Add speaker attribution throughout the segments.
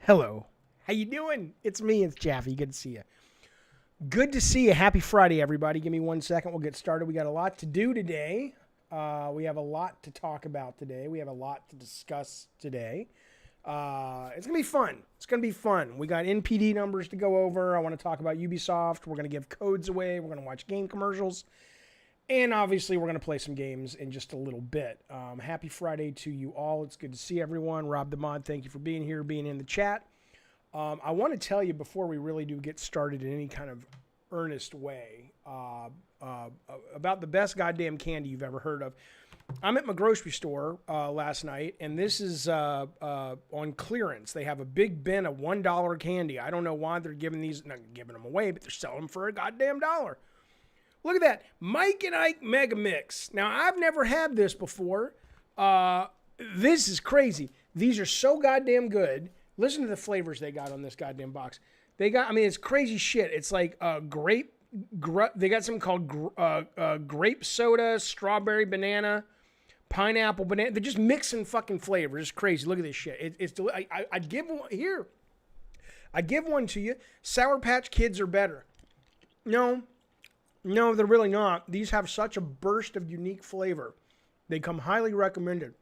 Speaker 1: Hello. How you doing? It's me. It's Jaffe. Good to see you. Good to see you. Happy Friday, everybody. Give me 1 second. We'll get started. We got a lot to do today. We have a lot to talk about today. We have a lot to discuss today. It's going to be fun. It's going to be fun. We got NPD numbers to go over. I want to talk about Ubisoft. We're going to give codes away. We're going to watch game commercials. And obviously, we're going to play some games in just a little bit. Happy Friday to you all. It's good to see everyone. Rob the Mod, thank you for being here, being in the chat. I want to tell you before we really do get started in any kind of earnest way about the best goddamn candy you've ever heard of. I'm at my grocery store last night, and this is on clearance. They have a big bin of $1 candy. I don't know why they're giving these, not giving them away, but they're selling them for a goddamn dollar. Look at that. Mike and Ike Mega Mix. Now, I've never had this before. This is crazy. These are so goddamn good. Listen to the flavors they got on this goddamn box. They got, I mean, it's crazy shit. It's like they got something called grape soda, strawberry banana, pineapple banana. They're just mixing fucking flavors. It's crazy. Look at this shit. I'd give one, here. I'd give one to you. Sour Patch Kids are better. No, they're really not. These have such a burst of unique flavor. They come highly recommended.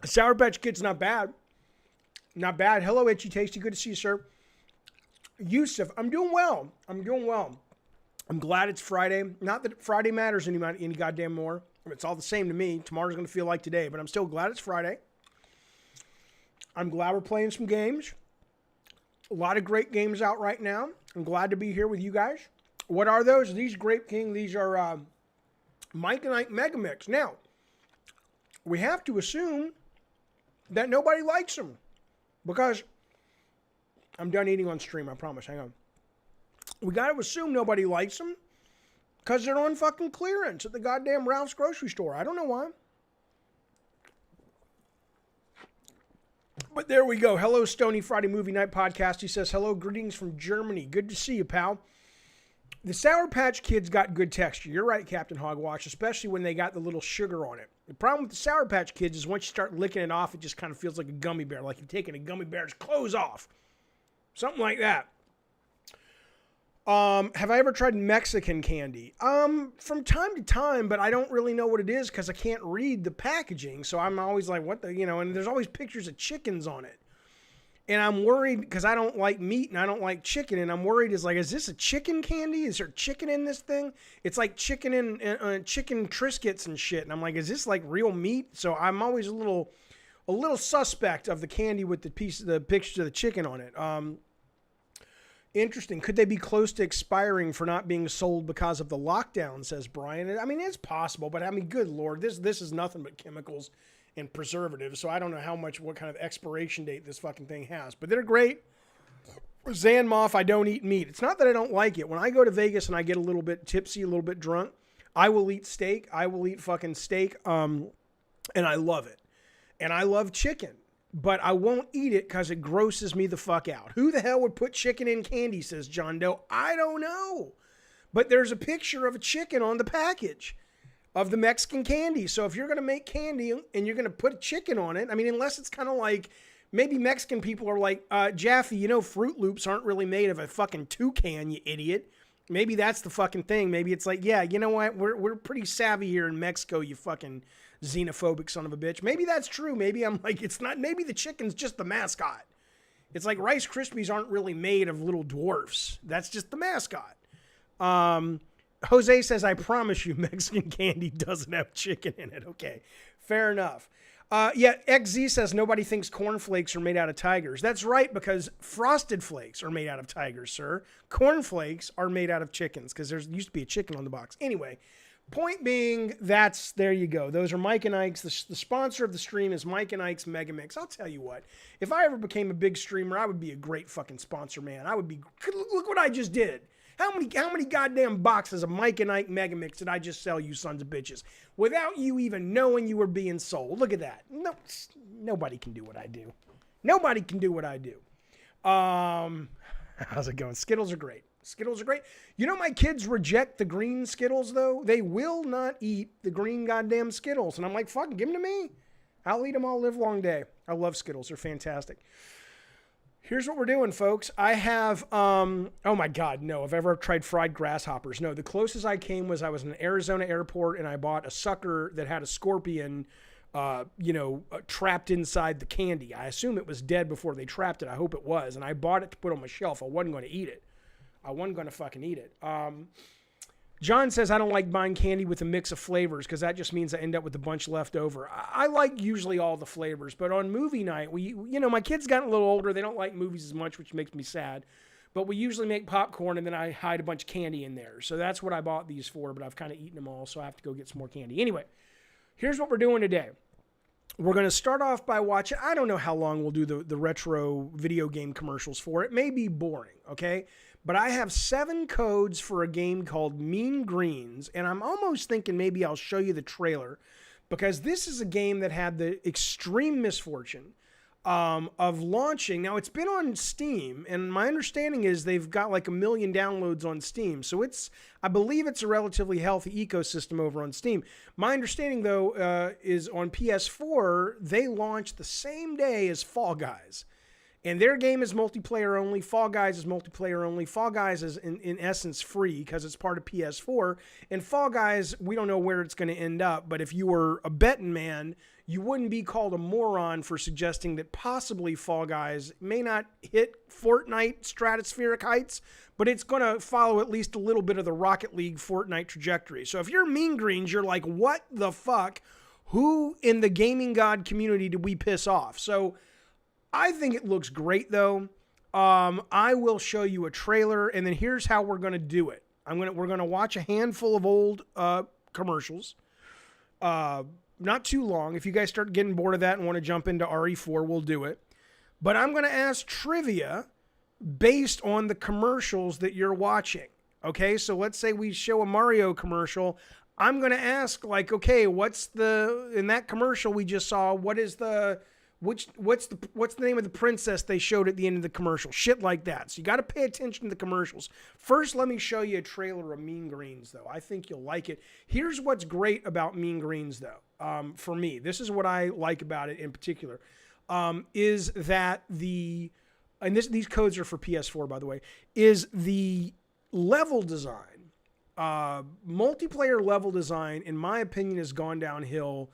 Speaker 1: Sour Patch Kids, not bad. Not bad. Hello, Itchy Tasty. Good to see you, sir. Yusuf, I'm doing well. I'm glad it's Friday. Not that Friday matters any goddamn more. It's all the same to me. Tomorrow's going to feel like today, but I'm still glad it's Friday. I'm glad we're playing some games. A lot of great games out right now. I'm glad to be here with you guys. What are those? These Grape King, these are Mike and Ike Mega Mix. Now, we have to assume that nobody likes them because I'm done eating on stream, I promise. Hang on. We got to assume nobody likes them because they're on fucking clearance at the goddamn Ralph's grocery store. I don't know why. But there we go. Hello, Stony Friday Movie Night Podcast. He says, hello, greetings from Germany. Good to see you, pal. The Sour Patch Kids got good texture. You're right, Captain Hogwash, especially when they got the little sugar on it. The problem with the Sour Patch Kids is once you start licking it off, it just kind of feels like a gummy bear, like you're taking a gummy bear's clothes off. Something like that. Have I ever tried Mexican candy? From time to time, but I don't really know what it is because I can't read the packaging. So I'm always like, what the, and there's always pictures of chickens on it. And I'm worried because I don't like meat and I don't like chicken. And I'm worried is this a chicken candy? Is there chicken in this thing? It's like chicken and chicken Triscuits and shit. And I'm like, is this like real meat? So I'm always a little suspect of the candy with the pictures of the chicken on it. Interesting. Could they be close to expiring for not being sold because of the lockdown, says Brian. I mean, it's possible, but I mean, good Lord, this is nothing but chemicals and preservatives, so I don't know what kind of expiration date this fucking thing has, but they're great. Zanmoff, I don't eat meat. It's not that I don't like it. When I go to Vegas and I get a little bit tipsy, a little bit drunk, I will eat steak. I will eat fucking steak, and I love it. And I love chicken, but I won't eat it because it grosses me the fuck out. Who the hell would put chicken in candy, says John Doe. I don't know, but there's a picture of a chicken on the package of the Mexican candy. So if you're going to make candy and you're going to put chicken on it, I mean, unless it's kind of like, maybe Mexican people are like, Jaffe, Fruit Loops aren't really made of a fucking toucan, you idiot. Maybe that's the fucking thing. Maybe it's like, yeah, you know what? We're pretty savvy here in Mexico, you fucking xenophobic son of a bitch. Maybe that's true. Maybe I'm like, it's not, maybe the chicken's just the mascot. It's like Rice Krispies aren't really made of little dwarfs. That's just the mascot. Jose says, I promise you Mexican candy doesn't have chicken in it. Okay, fair enough. Yeah, XZ says nobody thinks cornflakes are made out of tigers. That's right, because Frosted Flakes are made out of tigers, sir. Cornflakes are made out of chickens, because there used to be a chicken on the box. Anyway, point being, there you go. Those are Mike and Ike's. The sponsor of the stream is Mike and Ike's Mega Mix. I'll tell you what, if I ever became a big streamer, I would be a great fucking sponsor, man. I would be, look what I just did. How many goddamn boxes of Mike and Ike Mega Mix did I just sell, you sons of bitches, without you even knowing you were being sold? Look at that. No, nobody can do what I do. Nobody can do what I do. How's it going? Skittles are great. Skittles are great. My kids reject the green Skittles, though. They will not eat the green goddamn Skittles. And I'm like, fuck, give them to me. I'll eat them all live long day. I love Skittles. They're fantastic. Here's what we're doing, folks. I have, oh my God, no. Have I ever tried fried grasshoppers? No, the closest I came was I was in an Arizona airport and I bought a sucker that had a scorpion, trapped inside the candy. I assume it was dead before they trapped it. I hope it was. And I bought it to put on my shelf. I wasn't going to eat it. I wasn't going to fucking eat it. John says, I don't like buying candy with a mix of flavors because that just means I end up with a bunch left over. I like usually all the flavors, but on movie night, my kids gotten a little older. They don't like movies as much, which makes me sad. But we usually make popcorn and then I hide a bunch of candy in there. So that's what I bought these for, but I've kind of eaten them all, so I have to go get some more candy. Anyway, here's what we're doing today. We're going to start off by watching, I don't know how long we'll do the retro video game commercials for. It may be boring, okay? But I have 7 codes for a game called Mean Greens, and I'm almost thinking maybe I'll show you the trailer because this is a game that had the extreme misfortune of launching. Now, it's been on Steam, and my understanding is they've got like 1 million downloads on Steam. So I believe it's a relatively healthy ecosystem over on Steam. My understanding, though, is on PS4, they launched the same day as Fall Guys. And their game is multiplayer only. Fall Guys is multiplayer only. Fall Guys is, in essence, free because it's part of PS4. And Fall Guys, we don't know where it's going to end up. But if you were a betting man, you wouldn't be called a moron for suggesting that possibly Fall Guys may not hit Fortnite stratospheric heights, but it's going to follow at least a little bit of the Rocket League Fortnite trajectory. So if you're Mean Greens, you're like, what the fuck? Who in the gaming god community did we piss off? So I think it looks great, though. I will show you a trailer, and then here's how we're going to do it. We're going to watch a handful of old commercials. Not too long. If you guys start getting bored of that and want to jump into RE4, we'll do it. But I'm going to ask trivia based on the commercials that you're watching. Okay, so let's say we show a Mario commercial. I'm going to ask, like, okay, in that commercial we just saw, what's the name of the princess they showed at the end of the commercial? Shit like that. So you got to pay attention to the commercials. First, let me show you a trailer of Mean Greens, though. I think you'll like it. Here's what's great about Mean Greens, though. For me, this is what I like about it in particular, is that these codes are for PS4, by the way, is the level design. Multiplayer level design, in my opinion, has gone downhill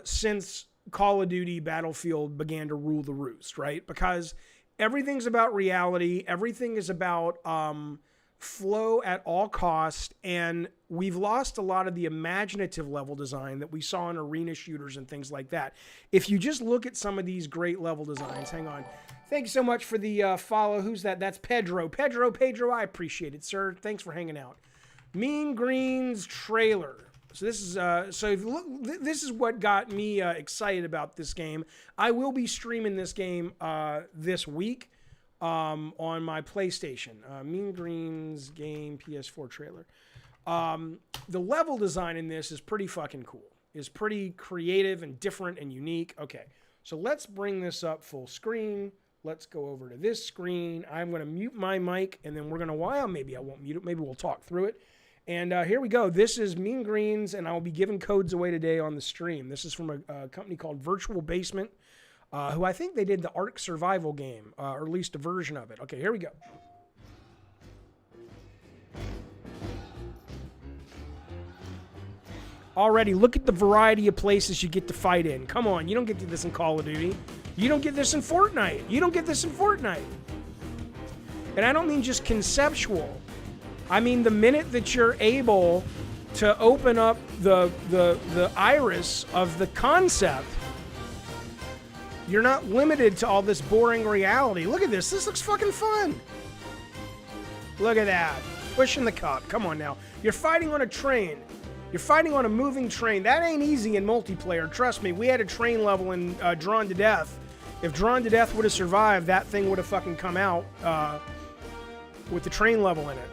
Speaker 1: since Call of Duty Battlefield began to rule the roost, right? Because everything's about reality. Everything is about flow at all costs. And we've lost a lot of the imaginative level design that we saw in arena shooters and things like that. If you just look at some of these great level designs, hang on. Thank you so much for the follow. Who's that? That's Pedro. Pedro, I appreciate it, sir. Thanks for hanging out. Mean Greens trailer. So this is if you look, this is what got me excited about this game. I will be streaming this game this week on my PlayStation. Mean Greens game PS4 trailer. The level design in this is pretty fucking cool. It's pretty creative and different and unique. Okay, so let's bring this up full screen. Let's go over to this screen. I'm going to mute my mic, and then we're going to, well, maybe I won't mute it. Maybe we'll talk through it. And here we go. This is Mean Greens, and I will be giving codes away today on the stream. This is from a company called Virtual Basement, who I think they did the Ark Survival game, or at least a version of it. Okay, here we go. Already, look at the variety of places you get to fight in. Come on, you don't get this in Call of Duty. You don't get this in Fortnite. You don't get this in Fortnite. And I don't mean just conceptual. I mean, the minute that you're able to open up the iris of the concept, you're not limited to all this boring reality. Look at this. This looks fucking fun. Look at that. Pushing the cup. Come on now. You're fighting on a train. You're fighting on a moving train. That ain't easy in multiplayer. Trust me. We had a train level in Drawn to Death. If Drawn to Death would have survived, that thing would have fucking come out with the train level in it.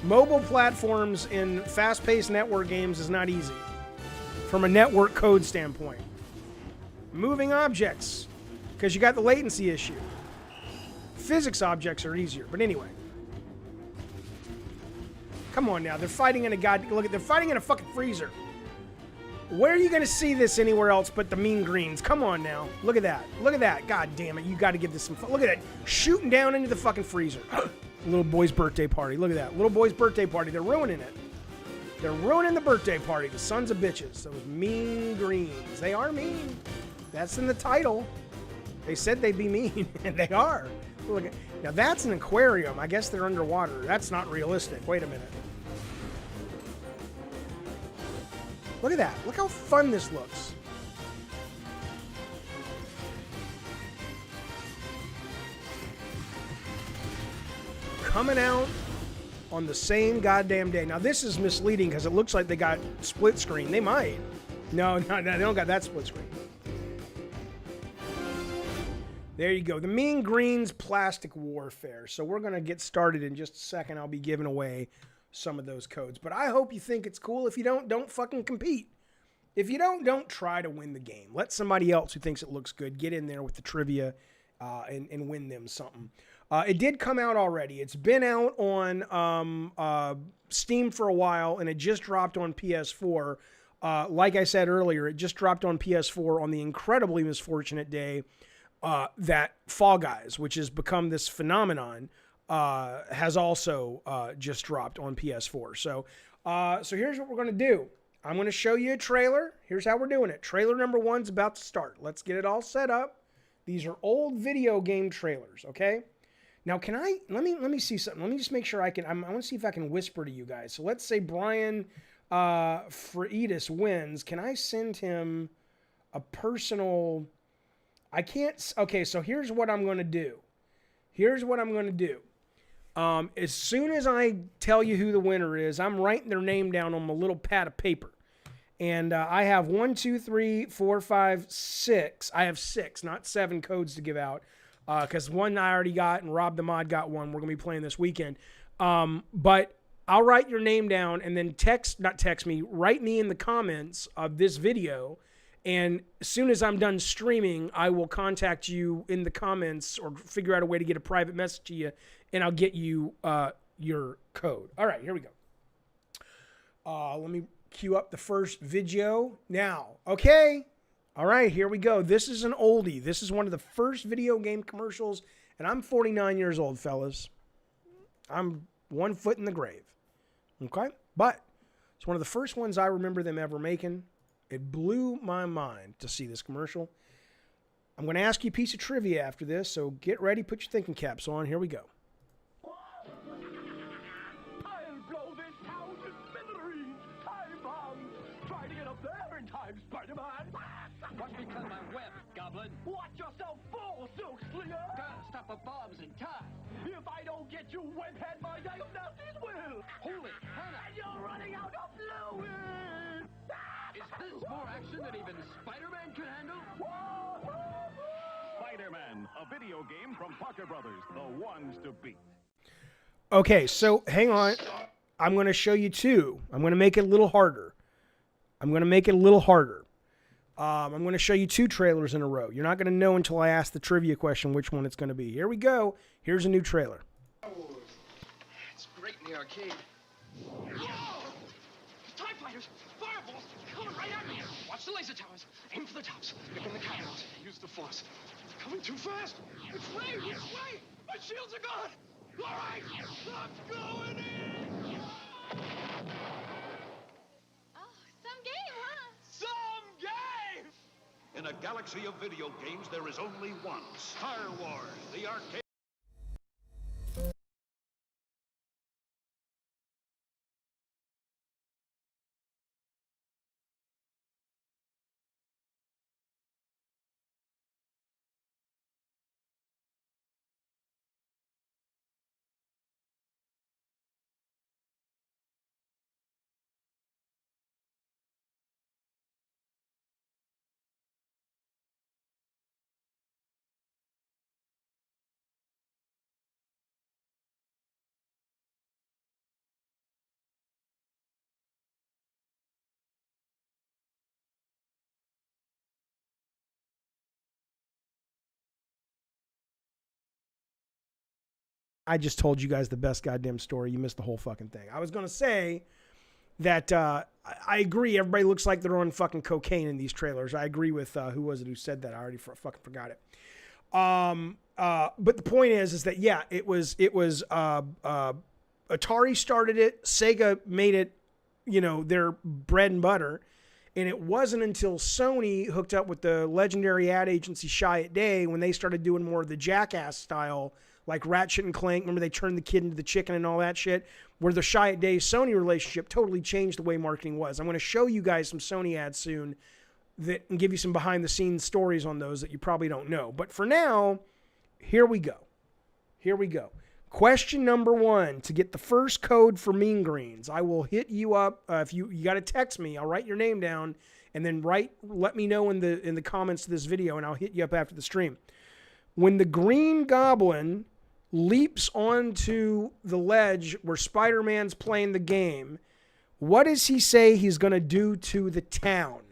Speaker 1: Mobile platforms in fast-paced network games is not easy from a network code standpoint. Moving objects, because you got the latency issue. Physics objects are easier, but anyway. Come on now, they're fighting in a they're fighting in a fucking freezer. Where are you going to see this anywhere else but the Mean Greens? Come on now. Look at that. Look at that. God damn it. You got to give this some fun. Look at that. Shooting down into the fucking freezer. Little boy's birthday party. Look at that. Little boy's birthday party. They're ruining it. They're ruining the birthday party. The sons of bitches. Those Mean Greens. They are mean. That's in the title. They said they'd be mean, and they are. Look at, now that's an aquarium. I guess they're underwater. That's not realistic. Wait a minute. Look at that. Look how fun this looks. Coming out on the same goddamn day. Now this is misleading because it looks like they got split screen. They might. No, they don't got that split screen. There you go. The Mean Greens Plastic Warfare. So we're going to get started in just a second. I'll be giving away some of those codes. But I hope you think it's cool. If you don't fucking compete. If you don't try to win the game. Let somebody else who thinks it looks good get in there with the trivia and win them something. It did come out already. It's been out on Steam for a while, and it just dropped on PS4. Like I said earlier, it just dropped on PS4 on the incredibly misfortunate day that Fall Guys, which has become this phenomenon, has also just dropped on PS4. So here's what we're going to do. I'm going to show you a trailer. Here's how we're doing it. Trailer number 1's about to start. Let's get it all set up. These are old video game trailers, okay? Now, can I, let me see something. Let me just make sure I want to see if I can whisper to you guys. So let's say Brian Freitas wins. Can I send him a personal, I can't, okay, so here's what I'm going to do. As soon as I tell you who the winner is, I'm writing their name down on my little pad of paper. And I have 1, 2, 3, 4, 5, 6. I have 6, not 7 codes to give out. Because one I already got and Rob the Mod got one. We're going to be playing this weekend. But I'll write your name down and then write me in the comments of this video. And as soon as I'm done streaming, I will contact you in the comments or figure out a way to get a private message to you, and I'll get you your code. All right, here we go. Let me cue up the first video now. Okay. All right, here we go. This is an oldie. This is one of the first video game commercials, and I'm 49 years old, fellas. I'm 1 foot in the grave. Okay? But it's one of the first ones I remember them ever making. It blew my mind to see this commercial. I'm going to ask you a piece of trivia after this, so get ready, put your thinking caps on. Here we go.
Speaker 2: I'll blow this town to smithereens. Time bomb. Try to get up there in time, Spider-Man.
Speaker 3: Watch me cut my web, Goblin.
Speaker 2: Watch yourself fall, Silk Slinger.
Speaker 3: Gotta stop the bombs in time.
Speaker 2: If I don't get you, webhead, my diagnosis will.
Speaker 3: Holy Hannah!
Speaker 2: And you're running out of fluid.
Speaker 3: Is this more action than even Spider-Man could handle?
Speaker 4: Spider-Man, a video game from Parker Brothers, the ones to beat.
Speaker 1: Okay, so hang on. I'm going to show you 2. I'm going to make it a little harder. I'm going to show you 2 trailers in a row. You're not going to know until I ask the trivia question which one it's going to be. Here we go. Here's a new trailer.
Speaker 3: It's great in the arcade.
Speaker 2: Whoa! TIE fighters! Fireballs! Coming right at me! Watch the laser towers! Aim for the tops! Pick on the cannons! Use the force! They're coming too fast! It's Ray! It's Ray! My shields are gone! Alright! I'm going in!
Speaker 5: Oh, some game, huh?
Speaker 2: Some game!
Speaker 4: In a galaxy of video games, there is only one. Star Wars, the arcade.
Speaker 1: I just told you guys the best goddamn story. You missed the whole fucking thing. I was going to say that I agree. Everybody looks like they're on fucking cocaine in these trailers. I agree with who was it who said that? I already fucking forgot it. But the point is that yeah, it was Atari started it, Sega made it, you know, their bread and butter, and it wasn't until Sony hooked up with the legendary ad agency Shy at Day when they started doing more of the Jackass style, like Ratchet and Clank. Remember they turned the kid into the chicken and all that shit, where the Shy at Day Sony relationship totally changed the way marketing was. I'm going to show you guys some Sony ads soon that and give you some behind the scenes stories on those that you probably don't know. But for now, here we go. Here we go. Question number 1, to get the first code for Mean Greens, I will hit you up. If you got to text me, I'll write your name down and then let me know in the comments of this video, and I'll hit you up after the stream. When the Green Goblin leaps onto the ledge where Spider-Man's playing the game, what does he say he's going to do to the town?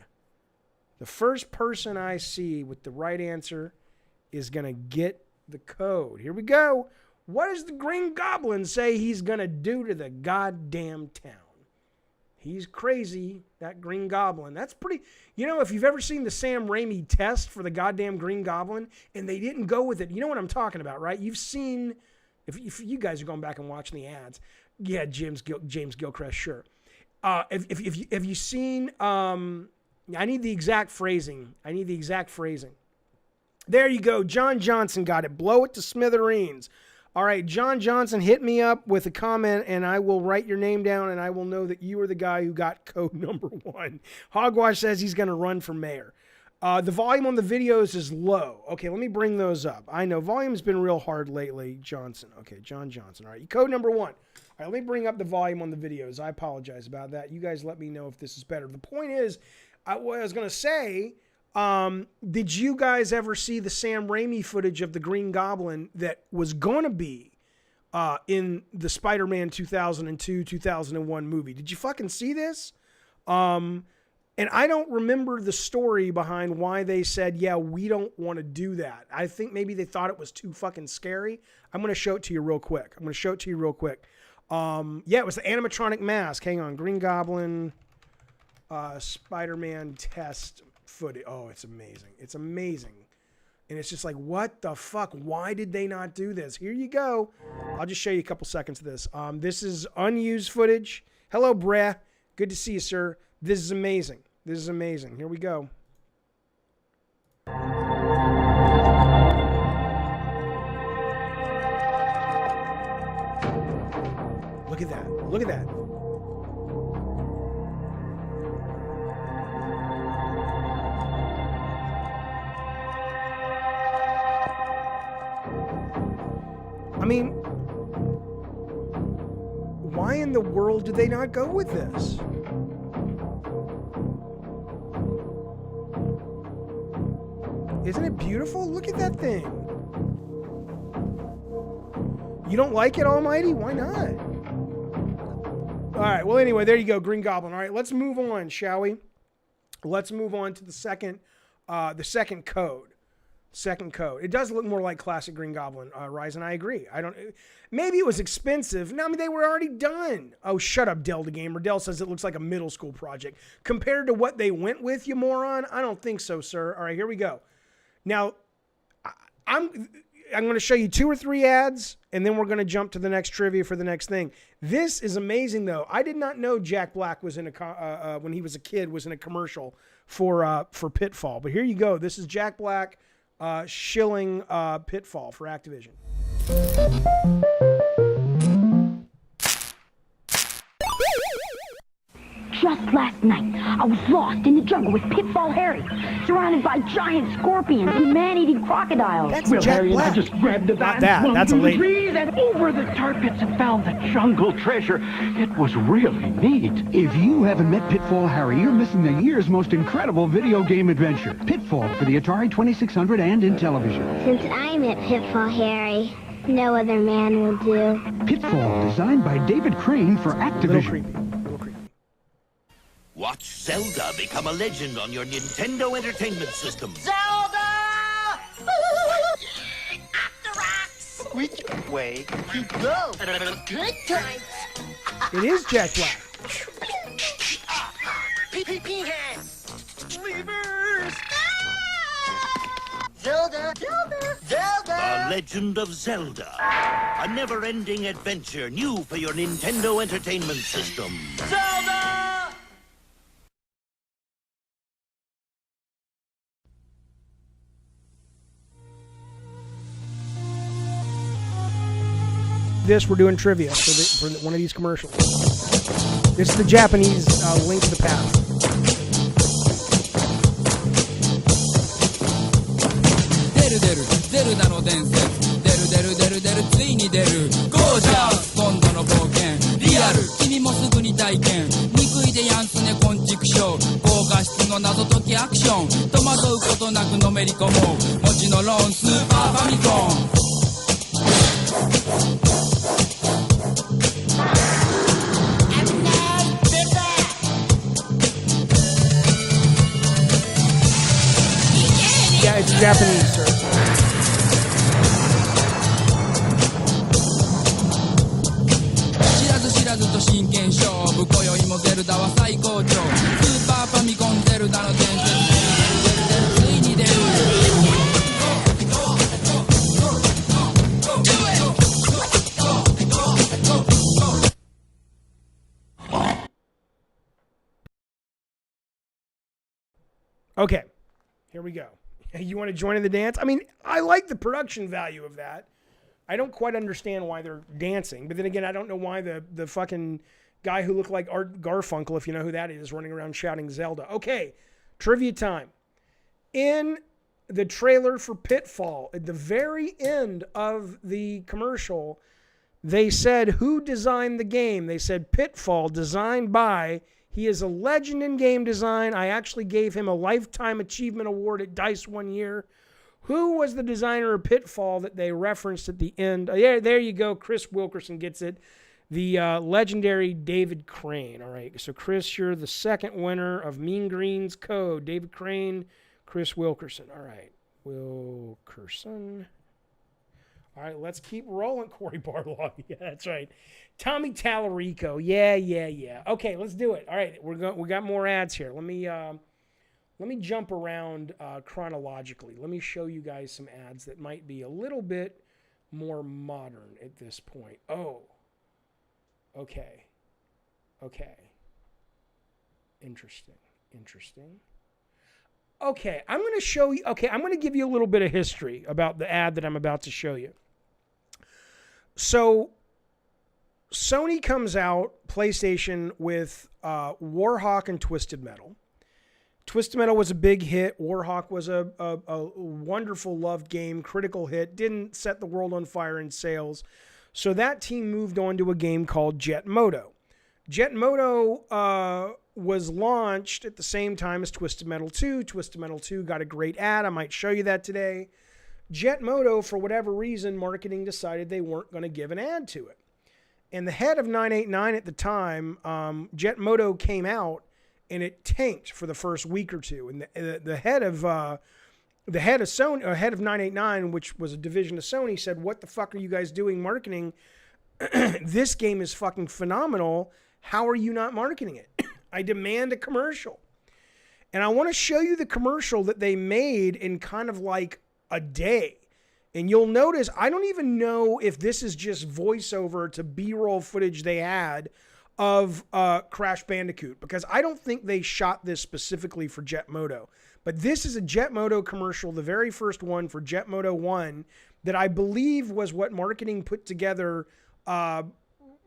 Speaker 1: The first person I see with the right answer is going to get the code. Here we go. What does the Green Goblin say he's going to do to the goddamn town? He's crazy, that Green Goblin. That's pretty... You know, if you've ever seen the Sam Raimi test for the goddamn Green Goblin, and they didn't go with it, you know what I'm talking about, right? You've seen... If you guys are going back and watching the ads, yeah, James Gilchrist, sure. Have you seen... I need the exact phrasing. There you go. John Johnson got it. Blow it to smithereens. All right, John Johnson, hit me up with a comment, and I will write your name down, and I will know that you are the guy who got code number 1. Hogwash says he's going to run for mayor. The volume on the videos is low. Okay, let me bring those up. I know volume's been real hard lately. Johnson. Okay, John Johnson. All right, code number 1. All right, let me bring up the volume on the videos. I apologize about that. You guys let me know if this is better. The point is, what I was going to say... did you guys ever see the Sam Raimi footage of the Green Goblin that was going to be in the Spider-Man 2002-2001 movie? Did you fucking see this? And I don't remember the story behind why they said, yeah, we don't want to do that. I think maybe they thought it was too fucking scary. I'm going to show it to you real quick. Yeah, it was the animatronic mask. Hang on. Green Goblin, Spider-Man test footage. Oh, it's amazing. It's amazing. And it's just like, what the fuck? Why did they not do this? Here you go. I'll just show you a couple seconds of this. This is unused footage. Hello, Breh. Good to see you, sir. This is amazing. Here we go. Look at that. I mean, why in the world did they not go with this? Isn't it beautiful? Look at that thing. You don't like it, Almighty? Why not? All right, well, anyway, there you go, Green Goblin. All right, let's move on, shall we? Let's move on to the second code. Second code. It does look more like classic Green Goblin, Ryzen. I agree. Maybe it was expensive. No, I mean, they were already done. Oh, shut up, Delta Gamer. Dell says it looks like a middle school project. Compared to what they went with, you moron? I don't think so, sir. All right, here we go. Now, I'm going to show you 2 or 3 ads, and then we're going to jump to the next trivia for the next thing. This is amazing, though. I did not know Jack Black was in when he was a kid, was in a commercial for Pitfall. But here you go. This is Jack Black shilling Pitfall for Activision.
Speaker 6: Just last night, I was lost in the jungle with Pitfall Harry, surrounded by giant scorpions and man-eating crocodiles.
Speaker 1: That's Jack
Speaker 3: Harry
Speaker 1: Black.
Speaker 3: and I just grabbed the van,
Speaker 1: That's a
Speaker 3: through the
Speaker 1: lady.
Speaker 3: trees and over the tar pits and found the jungle treasure. It was really neat.
Speaker 7: If you haven't met Pitfall Harry, you're missing the year's most incredible video game adventure. Pitfall for the Atari 2600 and in television.
Speaker 5: Since I met Pitfall Harry, no other man will do.
Speaker 7: Pitfall, designed by David Crane for
Speaker 1: A little
Speaker 7: Activision.
Speaker 1: creepy.
Speaker 8: Watch Zelda become a legend on your Nintendo Entertainment System.
Speaker 9: Zelda! After rocks! Which way you go? Good times!
Speaker 1: It is Jack Black.
Speaker 9: Hey, Pinhead! Levers! Zelda! Zelda! Zelda!
Speaker 8: The Legend of Zelda. A never-ending adventure new for your Nintendo Entertainment System.
Speaker 9: Zelda!
Speaker 1: We're doing trivia for one of these commercials. This is the Japanese Link to the Past.
Speaker 10: 出る出るゼルダの伝説出る出る出る出るついに出るゴージャス今度の冒険リアル君もすぐに体験憎いでやんすねこんちくしょう高画質の謎解きアクション戸惑うことなくのめり込もうもちのろんスーパーファミコン
Speaker 1: Yeah, it's Japanese, sir. Okay, here we go. You want to join in the dance? I mean, I like the production value of that. I don't quite understand why they're dancing. But then again, I don't know why the fucking guy who looked like Art Garfunkel, if you know who that is, running around shouting Zelda. Okay, trivia time. In the trailer for Pitfall, at the very end of the commercial, they said, who designed the game? They said, Pitfall, designed by... He is a legend in game design. I actually gave him a Lifetime Achievement Award at DICE one year. Who was the designer of Pitfall that they referenced at the end? Yeah, there you go. Chris Wilkerson gets it. The legendary David Crane. All right, so Chris, you're the second winner of Mean Green's Code. David Crane, Chris Wilkerson. All right, Wilkerson. All right, let's keep rolling, Corey Barlog. Yeah, that's right. Tommy Tallarico. Yeah. Okay, let's do it. All right, we got more ads here. Let me jump around chronologically. Let me show you guys some ads that might be a little bit more modern at this point. Oh. Okay. Interesting. Okay, I'm going to show you. Okay, I'm going to give you a little bit of history about the ad that I'm about to show you. So, Sony comes out, PlayStation, with Warhawk and Twisted Metal. Twisted Metal was a big hit. Warhawk was a wonderful, loved game, critical hit. Didn't set the world on fire in sales. So that team moved on to a game called Jet Moto. Jet Moto was launched at the same time as Twisted Metal 2. Twisted Metal 2 got a great ad. I might show you that today. Jet Moto, for whatever reason, marketing decided they weren't going to give an ad to it. And the head of 989 at the time, Jet Moto came out and it tanked for the first week or two. And the head of Sony, or head of 989, which was a division of Sony, said, "What the fuck are you guys doing marketing? This game is fucking phenomenal. How are you not marketing it? I demand a commercial." And I want to show you the commercial that they made in kind of like a day. And you'll notice, I don't even know if this is just voiceover to B-roll footage they had of Crash Bandicoot, because I don't think they shot this specifically for Jet Moto. But this is a Jet Moto commercial, the very first one for Jet Moto 1, that I believe was what marketing put together, by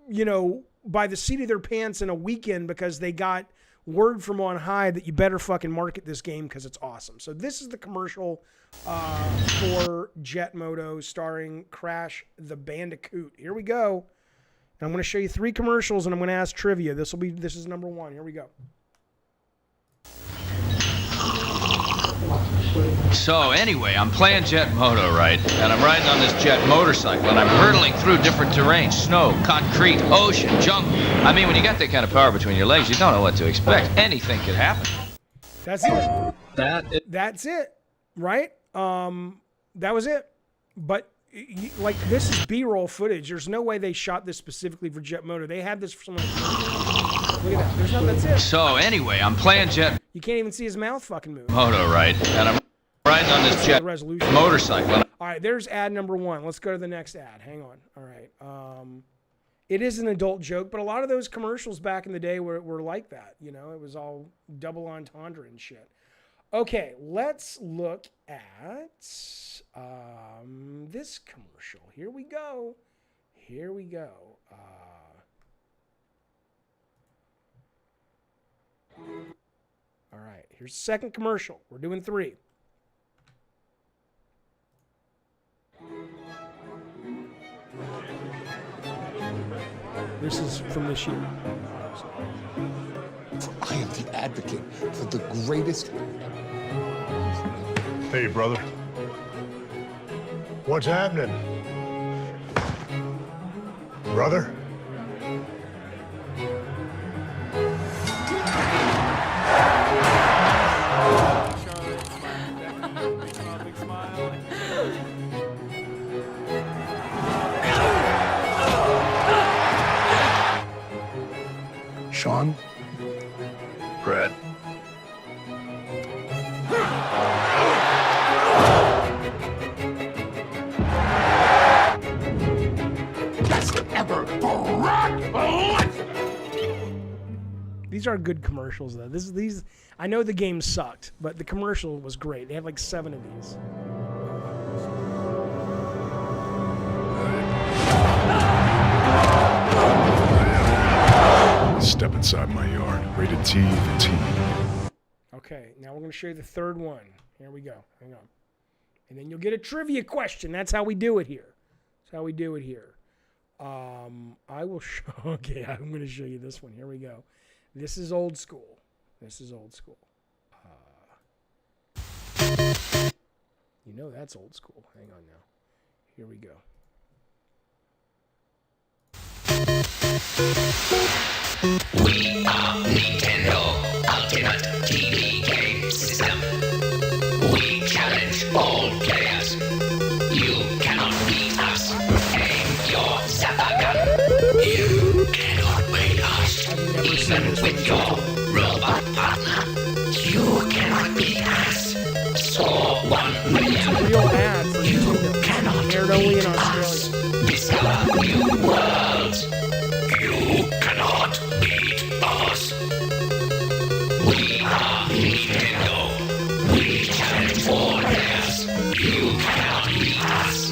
Speaker 1: the seat of their pants in a weekend, because they got word from on high that you better fucking market this game because it's awesome. So this is the commercial for Jet Moto starring Crash the Bandicoot. Here we go. And I'm going to show you 3 commercials and I'm going to ask trivia. This is number 1. Here we go.
Speaker 11: So anyway, I'm playing Jet Moto, right? And I'm riding on this jet motorcycle, and I'm hurtling through different terrain: snow, concrete, ocean, jungle. I mean, when you got that kind of power between your legs, you don't know what to expect. Anything could happen.
Speaker 1: That's it. That's it, right? That was it. But this is B-roll footage. There's no way they shot this specifically for Jet Moto. They had this for someone. Look at that. There's nothing. That's it.
Speaker 11: So anyway, I'm playing Jet
Speaker 1: You can't even see his mouth fucking move.
Speaker 11: Moto, right? And I'm riding on this Jet
Speaker 1: Resolution.
Speaker 11: motorcycle.
Speaker 1: All right, there's ad number 1. Let's go to the next ad. Hang on. All right. It is an adult joke, but a lot of those commercials back in the day were like that. You know, it was all double entendre and shit. Okay, let's look at this commercial. Here we go. Here we go. All right, here's the second commercial. We're doing 3. This is from this year.
Speaker 12: I am the advocate for the greatest.
Speaker 13: Hey, brother. What's happening? Brother?
Speaker 12: Sean?
Speaker 13: Brad.
Speaker 12: Best ever Barack!
Speaker 1: These are good commercials, though. These I know the game sucked, but the commercial was great. They had like 7 of these.
Speaker 13: Step inside my yard. Rated T for T.
Speaker 1: Okay, now we're going to show you the third one. Here we go. Hang on. And then you'll get a trivia question. That's how we do it here. That's how we do it here. I will show... Okay, I'm going to show you this one. Here we go. This is old school. This is old school. You know that's old school. Hang on now. Here we go.
Speaker 14: We are Nintendo Ultimate TV Game System. We challenge all players. You cannot beat us. Aim your zapper gun. You cannot beat us. Even with your robot partner. You cannot beat us. So 1 million.
Speaker 1: Real ad for
Speaker 14: you
Speaker 1: Nintendo.
Speaker 14: cannot
Speaker 1: Aired only in
Speaker 14: beat us.
Speaker 1: Australia.
Speaker 14: Discover new worlds. You cannot beat us. We are Nintendo. We challenge all players. You cannot beat us.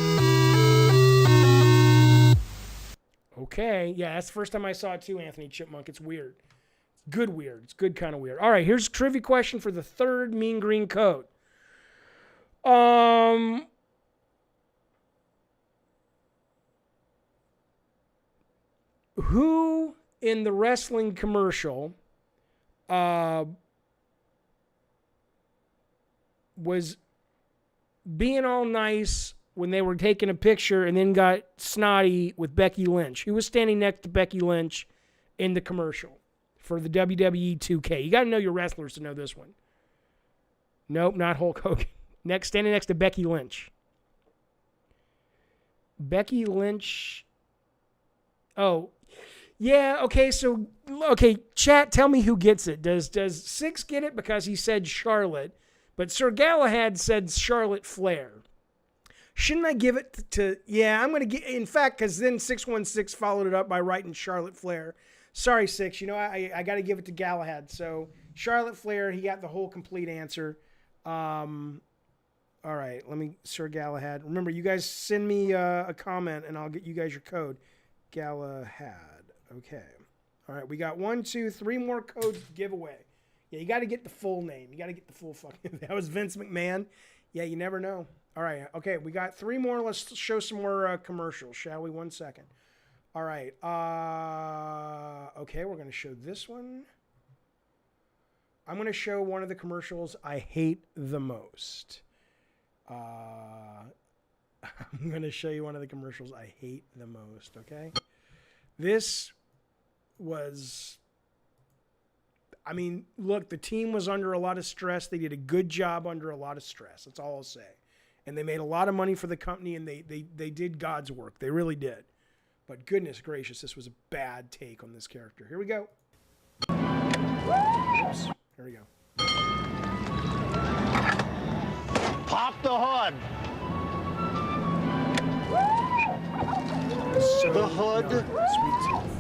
Speaker 1: Okay, yeah, that's the first time I saw it too, Anthony Chipmunk. It's weird. It's good weird. It's good kind of weird. All right, here's a trivia question for the third Mean Green Code. Who in the wrestling commercial was being all nice when they were taking a picture and then got snotty with Becky Lynch? Who was standing next to Becky Lynch in the commercial for the WWE 2K? You got to know your wrestlers to know this one. Nope, not Hulk Hogan. Standing next to Becky Lynch. Becky Lynch. Oh, yeah. Okay, so chat. Tell me who gets it. Does Six get it because he said Charlotte, but Sir Galahad said Charlotte Flair? Shouldn't I give it to? Yeah, I'm gonna get. In fact, because then 616 followed it up by writing Charlotte Flair. Sorry, Six. You know I got to give it to Galahad. So Charlotte Flair. He got the whole complete answer. All right, Sir Galahad. Remember, you guys send me a comment and I'll get you guys your code. Galahad. Okay. All right, we got 1, 2, 3 more codes to give away. Yeah, you got to get the full name. You got to get the full fucking... That was Vince McMahon. Yeah, you never know. All right, okay, we got 3 more. Let's show some more commercials, shall we? 1 second. All right. Okay, we're going to show this one. I'm going to show one of the commercials I hate the most. I'm going to show you one of the commercials I hate the most, okay? This was... I mean, look, the team was under a lot of stress. They did a good job under a lot of stress. That's all I'll say. And they made a lot of money for the company, and they did God's work. They really did. But goodness gracious, this was a bad take on this character. Here we go. Oops. Here we go.
Speaker 8: Pop the hood.
Speaker 1: So
Speaker 8: The hood.
Speaker 1: Sweet Tooth.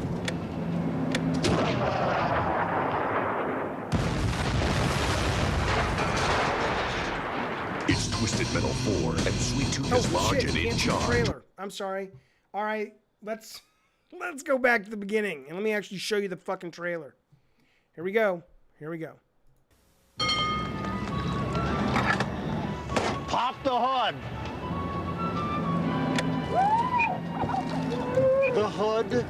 Speaker 14: It's Twisted Metal 4, and Sweet Tooth is large
Speaker 1: shit,
Speaker 14: and
Speaker 1: you
Speaker 14: in
Speaker 1: can't see the
Speaker 14: charge.
Speaker 1: trailer. I'm sorry. All right, let's go back to the beginning and let me actually show you the fucking trailer. Here we go. Here we go.
Speaker 8: Pop the hood. The hood.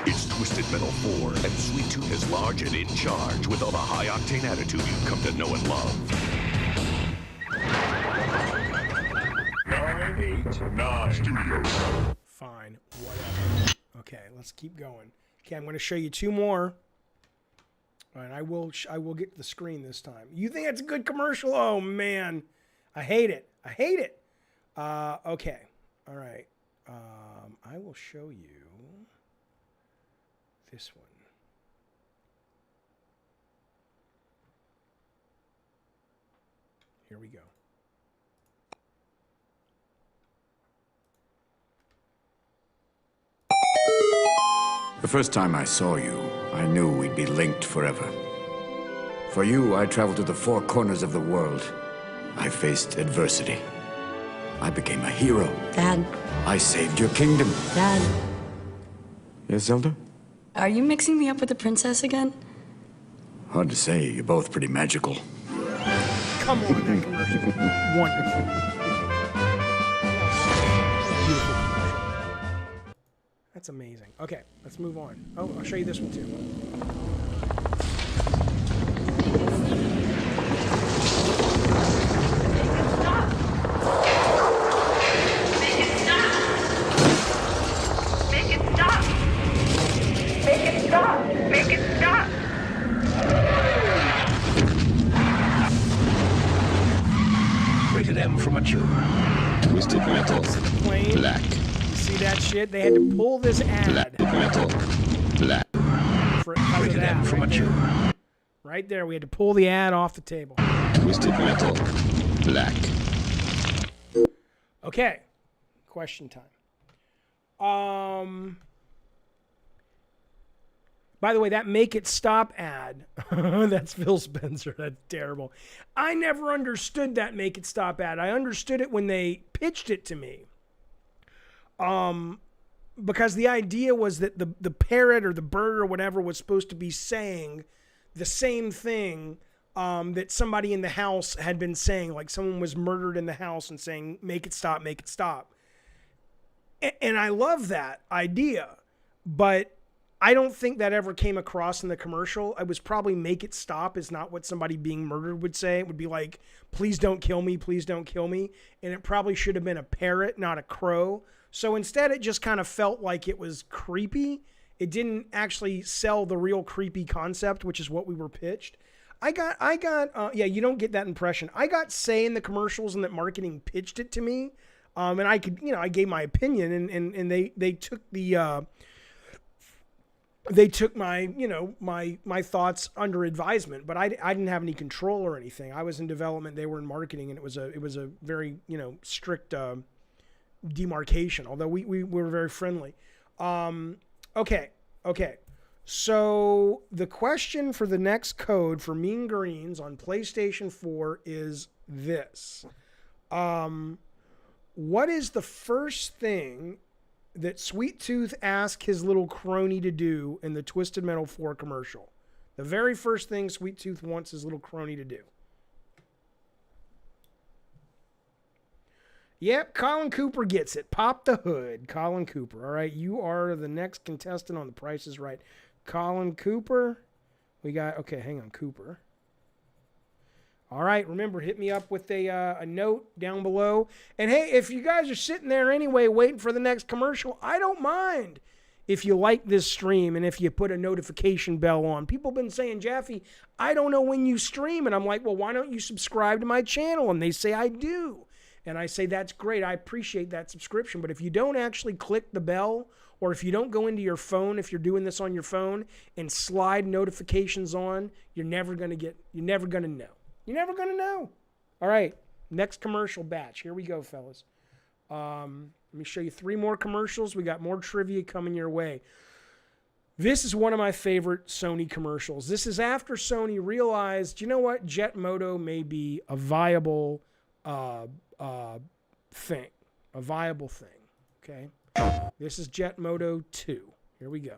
Speaker 14: It's Twisted Metal 4, and Sweet Tooth is large and in charge with all the high-octane attitude you've come to know and love.
Speaker 13: 989 Studios.
Speaker 1: Fine, whatever. Okay, let's keep going. Okay, I'm going to show you two more. All right, I will get to the screen this time. You think that's a good commercial? Oh man, I hate it. I hate it. Okay, all right. I will show you this one. Here we go.
Speaker 15: The first time I saw you, I knew we'd be linked forever. For you, I traveled to the four corners of the world. I faced adversity. I became a hero.
Speaker 16: Dad.
Speaker 15: I saved your kingdom.
Speaker 16: Dad.
Speaker 15: Yes, Zelda?
Speaker 16: Are you mixing me up with the princess again?
Speaker 15: Hard to say. You're both pretty magical.
Speaker 1: Come on, that commercial. Wonderful. Beautiful commercial. That's amazing. Okay, let's move on. Oh, I'll show you this one too.
Speaker 14: Rated M for mature. Twisted Metal. Black.
Speaker 1: You see that shit? They had to pull this ad.
Speaker 14: Metal. Black.
Speaker 1: Rated
Speaker 14: M for mature.
Speaker 1: Right there, we had to pull the ad off the table.
Speaker 14: Twisted Metal. Black.
Speaker 1: Okay, question time. By the way, that Make It Stop ad, that's Phil Spencer. That's terrible. I never understood that Make It Stop ad. I understood it when they pitched it to me. Because the idea was that the parrot or the bird or whatever was supposed to be saying the same thing that somebody in the house had been saying, like someone was murdered in the house and saying, make it stop, make it stop. And I love that idea, but I don't think that ever came across in the commercial. I was probably make it stop is not what somebody being murdered would say. It would be like, please don't kill me, please don't kill me. And it probably should have been a parrot, not a crow. So instead it just kind of felt like it was creepy. It didn't actually sell the real creepy concept, which is what we were pitched. Yeah, you don't get that impression. I got say in the commercials and that marketing pitched it to me. And I could, I gave my opinion and they took they took my, my thoughts under advisement, but I didn't have any control or anything. I was in development, they were in marketing, and it was a very, strict demarcation, although we were very friendly. Okay. So the question for the next code for Mean Greens on PlayStation 4 is this. What is the first thing that Sweet Tooth asked his little crony to do in the Twisted Metal 4 commercial? The very first thing Sweet Tooth wants his little crony to do. Yep, Colin Cooper gets it. Pop the hood, Colin Cooper. All right, you are the next contestant on The Price is Right. Colin Cooper. Okay, hang on, Cooper. All right, remember, hit me up with a note down below. And hey, if you guys are sitting there anyway waiting for the next commercial, I don't mind if you like this stream and if you put a notification bell on. People have been saying, Jaffe, I don't know when you stream. And I'm like, well, why don't you subscribe to my channel? And they say I do. And I say, that's great. I appreciate that subscription. But if you don't actually click the bell, or if you don't go into your phone, if you're doing this on your phone and slide notifications on, you're never going to know. You're never going to know. All right. Next commercial batch. Here we go, fellas. Let me show you 3 more commercials. We got more trivia coming your way. This is one of my favorite Sony commercials. This is after Sony realized, you know what? Jet Moto may be a viable thing. A viable thing. Okay? This is Jet Moto 2. Here we go.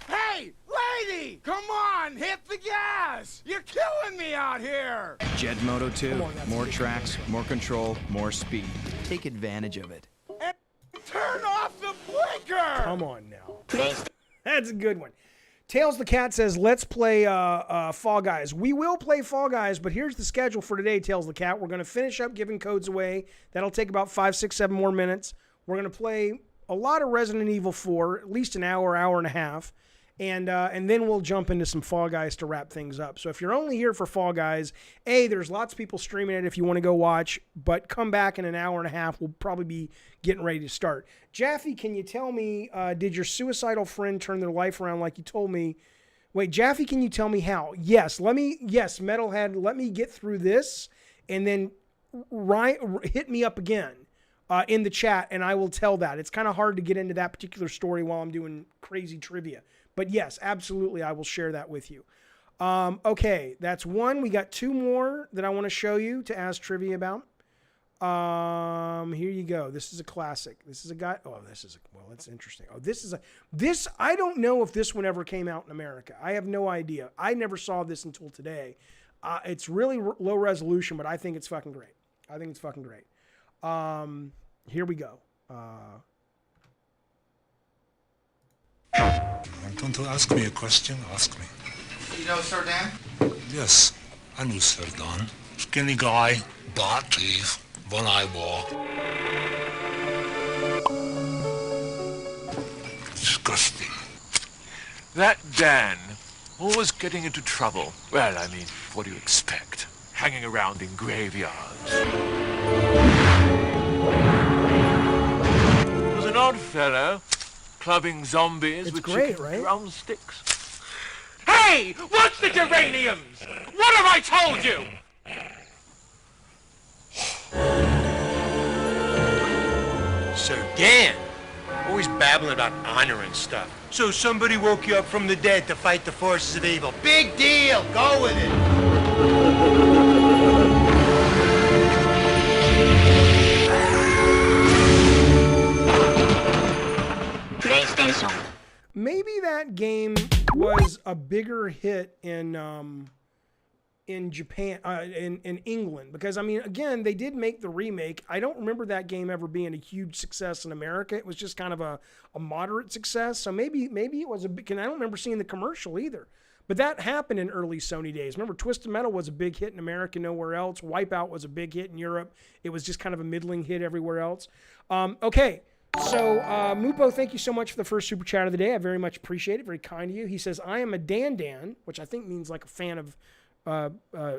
Speaker 9: Hey, lady! Come on, hit the gas! You're killing me out here!
Speaker 17: Jet Moto 2, more tracks, more control, more speed. Take advantage of it.
Speaker 9: And turn off the blinker!
Speaker 1: Come on now. That's a good one. Tails the Cat says, let's play Fall Guys. We will play Fall Guys, but here's the schedule for today, Tails the Cat. We're going to finish up giving codes away. That'll take about 5, 6, 7 more minutes. We're going to play a lot of Resident Evil 4, at least an hour, hour and a half. And then we'll jump into some Fall Guys to wrap things up. So if you're only here for Fall Guys, there's lots of people streaming it if you want to go watch, but come back in an hour and a half. We'll probably be getting ready to start. Jaffe, can you tell me, did your suicidal friend turn their life around like you told me? Wait, Jaffe, can you tell me how? Yes, Metalhead, let me get through this, and then hit me up again in the chat, and I will tell that. It's kind of hard to get into that particular story while I'm doing crazy trivia. But yes, absolutely, I will share that with you. Okay, that's one. We got 2 more that I want to show you to ask trivia about. Here you go. This is a classic. This is a guy. Oh, that's interesting. Oh, I don't know if this one ever came out in America. I have no idea. I never saw this until today. It's really low resolution, but I think it's fucking great. Here we go.
Speaker 18: Want to ask me a question? Ask me.
Speaker 19: You know Sardan?
Speaker 18: Yes, I knew Sardan. Skinny guy, bad teeth, one eyeball. Disgusting.
Speaker 20: That Dan, always getting into trouble. Well, I mean, what do you expect? Hanging around in graveyards. He was an odd fellow. Clubbing zombies with chicken drumsticks. Hey! What's the geraniums? What have I told you?
Speaker 21: So Dan, always babbling about honor and stuff. So somebody woke you up from the dead to fight the forces of evil. Big deal! Go with it!
Speaker 1: Maybe that game was a bigger hit in Japan, in England, because I mean, again, they did make the remake. I don't remember that game ever being a huge success in America. It was just kind of a moderate success. So maybe it was a big. And I don't remember seeing the commercial either. But that happened in early Sony days. Remember, Twisted Metal was a big hit in America, nowhere else. Wipeout was a big hit in Europe. It was just kind of a middling hit everywhere else. Okay. So, Mupo, thank you so much for the first super chat of the day. I very much appreciate it. Very kind of you. He says, I am a Dan, which I think means like a fan of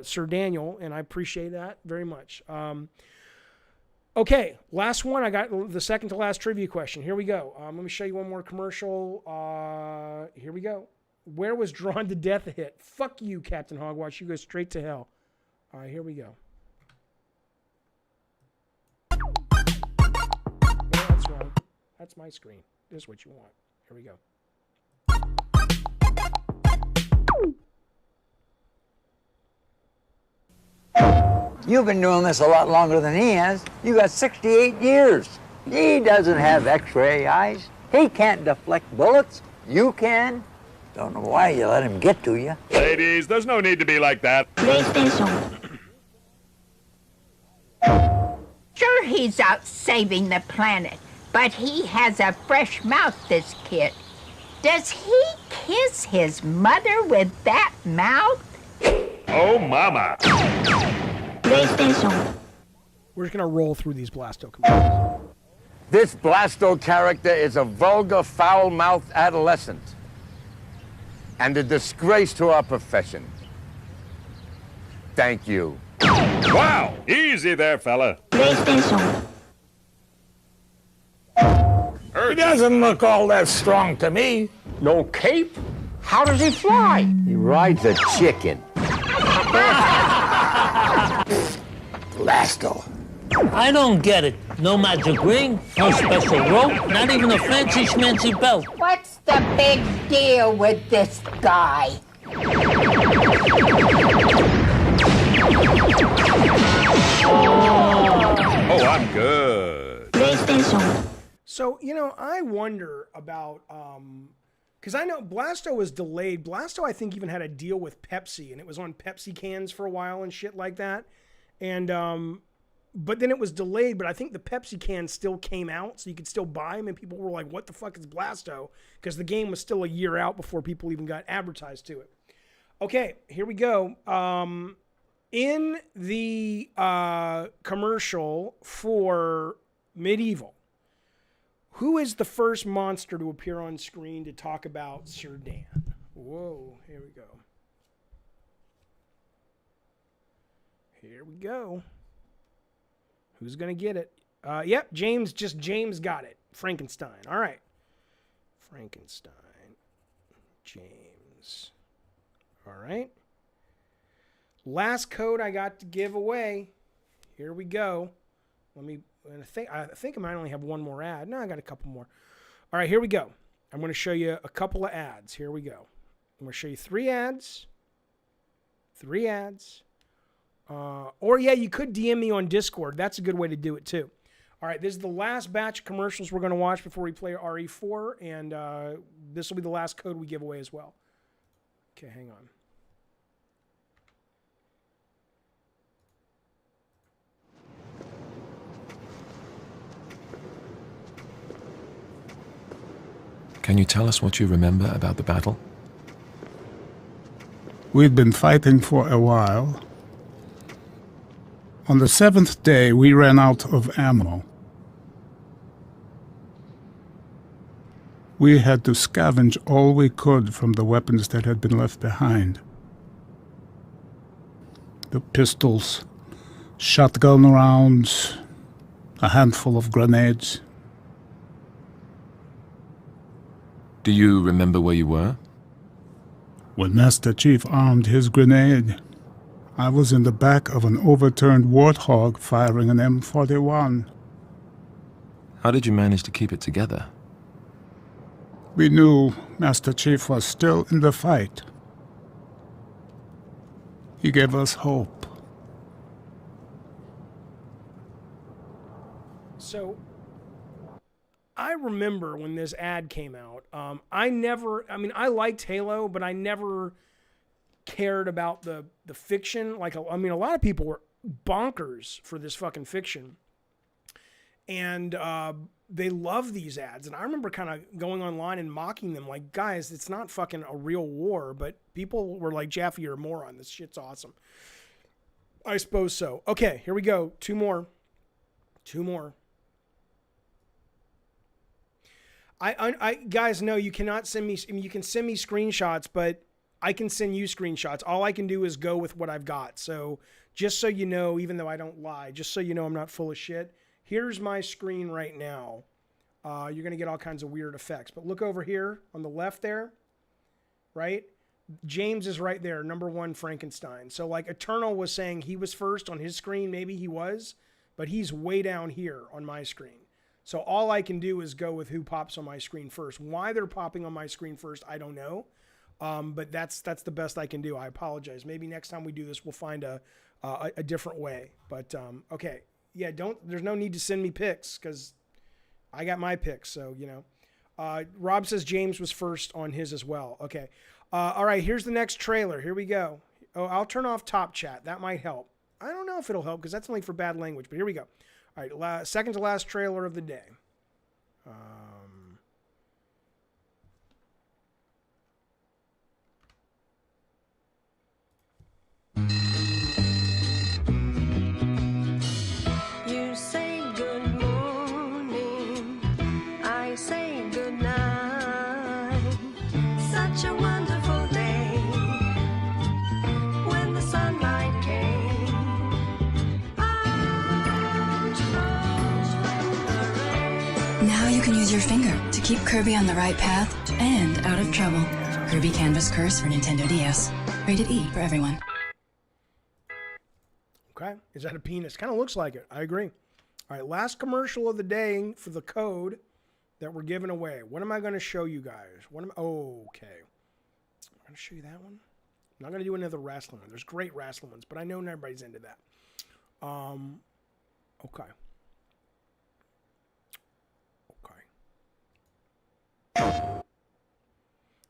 Speaker 1: Sir Daniel, and I appreciate that very much. Okay, last one. I got the second to last trivia question. Here we go. Let me show you one more commercial. Here we go. Where was Drawn to Death a hit? Fuck you, Captain Hogwash. You go straight to hell. All right, here we go. Wrong. That's my screen. This is what you want. Here we go.
Speaker 22: You've been doing this a lot longer than he has. You got 68 years. He doesn't have x-ray eyes. He can't deflect bullets. You can. Don't know why you let him get to you.
Speaker 23: Ladies, there's no need to be like that.
Speaker 6: PlayStation.
Speaker 24: Sure, he's out saving the planet, but he has a fresh mouth, this kid. Does he kiss his mother with that mouth?
Speaker 23: Oh, mama.
Speaker 5: PlayStation.
Speaker 1: We're just gonna roll through these Blasto commercials.
Speaker 22: This Blasto character is a vulgar, foul-mouthed adolescent and a disgrace to our profession. Thank you.
Speaker 23: Wow! Easy there, fella.
Speaker 5: PlayStation.
Speaker 18: He doesn't look all that strong to me.
Speaker 22: No cape? How does he fly? He rides a chicken.
Speaker 18: Blasto. I don't get it. No magic ring, no special rope, not even a fancy schmancy belt.
Speaker 24: What's the big deal with this guy?
Speaker 23: Oh, I'm good.
Speaker 5: PlayStation.
Speaker 1: So, you know, I wonder about, because I know Blasto was delayed. Blasto, I think, even had a deal with Pepsi, and it was on Pepsi cans for a while and shit like that. And, but then it was delayed, but I think the Pepsi cans still came out, so you could still buy them, and people were like, what the fuck is Blasto? Because the game was still a year out before people even got advertised to it. Okay, here we go. In the commercial for Medieval, who is the first monster to appear on screen to talk about Sir Dan? Whoa, here we go. Here we go. Who's going to get it? Yep, James got it. Frankenstein. All right. Frankenstein. James. All right. Last code I got to give away. Here we go. I think I might only have one more ad. No, I got a couple more. All right, here we go. I'm going to show you a couple of ads. Here we go. I'm going to show you 3 ads. 3 ads. Or, yeah, you could DM me on Discord. That's a good way to do it, too. All right, this is the last batch of commercials we're going to watch before we play RE4, and this will be the last code we give away as well. Okay, hang on.
Speaker 2: Can you tell us what you remember about the battle?
Speaker 3: We'd been fighting for a while. On the 7th day, we ran out of ammo. We had to scavenge all we could from the weapons that had been left behind. The pistols, shotgun rounds, a handful of grenades.
Speaker 2: Do you remember where you were?
Speaker 3: When Master Chief armed his grenade, I was in the back of an overturned warthog firing an M41.
Speaker 2: How did you manage to keep it together?
Speaker 3: We knew Master Chief was still in the fight. He gave us hope.
Speaker 1: So, I remember when this ad came out, I liked Halo, but I never cared about the fiction. Like, a lot of people were bonkers for this fucking fiction. And they love these ads. And I remember kind of going online and mocking them. Like, guys, it's not fucking a real war. But people were like, Jaffe, you're a moron. This shit's awesome. I suppose so. Okay, here we go. 2 more. 2 more. I guys, no, you cannot send me, you can send me screenshots, but I can send you screenshots. All I can do is go with what I've got. So just so you know, even though I don't lie, just so you know I'm not full of shit, here's my screen right now. You're going to get all kinds of weird effects. But look over here on the left there, right? James is right there, number 1 Frankenstein. So like Eternal was saying he was first on his screen, maybe he was, but he's way down here on my screen. So all I can do is go with who pops on my screen first. Why they're popping on my screen first, I don't know. But that's the best I can do. I apologize. Maybe next time we do this, we'll find a different way. But okay, yeah. There's no need to send me pics because I got my pics. So you know, Rob says James was first on his as well. Okay, all right. Here's the next trailer. Here we go. Oh, I'll turn off Top Chat. That might help. I don't know if it'll help because that's only for bad language. But here we go. All right, second to last trailer of the day.
Speaker 4: by saying goodnight. Such a wonderful day when the sunlight came.
Speaker 16: Now you can use your finger to keep Kirby on the right path and out of trouble. Kirby Canvas Curse for Nintendo DS. Rated E for everyone.
Speaker 1: Okay. Is that a penis? Kind of looks like it. I agree. All right. Last commercial of the day for the code that we're giving away. What am I going to show you guys? Okay. I'm going to show you that one. I'm not going to do another wrestling one. There's great wrestling ones, but I know not everybody's into that. Okay. Let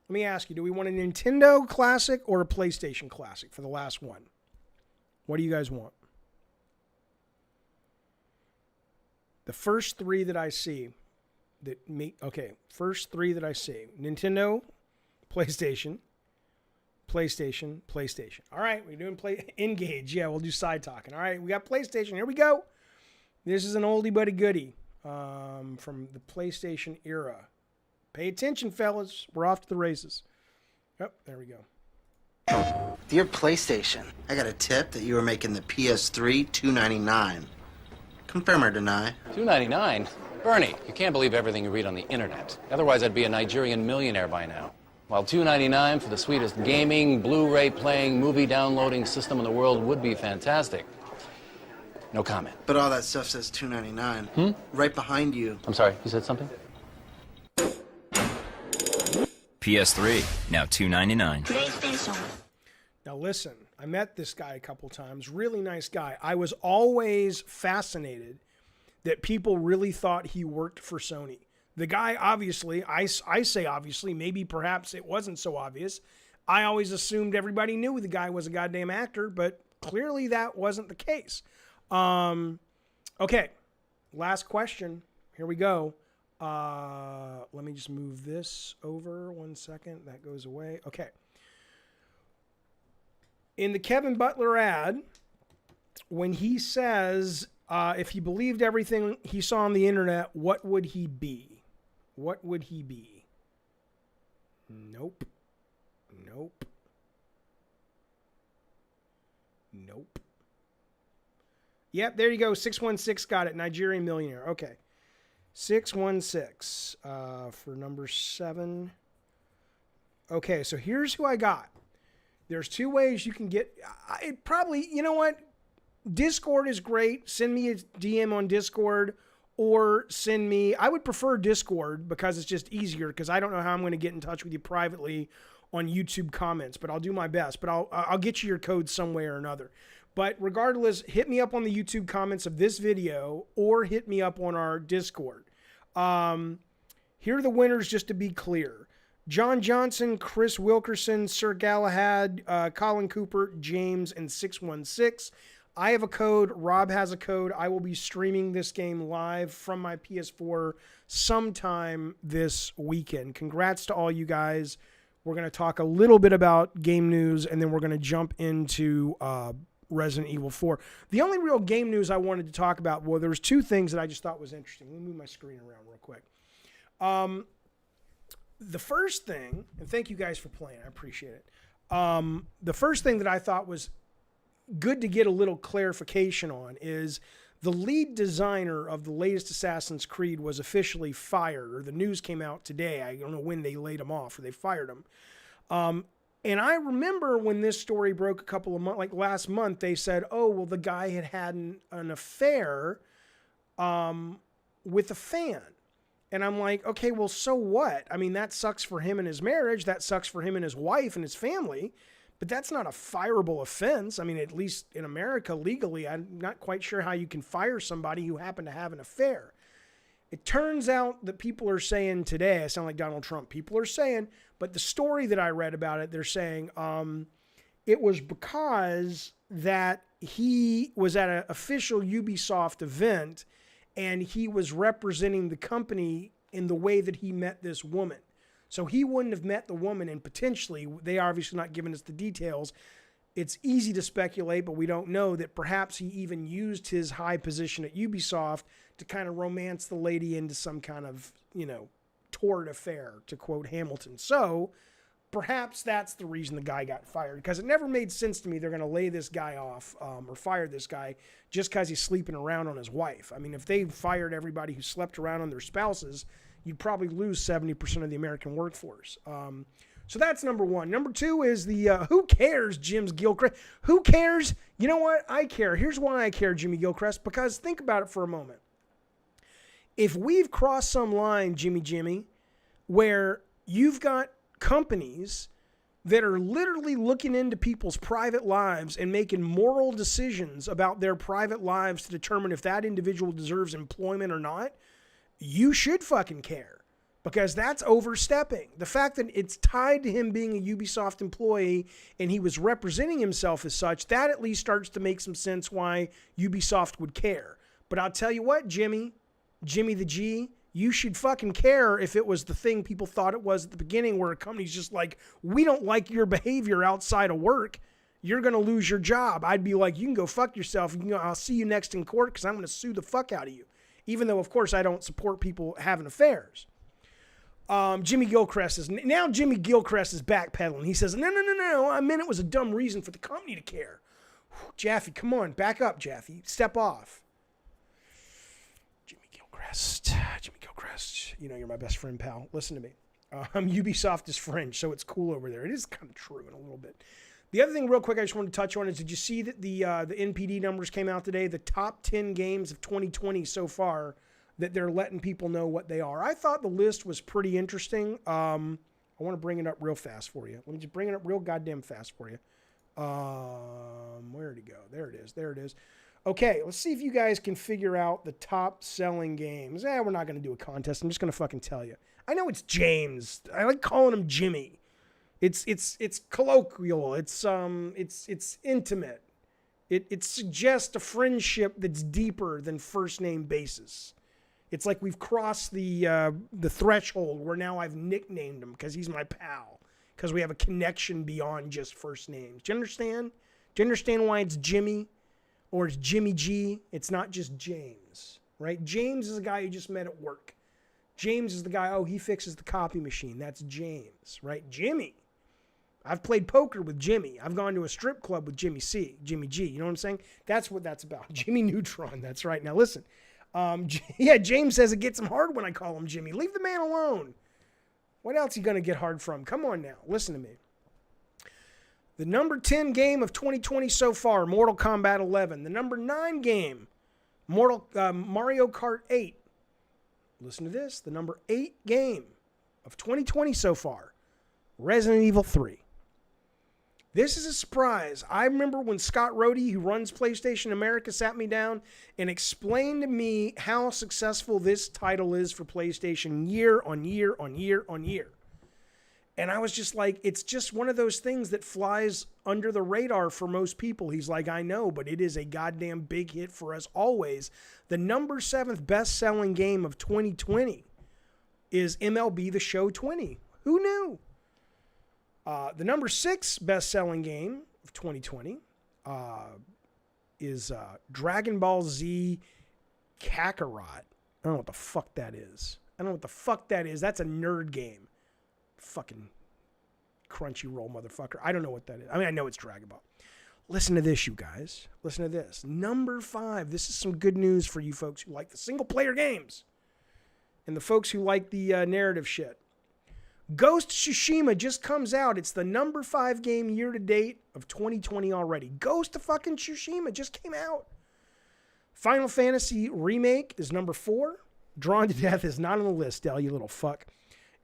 Speaker 1: me ask you, do we want a Nintendo Classic or a PlayStation Classic for the last one? What do you guys want? The first three that I see first three that I see. Nintendo, PlayStation. All right, we're doing Engage. Yeah, we'll do side talking. All right, we got PlayStation. Here we go. This is an oldie but a goodie from the PlayStation era. Pay attention, fellas. We're off to the races. Yep, there we go.
Speaker 7: Dear PlayStation, I got a tip that you were making the PS3 $2.99. Confirm or deny?
Speaker 10: $2.99? Bernie, you can't believe everything you read on the internet. Otherwise, I'd be a Nigerian millionaire by now. While $2.99 for the sweetest gaming, Blu-ray playing, movie downloading system in the world would be fantastic. No comment.
Speaker 7: But all that stuff says $2.99. Right behind you.
Speaker 10: I'm sorry, you said something?
Speaker 19: PS3, now $2.99.
Speaker 4: PlayStation.
Speaker 1: Now listen, I met this guy a couple times. Really nice guy. I was always fascinated that people really thought he worked for Sony. The guy, obviously, I say obviously, maybe perhaps it wasn't so obvious. I always assumed everybody knew the guy was a goddamn actor, but clearly that wasn't the case. Okay, last question. Here we go. Let me just move this over 1 second. That goes away. Okay. In the Kevin Butler ad, when he says, if he believed everything he saw on the internet, what would he be? What would he be? Nope. Yep, there you go. 616 got it. Nigerian millionaire. Okay. 616 for number 7. Okay, so here's who I got. There's two ways you can get. It probably, you know what? Discord is great. Send me a DM on Discord or send me. I would prefer Discord because it's just easier because I don't know how I'm going to get in touch with you privately on YouTube comments, but I'll do my best. But I'll get you your code some way or another. But regardless, hit me up on the YouTube comments of this video or hit me up on our Discord. Here are the winners just to be clear. John Johnson, Chris Wilkerson, Sir Galahad, Colin Cooper, James, and 616. I have a code. Rob has a code. I will be streaming this game live from my PS4 sometime this weekend. Congrats to all you guys. We're going to talk a little bit about game news, and then we're going to jump into Resident Evil 4. The only real game news I wanted to talk about, well, there was two things that I just thought was interesting. Let me move my screen around real quick. The first thing, and thank you guys for playing, I appreciate it. The first thing that I thought was good to get a little clarification on is the lead designer of the latest Assassin's Creed was officially fired, or the news came out today. I don't know when they laid him off or they fired him. And I remember when this story broke a couple of months, like last month, they said, oh, well, the guy had an affair with a fan. And I'm like, okay, well, so what? I mean, that sucks for him and his marriage. That sucks for him and his wife and his family. But that's not a fireable offense. I mean, at least in America, legally, I'm not quite sure how you can fire somebody who happened to have an affair. It turns out that people are saying today, I sound like Donald Trump, people are saying, but the story that I read about it, they're saying it was because that he was at an official Ubisoft event and he was representing the company in the way that he met this woman. So he wouldn't have met the woman, and potentially, they are obviously not giving us the details. It's easy to speculate, but we don't know that perhaps he even used his high position at Ubisoft to kind of romance the lady into some kind of, torrid affair, to quote Hamilton. So perhaps that's the reason the guy got fired, because it never made sense to me they're going to lay this guy off or fire this guy just because he's sleeping around on his wife. I mean, if they fired everybody who slept around on their spouses, you'd probably lose 70% of the American workforce. So that's number one. Number two is the who cares, Jim's Gilchrist. Who cares? You know what? I care. Here's why I care, Jimmy Gilchrist, because think about it for a moment. If we've crossed some line, Jimmy, where you've got companies that are literally looking into people's private lives and making moral decisions about their private lives to determine if that individual deserves employment or not, you should fucking care, because that's overstepping. The fact that it's tied to him being a Ubisoft employee and he was representing himself as such, that at least starts to make some sense why Ubisoft would care. But I'll tell you what, Jimmy the G, you should fucking care if it was the thing people thought it was at the beginning, where a company's just like, we don't like your behavior outside of work, you're going to lose your job. I'd be like, you can go fuck yourself. I'll see you next in court, because I'm going to sue the fuck out of you. Even though, of course, I don't support people having affairs. Jimmy Gilchrist is backpedaling. He says, no, I meant it was a dumb reason for the company to care. Jaffe, come on, back up, Jaffe. Step off. Jimmy Gilchrist, you're my best friend, pal. Listen to me. Ubisoft is French, so it's cool over there. It is kind of true in a little bit. The other thing real quick I just wanted to touch on is, did you see that the NPD numbers came out today? The top 10 games of 2020 so far, that they're letting people know what they are. I thought the list was pretty interesting. I want to bring it up real fast for you. Let me just bring it up real goddamn fast for you. Where'd it go? There it is. Okay, let's see if you guys can figure out the top selling games. We're not going to do a contest. I'm just going to fucking tell you. I know it's James. I like calling him Jimmy. It's colloquial. It's intimate. It suggests a friendship that's deeper than first name basis. It's like we've crossed the threshold where now I've nicknamed him because he's my pal, because we have a connection beyond just first names. Do you understand? Do you understand why it's Jimmy? Or it's Jimmy G. It's not just James, right? James is a guy you just met at work. James is the guy, he fixes the copy machine. That's James, right? Jimmy. I've played poker with Jimmy. I've gone to a strip club with Jimmy G. You know what I'm saying? That's what that's about. Jimmy Neutron. That's right. Now listen. James says it gets him hard when I call him Jimmy. Leave the man alone. What else are you going to get hard from? Come on now. Listen to me. The number 10 game of 2020 so far, Mortal Kombat 11. The number 9 game, Mario Kart 8. Listen to this. The number 8 game of 2020 so far, Resident Evil 3. This is a surprise. I remember when Scott Rohde, who runs PlayStation America, sat me down and explained to me how successful this title is for PlayStation year on year on year on year. And I was just like, it's just one of those things that flies under the radar for most people. He's like, I know, but it is a goddamn big hit for us always. The number 7th best-selling game of 2020 is MLB The Show 20. Who knew? The number 6 best-selling game of 2020 is Dragon Ball Z Kakarot. I don't know what the fuck that is. That's a nerd game. Fucking Crunchyroll motherfucker. I don't know what that is. I mean, I know it's Dragon Ball. Listen to this, you guys. Listen to this. Number 5. This is some good news for you folks who like the single-player games and the folks who like the narrative shit. Ghost Tsushima just comes out. It's the number 5 game year-to-date of 2020 already. Ghost of fucking Tsushima just came out. Final Fantasy Remake is number 4. Drawn to Death is not on the list, Del, you little fuck.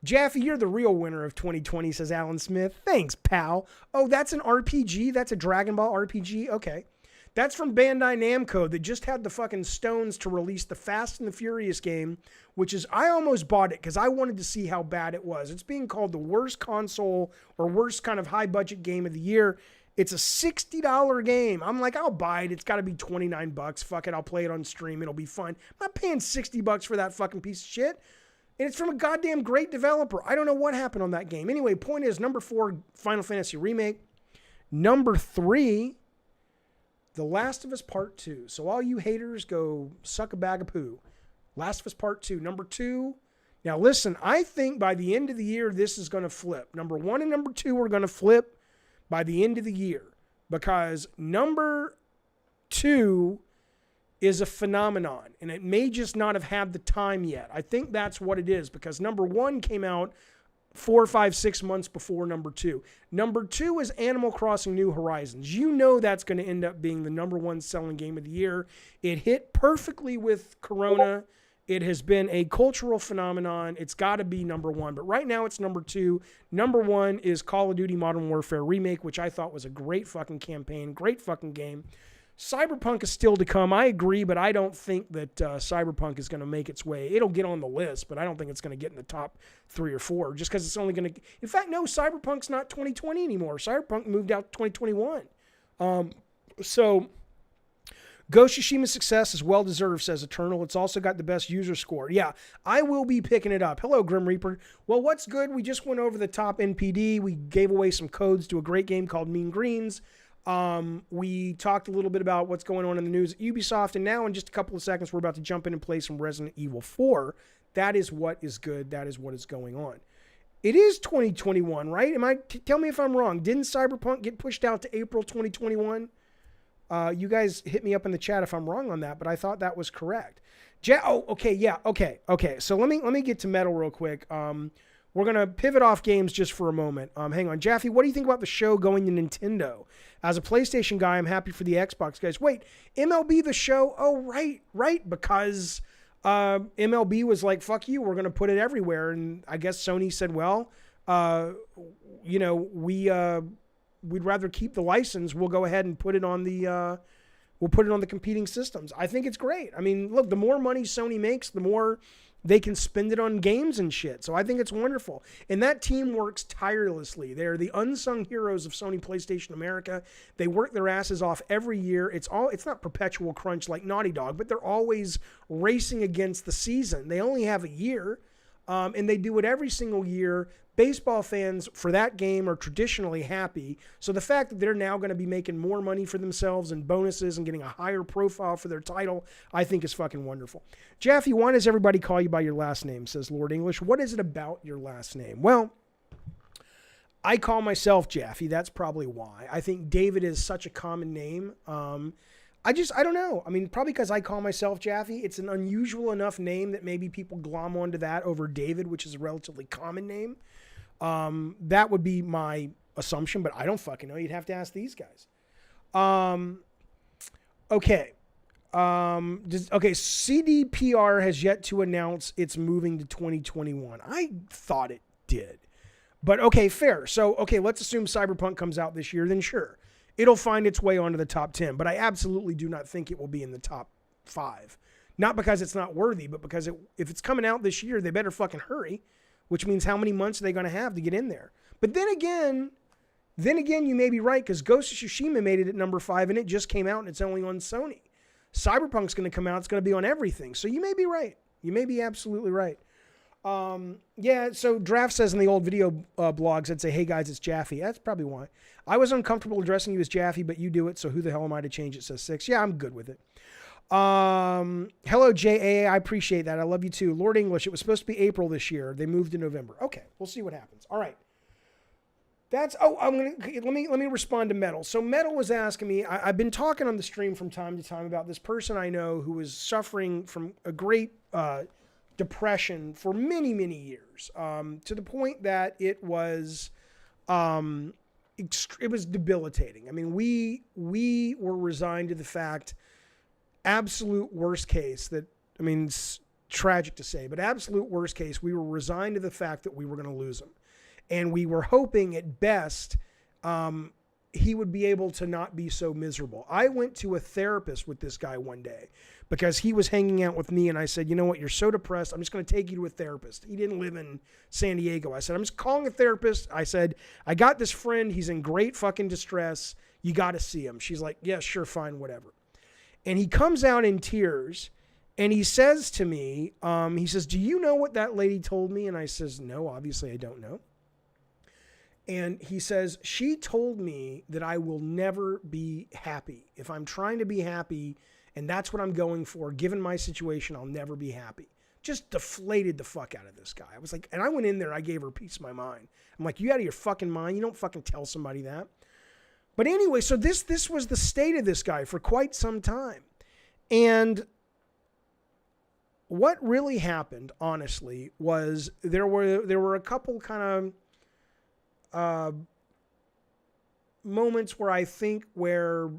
Speaker 1: Jaffe, you're the real winner of 2020, says Alan Smith. Thanks, pal. Oh, that's an RPG? That's a Dragon Ball RPG? Okay. That's from Bandai Namco that just had the fucking stones to release the Fast and the Furious game, which is, I almost bought it because I wanted to see how bad it was. It's being called the worst console or worst kind of high-budget game of the year. It's a $60 game. I'm like, I'll buy it. It's got to be $29. Fuck it, I'll play it on stream. It'll be fun. I'm not paying $60 for that fucking piece of shit. And it's from a goddamn great developer. I don't know what happened on that game. Anyway, point is, number 4, Final Fantasy Remake. Number 3, The Last of Us Part 2. So all you haters go suck a bag of poo. Last of Us Part 2. Number 2. Now, listen, I think by the end of the year, this is going to flip. Number 1 and number 2 are going to flip by the end of the year because number 2 is a phenomenon, and it may just not have had the time yet. I think that's what it is because number 1 came out 4, 5, 6 months before number 2. Number 2 is Animal Crossing New Horizons. You know that's going to end up being the number 1 selling game of the year. It hit perfectly with Corona. It has been a cultural phenomenon. It's got to be number 1. But right now it's number 2. Number 1 is Call of Duty Modern Warfare Remake, which I thought was a great fucking campaign, great fucking game. Cyberpunk is still to come. I agree, but I don't think that Cyberpunk is going to make its way. It'll get on the list, but I don't think it's going to get in the top 3 or 4 just because it's only going to... In fact, no, Cyberpunk's not 2020 anymore. Cyberpunk moved out to 2021. So... Ghost of Tsushima's success is well-deserved, says Eternal. It's also got the best user score. Yeah, I will be picking it up. Hello, Grim Reaper. Well, what's good? We just went over the top NPD. We gave away some codes to a great game called Mean Greens. We talked a little bit about what's going on in the news at Ubisoft, and now in just a couple of seconds, we're about to jump in and play some Resident Evil 4. That is what is good. That is what is going on. It is 2021, right? Tell me if I'm wrong. Didn't Cyberpunk get pushed out to April 2021? You guys hit me up in the chat if I'm wrong on that, but I thought that was correct. Okay, yeah, okay. So let me get to Metal real quick. We're gonna pivot off games just for a moment. Hang on, Jaffe, what do you think about the show going to Nintendo? As a PlayStation guy, I'm happy for the Xbox guys. Wait, MLB the show? Oh, right, because MLB was like, fuck you, we're gonna put it everywhere, and I guess Sony said, well, we'd rather keep the license. We'll go ahead and put it on the competing systems. I think it's great. I mean, look, the more money Sony makes, the more they can spend it on games and shit. So I think it's wonderful. And that team works tirelessly. They're the unsung heroes of Sony PlayStation America. They work their asses off every year. It's not perpetual crunch like Naughty Dog, but they're always racing against the season. They only have a year, and they do it every single year. Baseball fans for that game are traditionally happy. So the fact that they're now going to be making more money for themselves and bonuses and getting a higher profile for their title, I think is fucking wonderful. Jaffe, why does everybody call you by your last name, says Lord English. What is it about your last name? Well, I call myself Jaffe. That's probably why. I think David is such a common name. I don't know. I mean, probably because I call myself Jaffe. It's an unusual enough name that maybe people glom onto that over David, which is a relatively common name. That would be my assumption, but I don't fucking know. You'd have to ask these guys. Okay. CDPR has yet to announce it's moving to 2021. I thought it did. But okay, fair. So, okay, let's assume Cyberpunk comes out this year, then sure. It'll find its way onto the top 10, but I absolutely do not think it will be in the top 5. Not because it's not worthy, but because if it's coming out this year, they better fucking hurry. Which means how many months are they going to have to get in there? But then again, you may be right because Ghost of Tsushima made it at number 5 and it just came out and it's only on Sony. Cyberpunk's going to come out. It's going to be on everything. So you may be right. You may be absolutely right. Yeah, so Draft says in the old video blogs, I'd say, hey guys, it's Jaffe. That's probably why. I was uncomfortable addressing you as Jaffe, but you do it. So who the hell am I to change it, says 6. Yeah, I'm good with it. Hello, JA. I appreciate that. I love you too. Lord English, it was supposed to be April this year. They moved to November. Okay, we'll see what happens. All right. Let me respond to Metal. So Metal was asking me, I've been talking on the stream from time to time about this person I know who was suffering from a great depression for many, many years, to the point that it was debilitating. I mean, we were resigned to the fact, absolute worst case it's tragic to say, but absolute worst case, we were resigned to the fact that we were going to lose him. And we were hoping at best he would be able to not be so miserable. I went to a therapist with this guy one day because he was hanging out with me and I said, you know what, you're so depressed. I'm just going to take you to a therapist. He didn't live in San Diego. I said, I'm just calling a therapist. I said, I got this friend. He's in great fucking distress. You got to see him. She's like, yeah, sure, fine, whatever. And he comes out in tears and he says to me, he says, do you know what that lady told me? And I says, no, obviously I don't know. And he says, she told me that I will never be happy. If I'm trying to be happy And that's what I'm going for. Given my situation, I'll never be happy. Just deflated the fuck out of this guy. I was like, and I went in there, I gave her a piece of my mind. I'm like, you out of your fucking mind? You don't fucking tell somebody that. But anyway, so this was the state of this guy for quite some time. And what really happened, honestly, was there were a couple kind of moments where I think where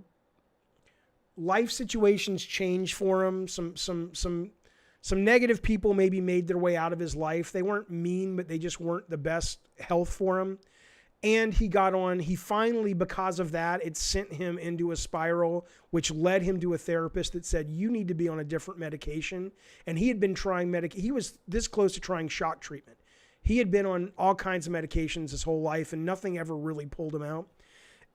Speaker 1: life situations changed for him. Some negative people maybe made their way out of his life. They weren't mean, but they just weren't the best health for him. And he finally, because of that, it sent him into a spiral, which led him to a therapist that said, you need to be on a different medication. And he had been trying he was this close to trying shock treatment. He had been on all kinds of medications his whole life, and nothing ever really pulled him out.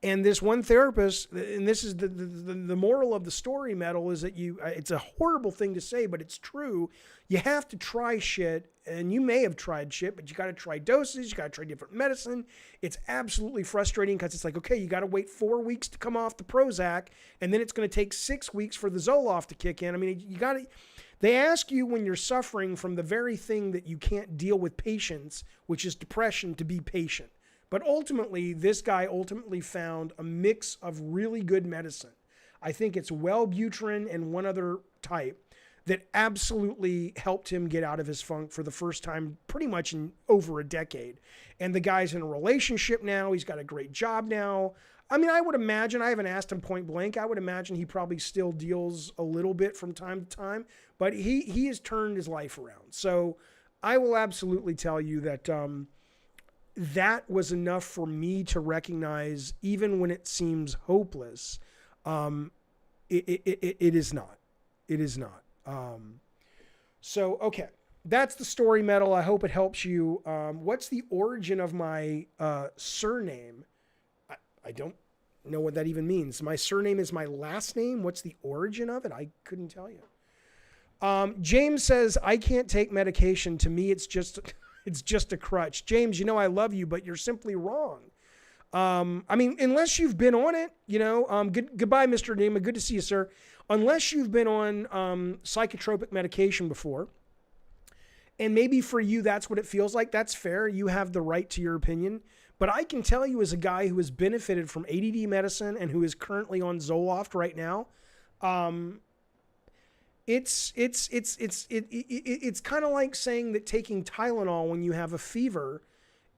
Speaker 1: And this one therapist, and this is the moral of the story, Metal, is that it's a horrible thing to say, but it's true. You have to try shit, and you may have tried shit, but you got to try doses. You got to try different medicine. It's absolutely frustrating because it's like, okay, you got to wait 4 weeks to come off the Prozac, and then it's going to take 6 weeks for the Zoloft to kick in. I mean, you got to. They ask you when you're suffering from the very thing that you can't deal with patience, which is depression, to be patient. But ultimately, this guy found a mix of really good medicine. I think it's Wellbutrin and one other type that absolutely helped him get out of his funk for the first time pretty much in over a decade. And the guy's in a relationship now. He's got a great job now. I mean, I would imagine, I haven't asked him point blank, I would imagine he probably still deals a little bit from time to time, but he has turned his life around. So I will absolutely tell you that that was enough for me to recognize, even when it seems hopeless, it is not. It is not. So, okay. That's the story, Metal. I hope it helps you. What's the origin of my surname? I don't know what that even means. My surname is my last name. What's the origin of it? I couldn't tell you. James says, I can't take medication. To me, it's just a crutch. James, you know I love you, but you're simply wrong. I mean, unless you've been on it, goodbye, Mr. Nima. Good to see you, sir. Unless you've been on psychotropic medication before, and maybe for you that's what it feels like, that's fair. You have the right to your opinion. But I can tell you, as a guy who has benefited from ADD medicine and who is currently on Zoloft right now, it's kind of like saying that taking Tylenol when you have a fever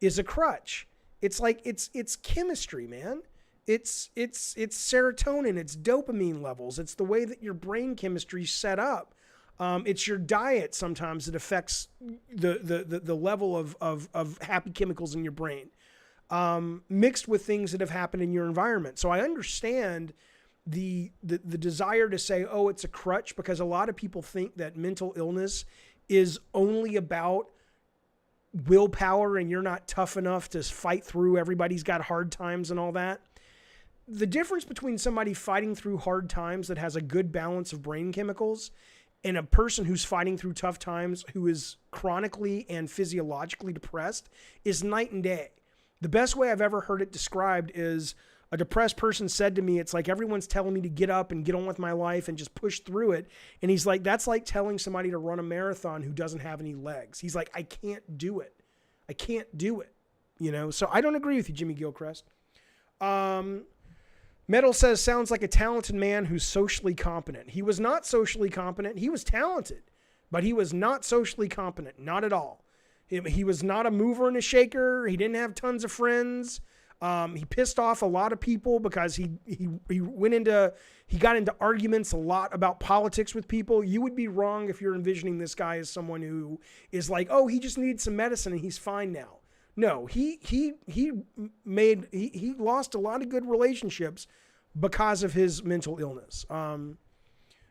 Speaker 1: is a crutch. It's like it's chemistry, man. It's serotonin, it's dopamine levels, it's the way that your brain chemistry is set up. It's your diet sometimes that affects the level of happy chemicals in your brain, mixed with things that have happened in your environment. So I understand the desire to say, oh, it's a crutch, because a lot of people think that mental illness is only about willpower and you're not tough enough to fight through. Everybody's got hard times and all that. The difference between somebody fighting through hard times that has a good balance of brain chemicals and a person who's fighting through tough times who is chronically and physiologically depressed is night and day. The best way I've ever heard it described is a depressed person said to me, it's like everyone's telling me to get up and get on with my life and just push through it. And he's like, that's like telling somebody to run a marathon who doesn't have any legs. He's like, I can't do it. I can't do it. So I don't agree with you, Jimmy Gilchrist. Metal says, sounds like a talented man who's socially competent. He was not socially competent. He was talented, but he was not socially competent. Not at all. He was not a mover and a shaker. He didn't have tons of friends. He pissed off a lot of people because he got into arguments a lot about politics with people. You would be wrong if you're envisioning this guy as someone who is like, oh, he just needs some medicine and he's fine now. No, he lost a lot of good relationships because of his mental illness.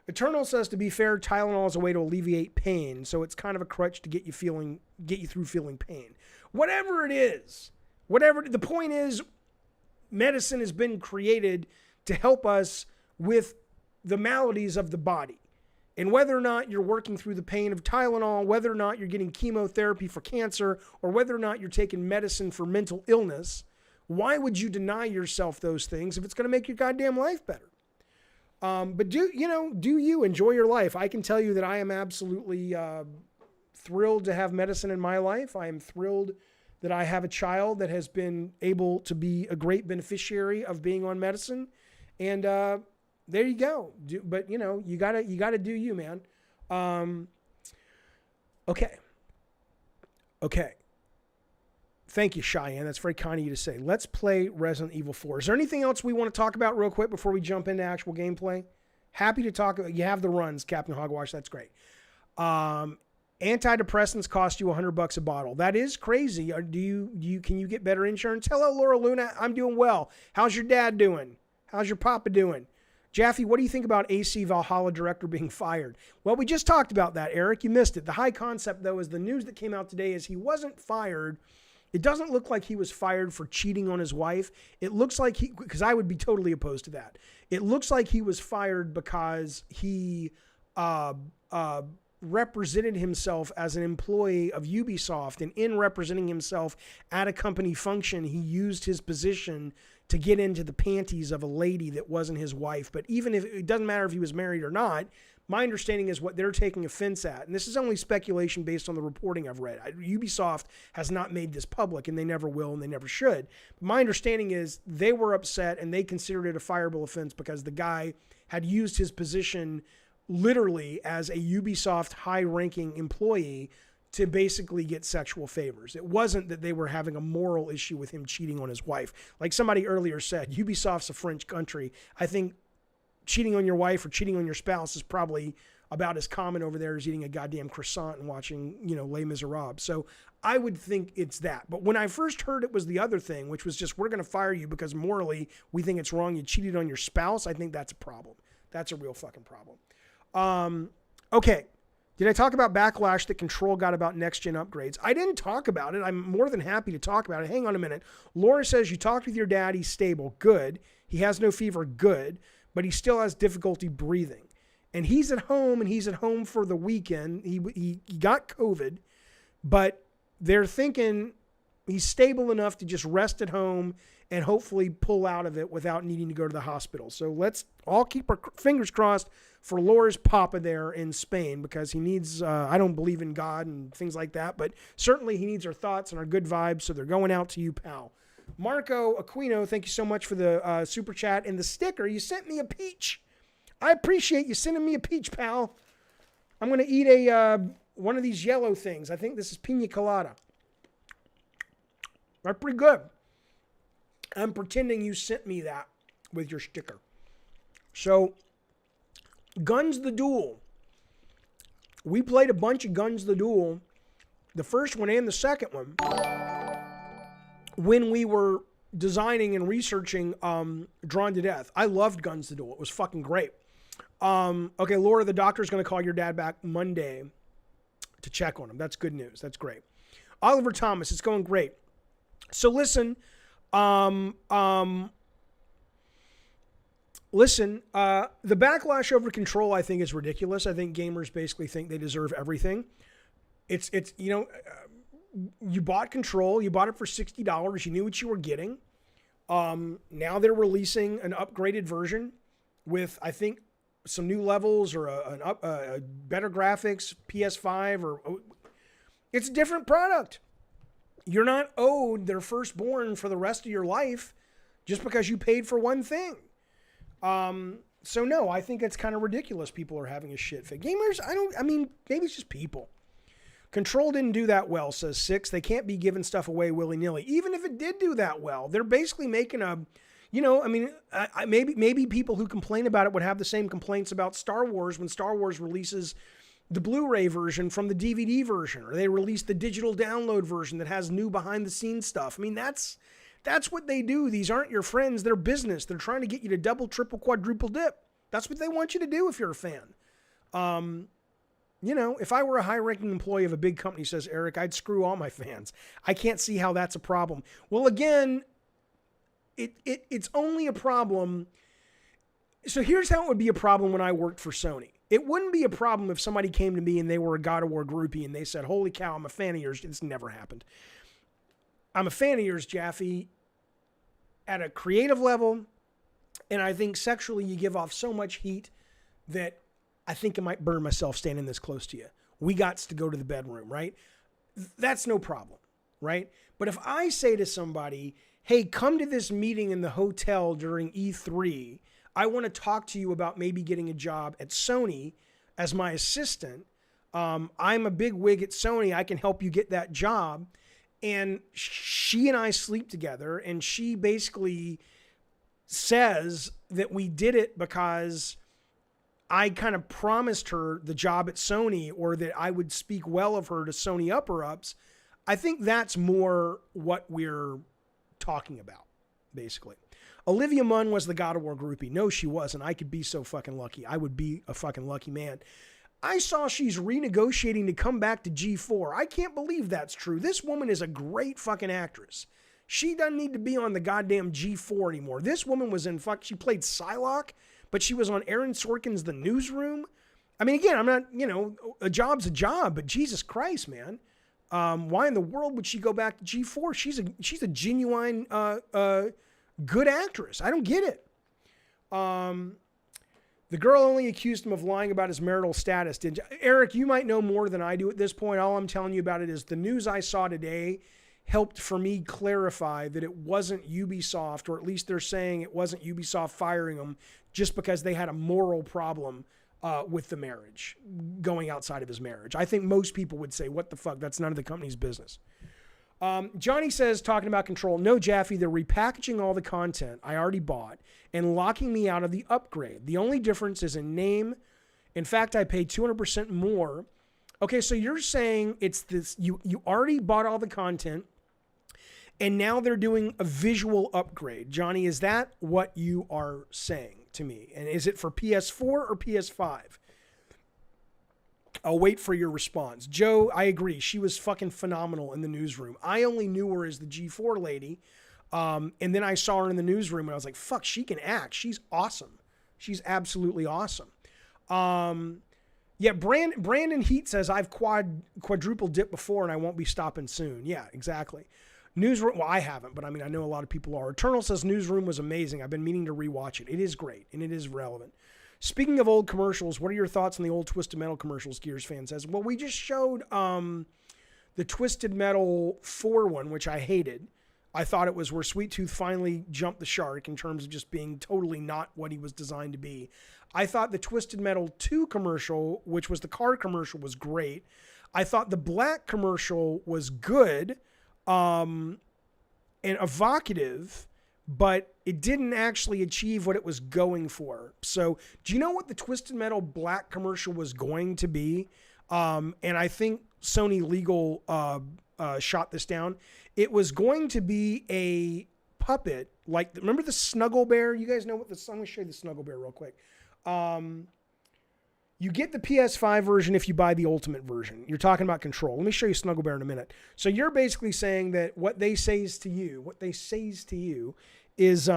Speaker 1: Eternal says, to be fair, Tylenol is a way to alleviate pain, so it's kind of a crutch to get you through feeling pain. Whatever it is, the point is, medicine has been created to help us with the maladies of the body. And whether or not you're working through the pain of Tylenol, whether or not you're getting chemotherapy for cancer, or whether or not you're taking medicine for mental illness, why would you deny yourself those things if it's going to make your goddamn life better? But do you enjoy your life? I can tell you that I am absolutely thrilled to have medicine in my life. I am thrilled that I have a child that has been able to be a great beneficiary of being on medicine. And there you go. But you gotta do you, man. Okay. Thank you, Cheyenne. That's very kind of you to say. Let's play Resident Evil 4. Is there anything else we want to talk about real quick before we jump into actual gameplay? Happy to talk. You have the runs, Captain Hogwash. That's great. Antidepressants cost you $100 a bottle. That is crazy. Can you get better insurance? Hello, Laura Luna. I'm doing well. How's your dad doing? How's your papa doing? Jaffe, what do you think about AC Valhalla director being fired? Well, we just talked about that, Eric. You missed it. The high concept, though, is the news that came out today is he wasn't fired. It doesn't look like he was fired for cheating on his wife. It looks like because I would be totally opposed to that. It looks like he was fired because he represented himself as an employee of Ubisoft, and in representing himself at a company function, he used his position to get into the panties of a lady that wasn't his wife. But even if it doesn't matter if he was married or not, my understanding is what they're taking offense at, and this is only speculation based on the reporting I've read. Ubisoft has not made this public, and they never will, and they never should. But my understanding is they were upset, and they considered it a fireable offense because the guy had used his position literally as a Ubisoft high-ranking employee to basically get sexual favors. It wasn't that they were having a moral issue with him cheating on his wife. Like somebody earlier said, Ubisoft's a French country. I think cheating on your wife or cheating on your spouse is probably about as common over there as eating a goddamn croissant and watching, Les Miserables. So I would think it's that. But when I first heard it was the other thing, which was just, we're going to fire you because morally we think it's wrong you cheated on your spouse, I think that's a problem. That's a real fucking problem. Okay. Did I talk about backlash that Control got about next-gen upgrades? I didn't talk about it. I'm more than happy to talk about it. Hang on a minute. Laura says, you talked with your dad. He's stable. Good. He has no fever. Good. But he still has difficulty breathing. And he's at home, and he's at home for the weekend. He got COVID, but they're thinking he's stable enough to just rest at home and hopefully pull out of it without needing to go to the hospital. So let's all keep our fingers crossed for Laura's papa there in Spain, because he needs, I don't believe in God and things like that, but certainly he needs our thoughts and our good vibes, so they're going out to you, pal. Marco Aquino, thank you so much for the super chat and the sticker. You sent me a peach. I appreciate you sending me a peach, pal. I'm going to eat one of these yellow things. I think this is pina colada. They're pretty good. I'm pretending you sent me that with your sticker. So, Guns the Duel. We played a bunch of Guns the Duel, the first one and the second one, when we were designing and researching Drawn to Death. I loved Guns the Duel. It was fucking great. Okay, Laura, the doctor's going to call your dad back Monday to check on him. That's good news. That's great. Oliver Thomas, it's going great. So listen, the backlash over Control, I think, is ridiculous. I think gamers basically think they deserve everything. It's you bought Control, you bought it for $60, you knew what you were getting. Now they're releasing an upgraded version with, I think, some new levels or a better graphics, PS5, or it's a different product. You're not owed their firstborn for the rest of your life just because you paid for one thing. So no, I think it's kind of ridiculous people are having a shit fit. Gamers, maybe it's just people. Control didn't do that well, says Six. They can't be giving stuff away willy-nilly. Even if it did do that well, they're basically making maybe people who complain about it would have the same complaints about Star Wars when Star Wars releases the Blu-ray version from the DVD version, or they release the digital download version that has new behind-the-scenes stuff. I mean, that's what they do. These aren't your friends. They're business. They're trying to get you to double, triple, quadruple dip. That's what they want you to do if you're a fan. If I were a high-ranking employee of a big company, says Eric, I'd screw all my fans. I can't see how that's a problem. Well, again, it's only a problem. So here's how it would be a problem when I worked for Sony. It wouldn't be a problem if somebody came to me and they were a God of War groupie and they said, holy cow, I'm a fan of yours. It's never happened. I'm a fan of yours, Jaffe, at a creative level, And I think sexually you give off so much heat that I think I might burn myself standing this close to you. We got to go to the bedroom, right? That's no problem, right? But if I say to somebody, hey, come to this meeting in the hotel during E3, I want to talk to you about maybe getting a job at Sony as my assistant. I'm a big wig at Sony. I can help you get that job. And she and I sleep together, and she basically says that we did it because I kind of promised her the job at Sony, or that I would speak well of her to Sony upper-ups. I think that's more what we're talking about, basically. Olivia Munn was the God of War groupie. No, she wasn't. I could be so fucking lucky. I would be a fucking lucky man. I saw she's renegotiating to come back to G4. I can't believe that's true. This woman is a great fucking actress. She doesn't need to be on the goddamn G4 anymore. This woman was in she played Psylocke, but she was on Aaron Sorkin's The Newsroom. I mean, again, I'm not, a job's a job, but Jesus Christ, man. Why in the world would she go back to G4? She's a genuine good actress. I don't get it. The girl only accused him of lying about his marital status. Eric, you might know more than I do at this point. All I'm telling you about it is the news I saw today helped for me clarify that it wasn't Ubisoft, or at least they're saying it wasn't Ubisoft firing him just because they had a moral problem with the marriage, going outside of his marriage. I think most people would say, what the fuck? That's none of the company's business. Johnny says, talking about Control, no, Jaffe, they're repackaging all the content I already bought and locking me out of the upgrade. The only difference is in name. In fact, I paid 200% more. Okay, so you're saying it's this, you already bought all the content, and now they're doing a visual upgrade. Johnny, is that what you are saying to me? And is it for PS4 or PS5? I'll wait for your response. Joe, I agree. She was fucking phenomenal in the newsroom. I only knew her as the G4 lady. And then I saw her in the newsroom and I was like, fuck, she can act. She's awesome. She's absolutely awesome. Yeah, Brandon Heat says, I've quadruple dipped before and I won't be stopping soon. Yeah, exactly. Newsroom, well, I haven't, but I mean, I know a lot of people are. Eternal says Newsroom was amazing. I've been meaning to rewatch it. It is great, and it is relevant. Speaking of old commercials, what are your thoughts on the old Twisted Metal commercials, Gears fan says? Well, we just showed the Twisted Metal 4 one, which I hated. I thought it was where Sweet Tooth finally jumped the shark in terms of just being totally not what he was designed to be. I thought the Twisted Metal 2 commercial, which was the car commercial, was great. I thought the black commercial was good and evocative, but it didn't actually achieve what it was going for. So do you know what the Twisted Metal black commercial was going to be? And I think Sony Legal shot this down. It was going to be a puppet, like, remember the Snuggle Bear? You guys know what I'm going to show you the Snuggle Bear real quick. You get the PS5 version if you buy the Ultimate version. You're talking about Control. Let me show you Snuggle Bear in a minute. So you're basically saying that what they says to you is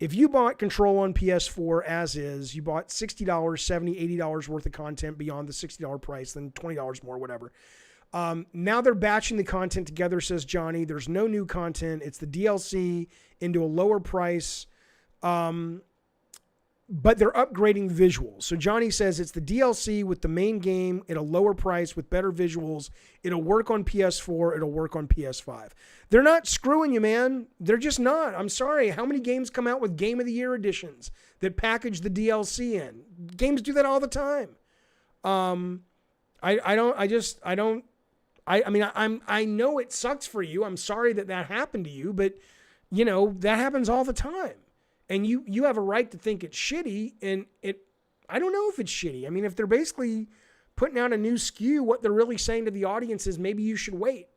Speaker 1: if you bought Control on PS4 as is, you bought $60, $70, $80 worth of content beyond the $60 price, then $20 more, whatever. Now they're batching the content together, says Johnny. There's no new content. It's the DLC into a lower price. But they're upgrading visuals. So Johnny says it's the DLC with the main game at a lower price with better visuals. It'll work on PS4. It'll work on PS5. They're not screwing you, man. They're just not. I'm sorry. How many games come out with Game of the Year editions that package the DLC in? Games do that all the time. I know it sucks for you. I'm sorry that happened to you, but that happens all the time. And you have a right to think it's shitty, and I don't know if it's shitty. I mean, if they're basically putting out a new SKU, what they're really saying to the audience is maybe you should wait.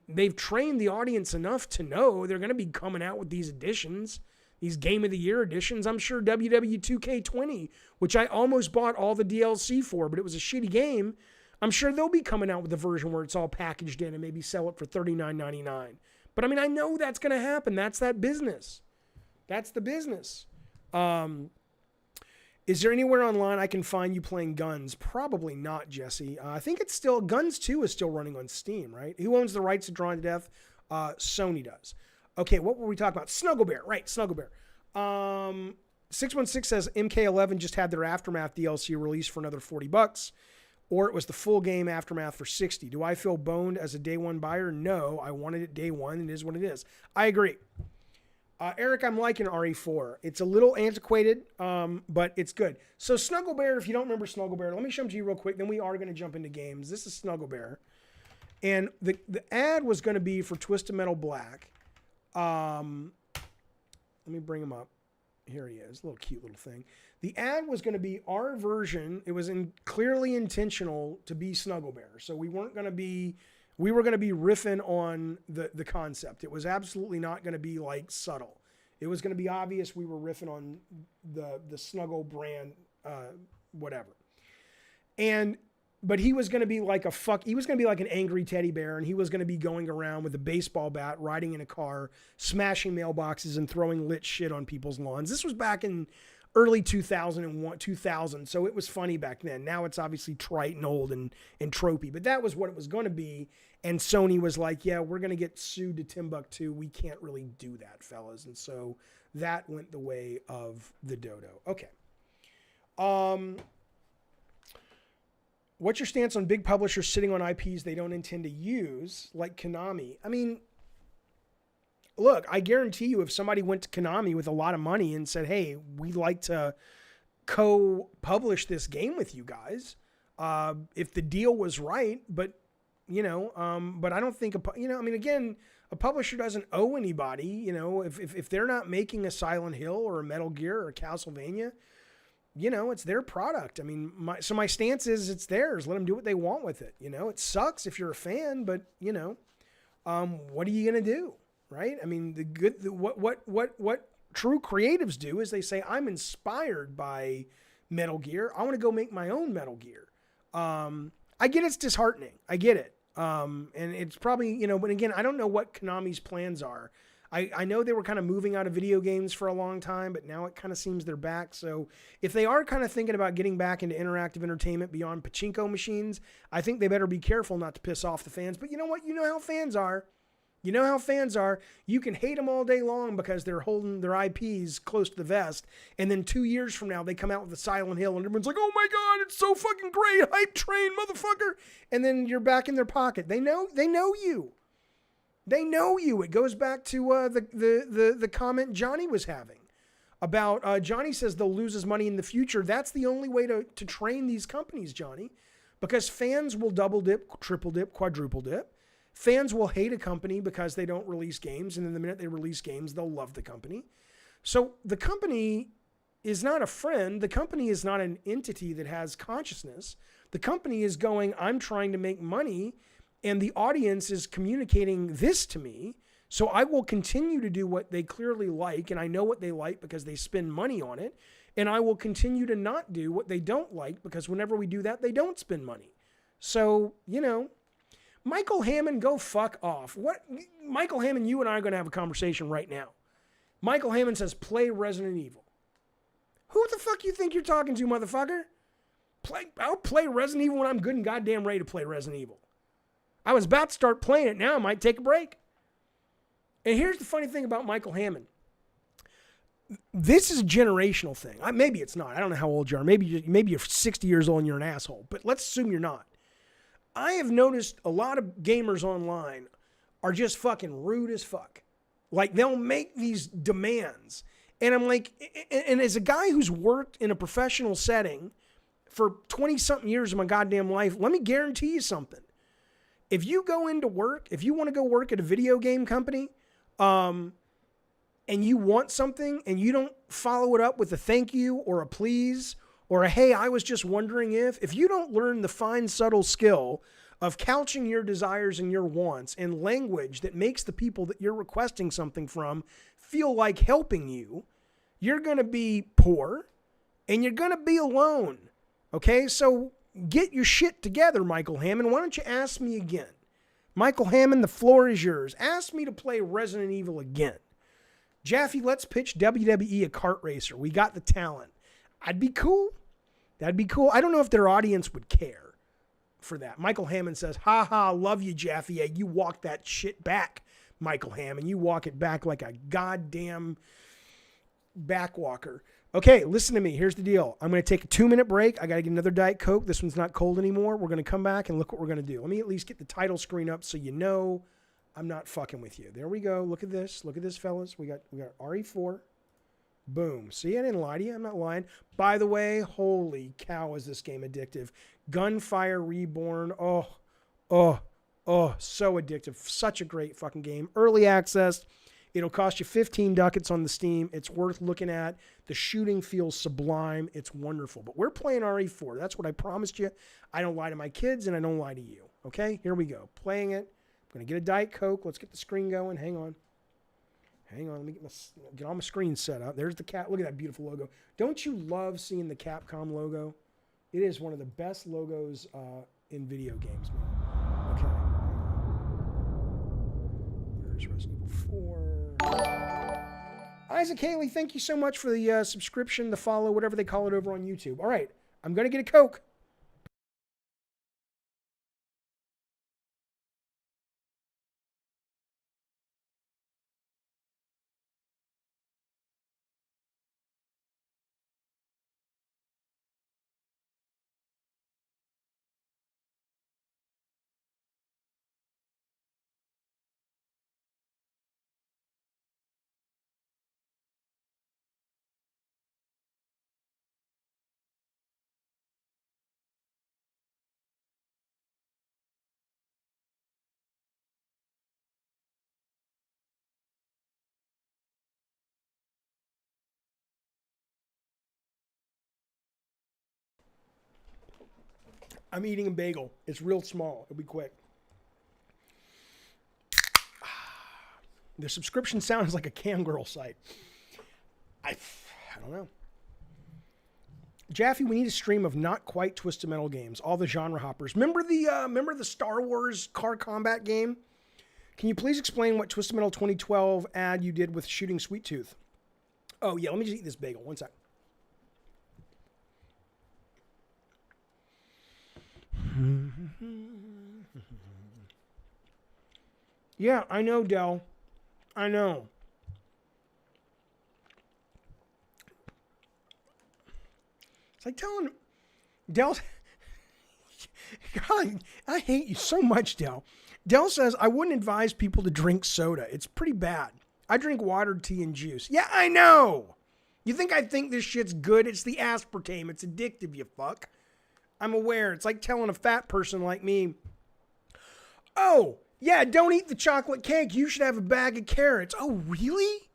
Speaker 1: They've trained the audience enough to know they're going to be coming out with these editions, these Game of the Year editions. I'm sure WW2K20, which I almost bought all the DLC for, but it was a shitty game. I'm sure they'll be coming out with a version where it's all packaged in and maybe sell it for $39.99. But I mean, I know that's going to happen. That's that business. That's the business. Is there anywhere online I can find you playing Guns? Probably not, Jesse. I think it's still, Guns 2 is still running on Steam, right? Who owns the rights to Drawn to Death? Sony does. Okay, what were we talking about? Snuggle Bear, right, Snuggle Bear. 616 says MK11 just had their Aftermath DLC released for another $40, or it was the full game Aftermath for $60. Do I feel boned as a day one buyer? No, I wanted it day one. It is what it is. I agree. Eric, I'm liking RE4. It's a little antiquated, but it's good. So Snuggle Bear, if you don't remember Snuggle Bear, let me show them to you real quick. Then we are going to jump into games. This is Snuggle Bear. And the ad was going to be for Twisted Metal Black. Let me bring him up. Here he is, a little cute little thing. The ad was going to be our version. It was clearly intentional to be Snuggle Bear. So we were going to be riffing on the concept. It was absolutely not going to be like subtle. It was going to be obvious we were riffing on the Snuggle brand, whatever. But he was going to be like he was going to be like an angry teddy bear, and he was going to be going around with a baseball bat, riding in a car, smashing mailboxes and throwing lit shit on people's lawns. This was back in early 2000, so it was funny back then. Now it's obviously trite and old and tropey, but that was what it was going to be. And Sony was like, yeah, we're going to get sued to Timbuktu. We can't really do that, fellas. And so that went the way of the dodo. Okay. What's your stance on big publishers sitting on IPs they don't intend to use, like Konami? I mean, look, I guarantee you if somebody went to Konami with a lot of money and said, hey, we'd like to co-publish this game with you guys, if the deal was right, but I don't think, again, a publisher doesn't owe anybody, if they're not making a Silent Hill or a Metal Gear or a Castlevania, it's their product. I mean, my stance is it's theirs. Let them do what they want with it. It sucks if you're a fan, but what are you going to do? Right. I mean, what true creatives do is they say, I'm inspired by Metal Gear. I want to go make my own Metal Gear. I get it's disheartening. I get it. And it's probably, but again, I don't know what Konami's plans are. I know they were kind of moving out of video games for a long time, but now it kind of seems they're back. So if they are kind of thinking about getting back into interactive entertainment beyond pachinko machines, I think they better be careful not to piss off the fans. But you know what? You know how fans are. You can hate them all day long because they're holding their IPs close to the vest. And then 2 years from now, they come out with a Silent Hill and everyone's like, oh my God, it's so fucking great. Hype train, motherfucker. And then you're back in their pocket. They know you. They know you. It goes back to the comment Johnny was having about, Johnny says they'll lose his money in the future. That's the only way to train these companies, Johnny, because fans will double dip, triple dip, quadruple dip. Fans will hate a company because they don't release games. And then the minute they release games, they'll love the company. So the company is not a friend. The company is not an entity that has consciousness. The company is going, I'm trying to make money, and the audience is communicating this to me, so I will continue to do what they clearly like, and I know what they like because they spend money on it, and I will continue to not do what they don't like because whenever we do that, they don't spend money. So, Michael Hammond, go fuck off. What? Michael Hammond, you and I are going to have a conversation right now. Michael Hammond says, play Resident Evil. Who the fuck you think you're talking to, motherfucker? I'll play Resident Evil when I'm good and goddamn ready to play Resident Evil. I was about to start playing it. Now I might take a break. And here's the funny thing about Michael Hammond. This is a generational thing. Maybe it's not. I don't know how old you are. Maybe you're 60 years old and you're an asshole. But let's assume you're not. I have noticed a lot of gamers online are just fucking rude as fuck. Like, they'll make these demands. And I'm like, and as a guy who's worked in a professional setting for 20-something years of my goddamn life, let me guarantee you something. If you go into work, if you want to go work at a video game company, and you want something and you don't follow it up with a thank you or a please or a, hey, I was just wondering if you don't learn the fine, subtle skill of couching your desires and your wants in language that makes the people that you're requesting something from feel like helping you, you're going to be poor and you're going to be alone. Okay, so get your shit together, Michael Hammond. Why don't you ask me again? Michael Hammond, the floor is yours. Ask me to play Resident Evil again. Jaffe, let's pitch WWE a kart racer. We got the talent. I'd be cool. That'd be cool. I don't know if their audience would care for that. Michael Hammond says, ha ha, love you, Jaffe. Yeah, you walk that shit back, Michael Hammond. You walk it back like a goddamn backwalker. Okay, listen to me. Here's the deal. I'm going to take a 2-minute break. I got to get another Diet Coke. This one's not cold anymore. We're going to come back and look what we're going to do. Let me at least get the title screen up so you know I'm not fucking with you. There we go. Look at this. Look at this, fellas. We got RE4. Boom. See, I didn't lie to you. I'm not lying. By the way, holy cow, is this game addictive. Gunfire Reborn. Oh, so addictive. Such a great fucking game. Early access. It'll cost you 15 ducats on the Steam. It's worth looking at. The shooting feels sublime. It's wonderful. But we're playing RE4. That's what I promised you. I don't lie to my kids, and I don't lie to you. Okay? Here we go. Playing it. I'm going to get a Diet Coke. Let's get the screen going. Hang on. Let me get all my screen set up. There's the cat. Look at that beautiful logo. Don't you love seeing the Capcom logo? It is one of the best logos in video games, man. Okay. There's Resident Evil 4. Isaac Haley, thank you so much for the subscription, the follow, whatever they call it over on YouTube. All right, I'm going to get a Coke. I'm eating a bagel. It's real small. It'll be quick. The subscription sounds like a cam girl site. I don't know. Jaffe, we need a stream of not quite Twisted Metal games. All the genre hoppers. Remember the Star Wars car combat game? Can you please explain what Twisted Metal 2012 ad you did with Shooting Sweet Tooth? Oh yeah, let me just eat this bagel. One sec. Yeah, I know, Del. I know. It's like telling Del. God, I hate you so much, Del. Del says, I wouldn't advise people to drink soda. It's pretty bad. I drink water, tea, and juice. Yeah, I know. You think I think this shit's good? It's the aspartame. It's addictive, you fuck. I'm aware. It's like telling a fat person like me, oh, yeah, don't eat the chocolate cake. You should have a bag of carrots. Oh, really?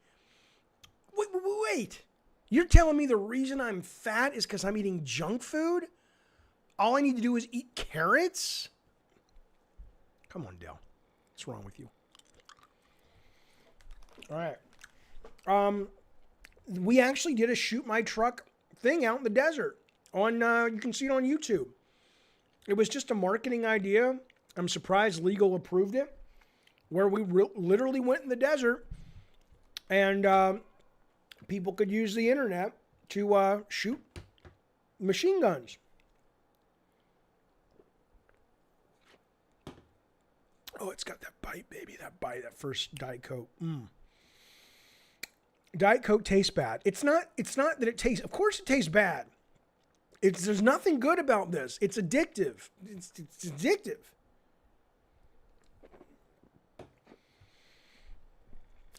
Speaker 1: Wait. You're telling me the reason I'm fat is because I'm eating junk food? All I need to do is eat carrots? Come on, Del. What's wrong with you? All right. We actually did a shoot my truck thing out in the desert. You can see it on YouTube. It was just a marketing idea. I'm surprised legal approved it. Where we literally went in the desert and people could use the internet to shoot machine guns. Oh, it's got that bite, baby. That bite, that first Diet Coke. Diet Coke tastes bad. It's not that it tastes, of course it tastes bad. There's nothing good about this. It's addictive. It's addictive.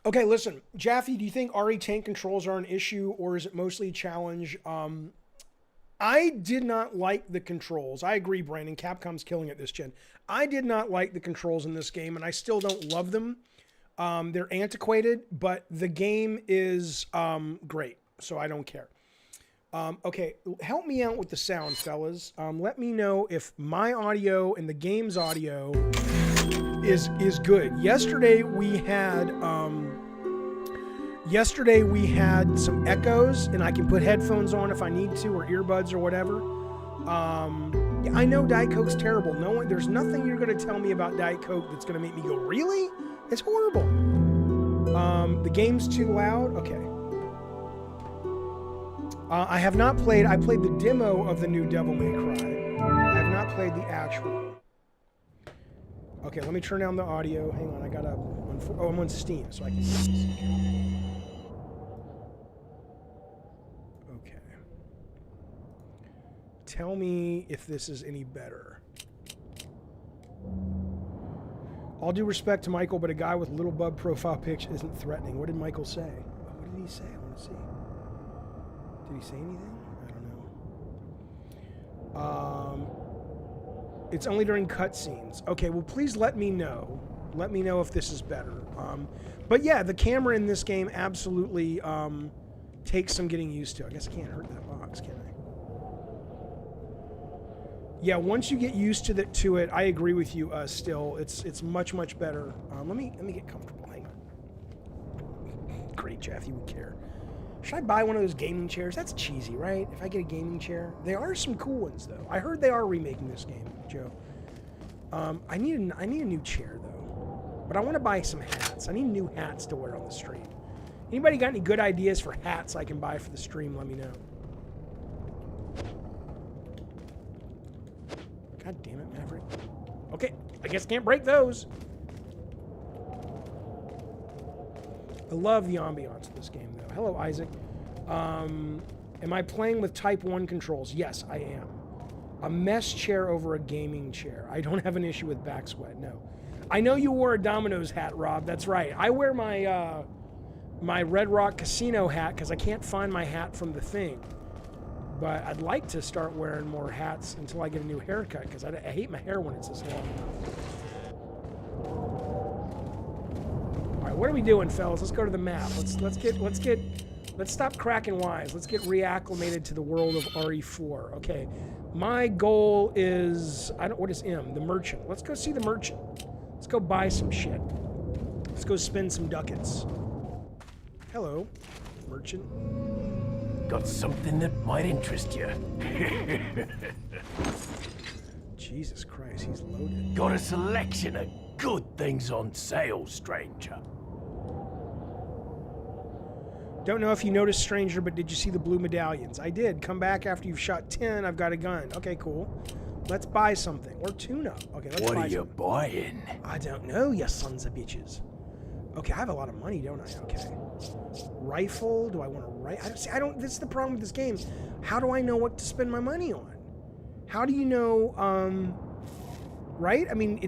Speaker 1: Okay, listen, Jaffe, do you think RE tank controls are an issue or is it mostly a challenge? I did not like the controls. I agree, Brandon. Capcom's killing it this gen. I did not like the controls in this game, and I still don't love them. They're antiquated, but the game is great, so I don't care. Okay, help me out with the sound, fellas. Let me know if my audio and the game's audio is good. Yesterday we had some echoes, and I can put headphones on if I need to, or earbuds or whatever. I know Diet Coke's terrible. There's nothing you're going to tell me about Diet Coke that's going to make me go, really? It's horrible. The game's too loud. Okay. I have not played. I played the demo of the new Devil May Cry. I have not played the actual. Okay, let me turn down the audio. Hang on, I'm on Steam, so I can see this. Tell me if this is any better. All due respect to Michael, but a guy with little bub profile pics isn't threatening. What did Michael say? What did he say? I want to see. Did he say anything? I don't know. It's only during cutscenes. Okay, well, please let me know. Let me know if this is better. But yeah, the camera in this game absolutely takes some getting used to. I guess I can't hurt that box, can I? Yeah, once you get used to it, I agree with you. Still, it's much better. Let me get comfortable. Hang on. Great, Jeff. You would care. Should I buy one of those gaming chairs? That's cheesy, right? If I get a gaming chair, there are some cool ones though. I heard they are remaking this game, Joe. I need a new chair though, but I want to buy some hats. I need new hats to wear on the stream. Anybody got any good ideas for hats I can buy for the stream? Let me know. God damn it, Maverick. Okay, I guess can't break those. I love the ambiance of this game, though. Hello, Isaac. Am I playing with Type 1 controls? Yes, I am. A mesh chair over a gaming chair. I don't have an issue with back sweat, no. I know you wore a Domino's hat, Rob. That's right. I wear my, my Red Rock Casino hat because I can't find my hat from the thing. But I'd like to start wearing more hats until I get a new haircut because I hate my hair when it's this long. All right, what are we doing, fellas? Let's go to the map. Let's stop cracking wise. Let's get reacclimated to the world of RE4. Okay, my goal is what is M? The merchant. Let's go see the merchant. Let's go buy some shit. Let's go spend some ducats. Hello, merchant.
Speaker 8: Got something that might interest you.
Speaker 1: Jesus Christ, he's loaded.
Speaker 8: Got a selection of good things on sale, stranger.
Speaker 1: Don't know if you noticed, stranger, but did you see the blue medallions? I did. Come back after you've shot 10. I've got a gun. Okay, cool. Let's buy something. Or tuna. Okay, let's buy something.
Speaker 8: What are you buying?
Speaker 1: I don't know, you sons of bitches. Okay, I have a lot of money, don't I? Okay. Rifle? Do I want to rifle? This is the problem with this game. How do I know what to spend my money on? How do you know, right? I mean,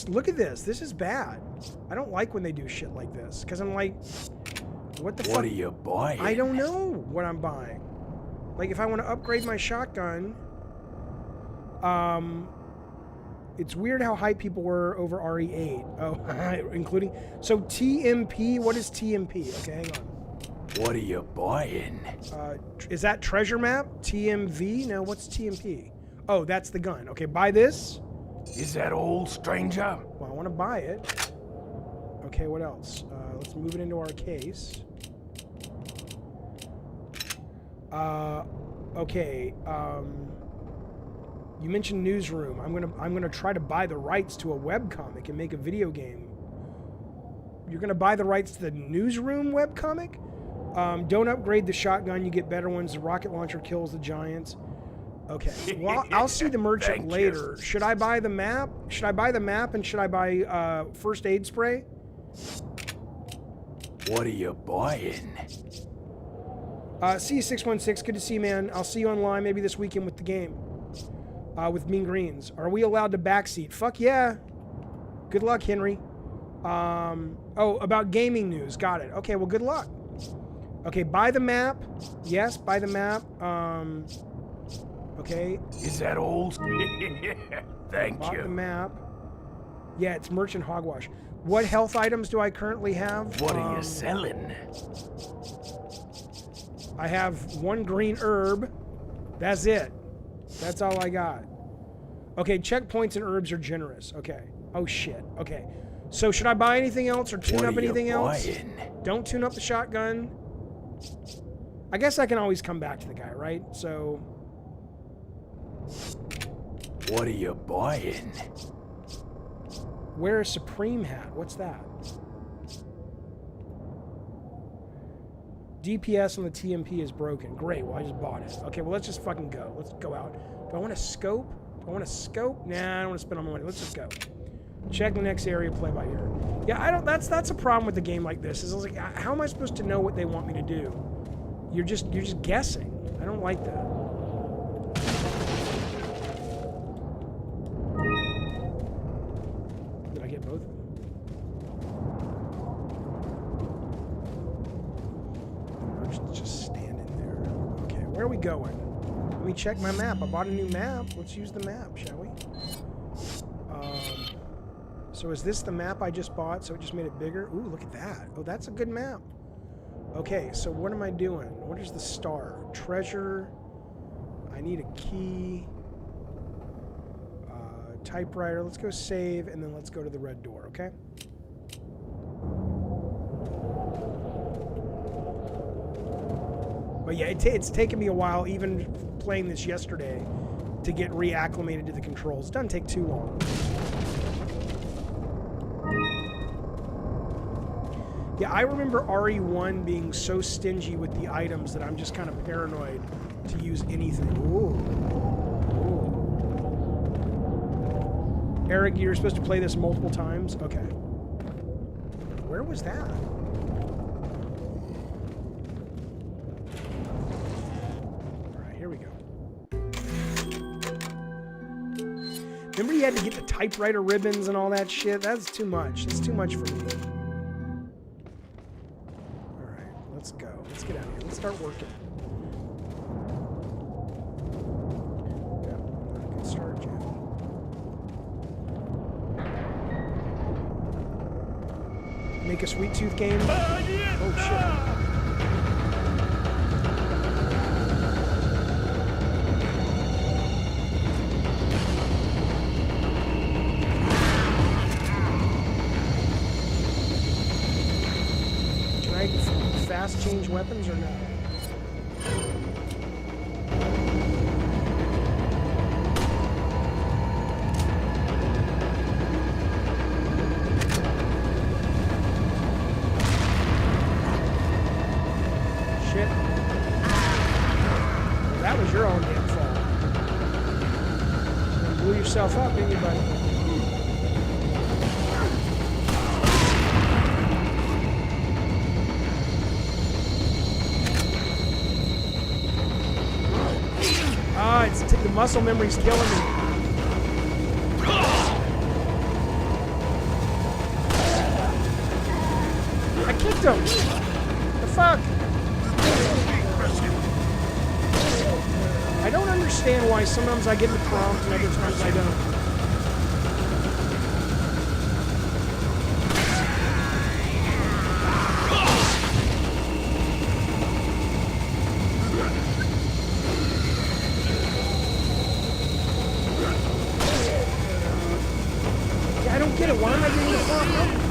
Speaker 1: look at this. This is bad. I don't like when they do shit like this. Because I'm like, what the fuck?
Speaker 8: What are you buying?
Speaker 1: I don't know what I'm buying. Like, if I want to upgrade my shotgun, it's weird how hype people were over RE8. Oh, including... So, TMP, what is TMP? Okay, hang on.
Speaker 8: What are you buying?
Speaker 1: Is that treasure map? TMV? No, what's TMP? Oh, that's the gun. Okay, buy this.
Speaker 8: Is that all, stranger?
Speaker 1: Well, I want to buy it. Okay, what else? Let's move it into our case. Okay, you mentioned Newsroom. I'm gonna try to buy the rights to a webcomic and make a video game. You're gonna buy the rights to the Newsroom webcomic? Don't upgrade the shotgun, you get better ones. The rocket launcher kills the giants. Okay, well, I'll see the merchant later. Should I buy the map? Should I buy the map and should I buy first aid spray?
Speaker 8: What are you buying?
Speaker 1: See you, 616. Good to see you, man. I'll see you online maybe this weekend with the game. With Mean Greens. Are we allowed to backseat? Fuck yeah. Good luck, Henry. Oh, about gaming news. Got it. Okay, well, good luck. Okay, buy the map. Yes, buy the map. Okay.
Speaker 8: Is that all? Thank
Speaker 1: Bought
Speaker 8: you.
Speaker 1: The map. Yeah, it's Merchant Hogwash. What health items do I currently have?
Speaker 8: What are you selling?
Speaker 1: I have one green herb. That's it. That's all I got. Okay, checkpoints and herbs are generous. Okay. Oh, shit. Okay. So should I buy anything else or tune up anything else? Don't tune up the shotgun. I guess I can always come back to the guy, right? So...
Speaker 8: What are you buying?
Speaker 1: Wear a Supreme hat. What's that? DPS on the TMP is broken. Great, well, I just bought it. Okay, well, let's just fucking go. Let's go out. Do I want to scope? Do I want to scope? Nah, I don't want to spend all my money. Let's just go. Check the next area, play by ear. Yeah, I don't. That's a problem with the game like this. Is I was like, how am I supposed to know what they want me to do? You're just guessing. I don't like that. are we going? Let me check my map. I bought a new map. Let's use the map, shall we? So is this the map I just bought? So it just made it bigger? Ooh, look at that. Oh, that's a good map. Okay, so what am I doing? What is the star? Treasure. I need a key. Typewriter. Let's go save, and then let's go to the red door, okay? But yeah, it's taken me a while, even playing this yesterday, to get reacclimated to the controls. It doesn't take too long. Yeah, I remember RE1 being so stingy with the items that I'm just kind of paranoid to use anything. Ooh. Eric, you're supposed to play this multiple times? Okay. Where was that? Alright, here we go. Remember you had to get the typewriter ribbons and all that shit? That's too much. That's too much for me. Alright, let's go. Let's get out of here. Let's start working. Yeah, not a good start, Jim. Make a sweet tooth game? Oh shit. Can I fast change weapons or no? That was your own damn fault. You blew yourself up, didn't you, buddy? Ah, the muscle memory's killing me. I kicked him. The fuck? I don't understand why sometimes I get the prompt and other times I don't. Yeah, I don't get it. Why am I getting the prompt?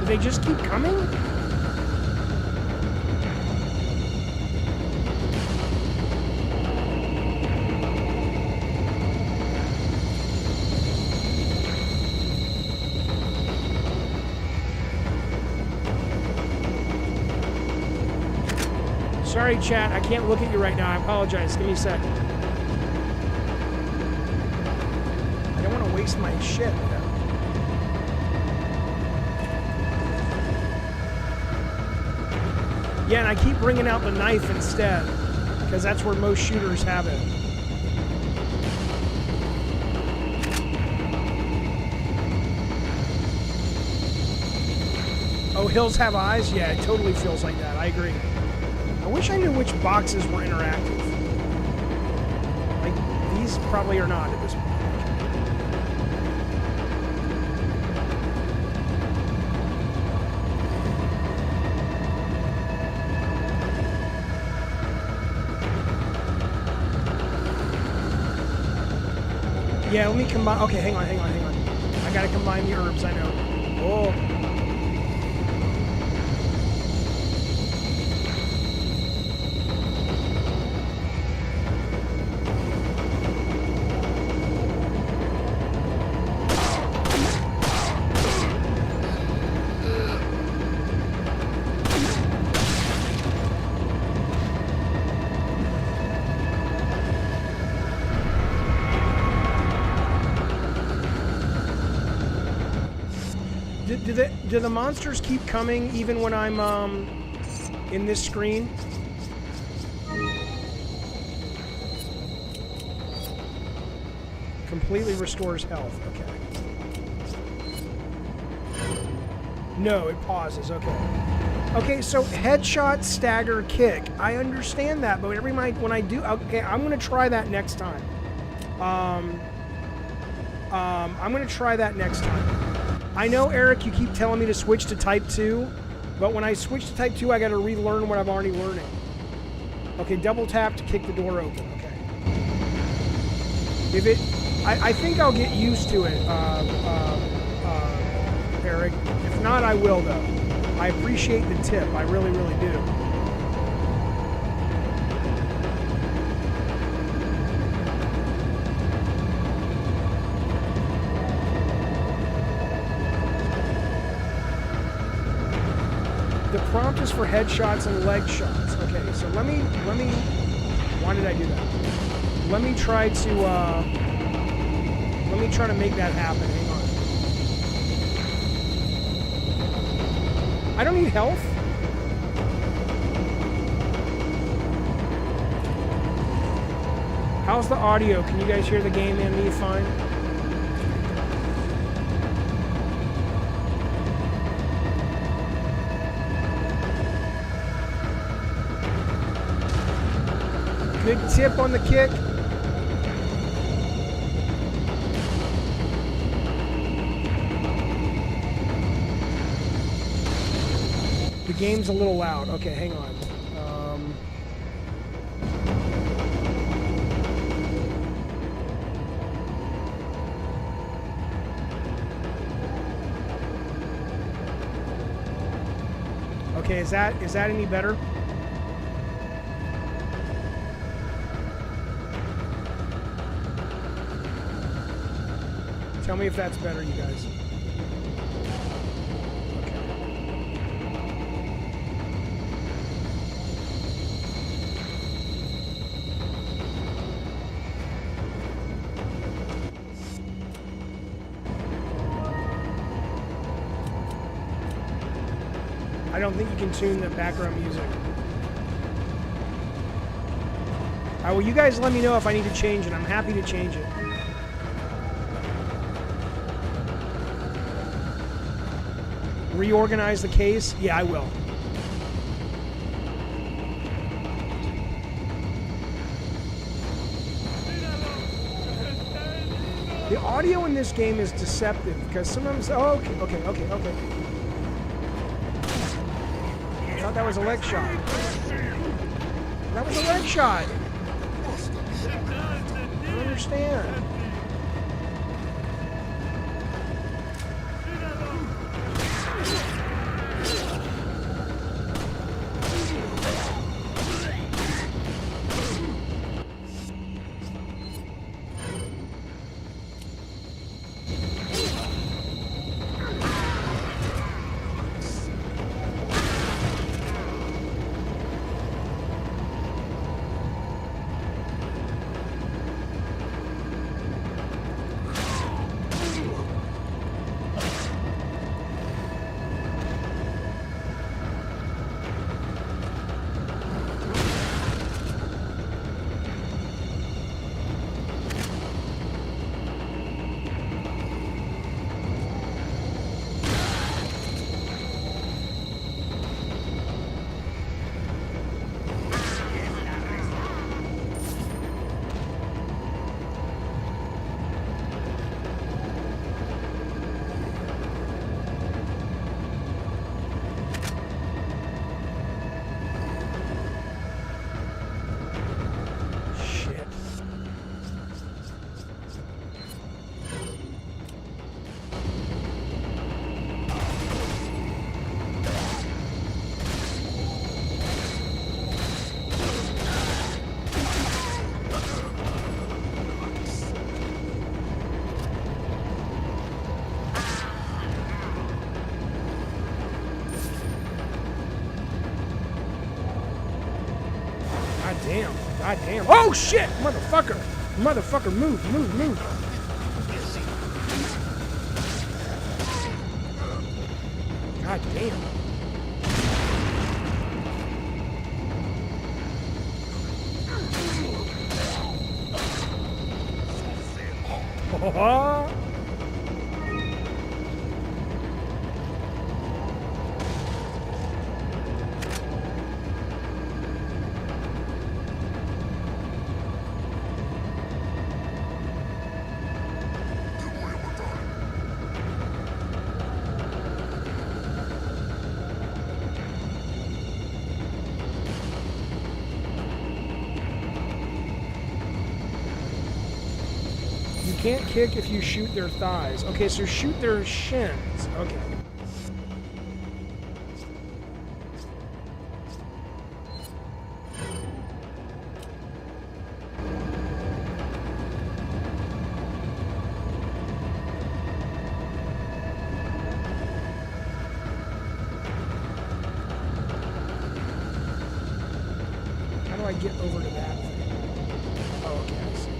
Speaker 1: They just keep coming? Sorry, chat. I can't look at you right now. I apologize. Give me a sec. I don't want to waste my shit. Yeah, and I keep bringing out the knife instead, because that's where most shooters have it. Oh, hills have eyes? Yeah, it totally feels like that. I agree. I wish I knew which boxes were interactive. Like, these probably are not at this point. Yeah, let me combine. Okay, hang on. I gotta combine the herbs, I know. Oh. Do the monsters keep coming even when I'm in this screen? Completely restores health. Okay. No, it pauses. Okay. Okay, so headshot, stagger, kick. I understand that, but when I do, okay, I'm gonna try that next time. I'm gonna try that next time. I know, Eric, you keep telling me to switch to Type 2, but when I switch to Type 2, I gotta relearn what I'm already learning. Okay, double tap to kick the door open. Okay. If it, I think I'll get used to it, Eric. If not, I will, though. I appreciate the tip. I really, really do. The prompt is for headshots and leg shots. Okay, so let me, why did I do that? Let me try to make that happen. Hang on. I don't need health. How's the audio? Can you guys hear the game and me fine? Good tip on the kick. The game's a little loud. Okay, hang on. Okay, is that any better? Tell me if that's better, you guys. Okay. I don't think you can tune the background music. All right, well, you guys let me know if I need to change it. I'm happy to change it. Reorganize the case? Yeah, I will. The audio in this game is deceptive because sometimes... Oh, okay. I thought that was a leg shot. That was a leg shot. I don't understand. God damn. Oh, shit! Motherfucker! Motherfucker, move. God damn. Oh. You can't kick if you shoot their thighs. Okay, so shoot their shins. Okay. How do I get over to that thing? Oh, okay, I see.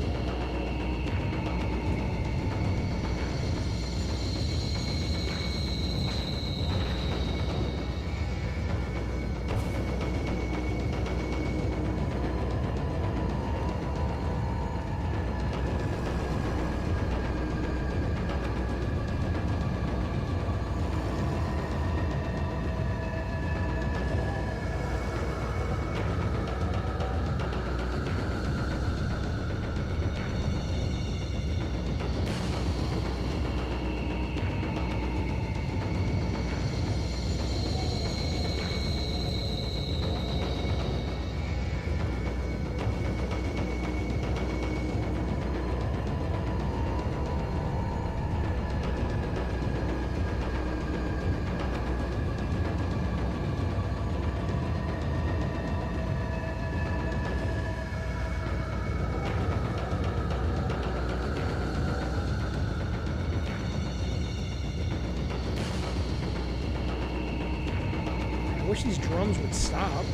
Speaker 1: I wish these drums would stop.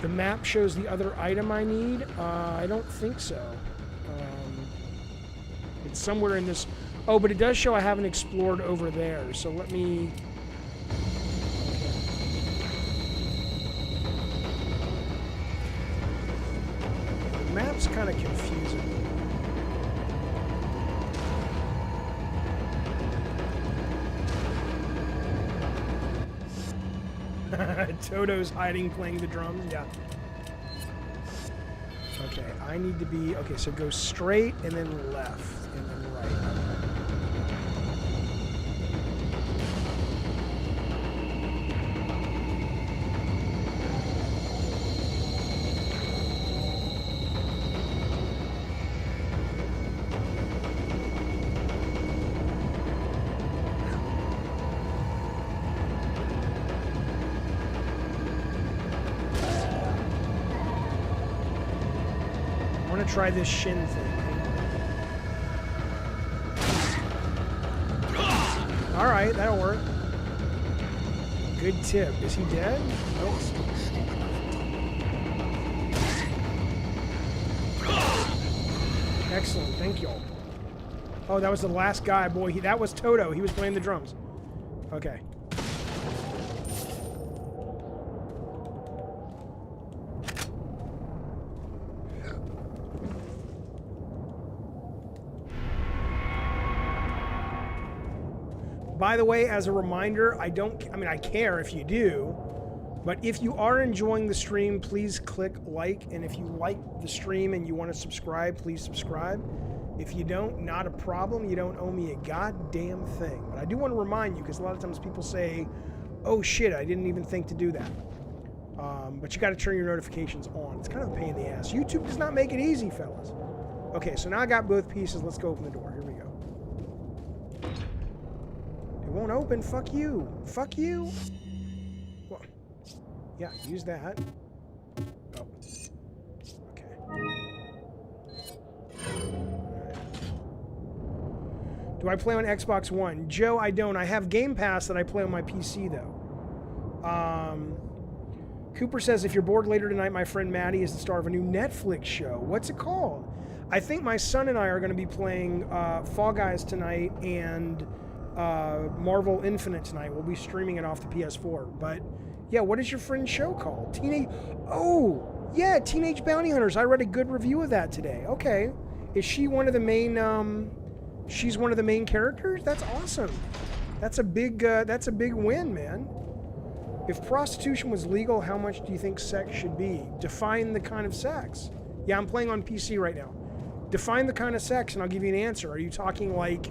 Speaker 1: The map shows the other item I need? I don't think so. It's somewhere in this... Oh, but it does show I haven't explored over there, so let me... The map's kind of confusing. Toto's hiding playing the drums, yeah. Okay, I need to be... Okay, so go straight and then left and then right. I want to try this shin thing. All right, that'll work. Good tip. Is he dead? Nope. Excellent. Thank you. Oh, that was the last guy. Boy, that was Toto. He was playing the drums. Okay. By the way, as a reminder, I care if you do, but if you are enjoying the stream, please click like, and if you like the stream and you want to subscribe, please subscribe. If you don't, not a problem. You don't owe me a goddamn thing. But I do want to remind you, because a lot of times people say, oh shit, I didn't even think to do that. But you got to turn your notifications on. It's kind of a pain in the ass. YouTube does not make it easy, fellas. Okay, so now I got both pieces. Let's go open the door. Here we go. won't open. Fuck you. Fuck you. Well, yeah, use that. Oh. Okay. Do I play on Xbox One? Joe, I don't. I have Game Pass that I play on my PC, though. Cooper says, if you're bored later tonight, my friend Maddie is the star of a new Netflix show. What's it called? I think my son and I are going to be playing Fall Guys tonight and Marvel Infinite tonight. We'll be streaming it off the PS4. But, yeah, what is your friend's show called? Teenage Bounty Hunters. I read a good review of that today. Okay. Is she one of the main... she's one of the main characters? That's awesome. That's a big win, man. If prostitution was legal, how much do you think sex should be? Define the kind of sex. Yeah, I'm playing on PC right now. Define the kind of sex and I'll give you an answer. Are you talking like,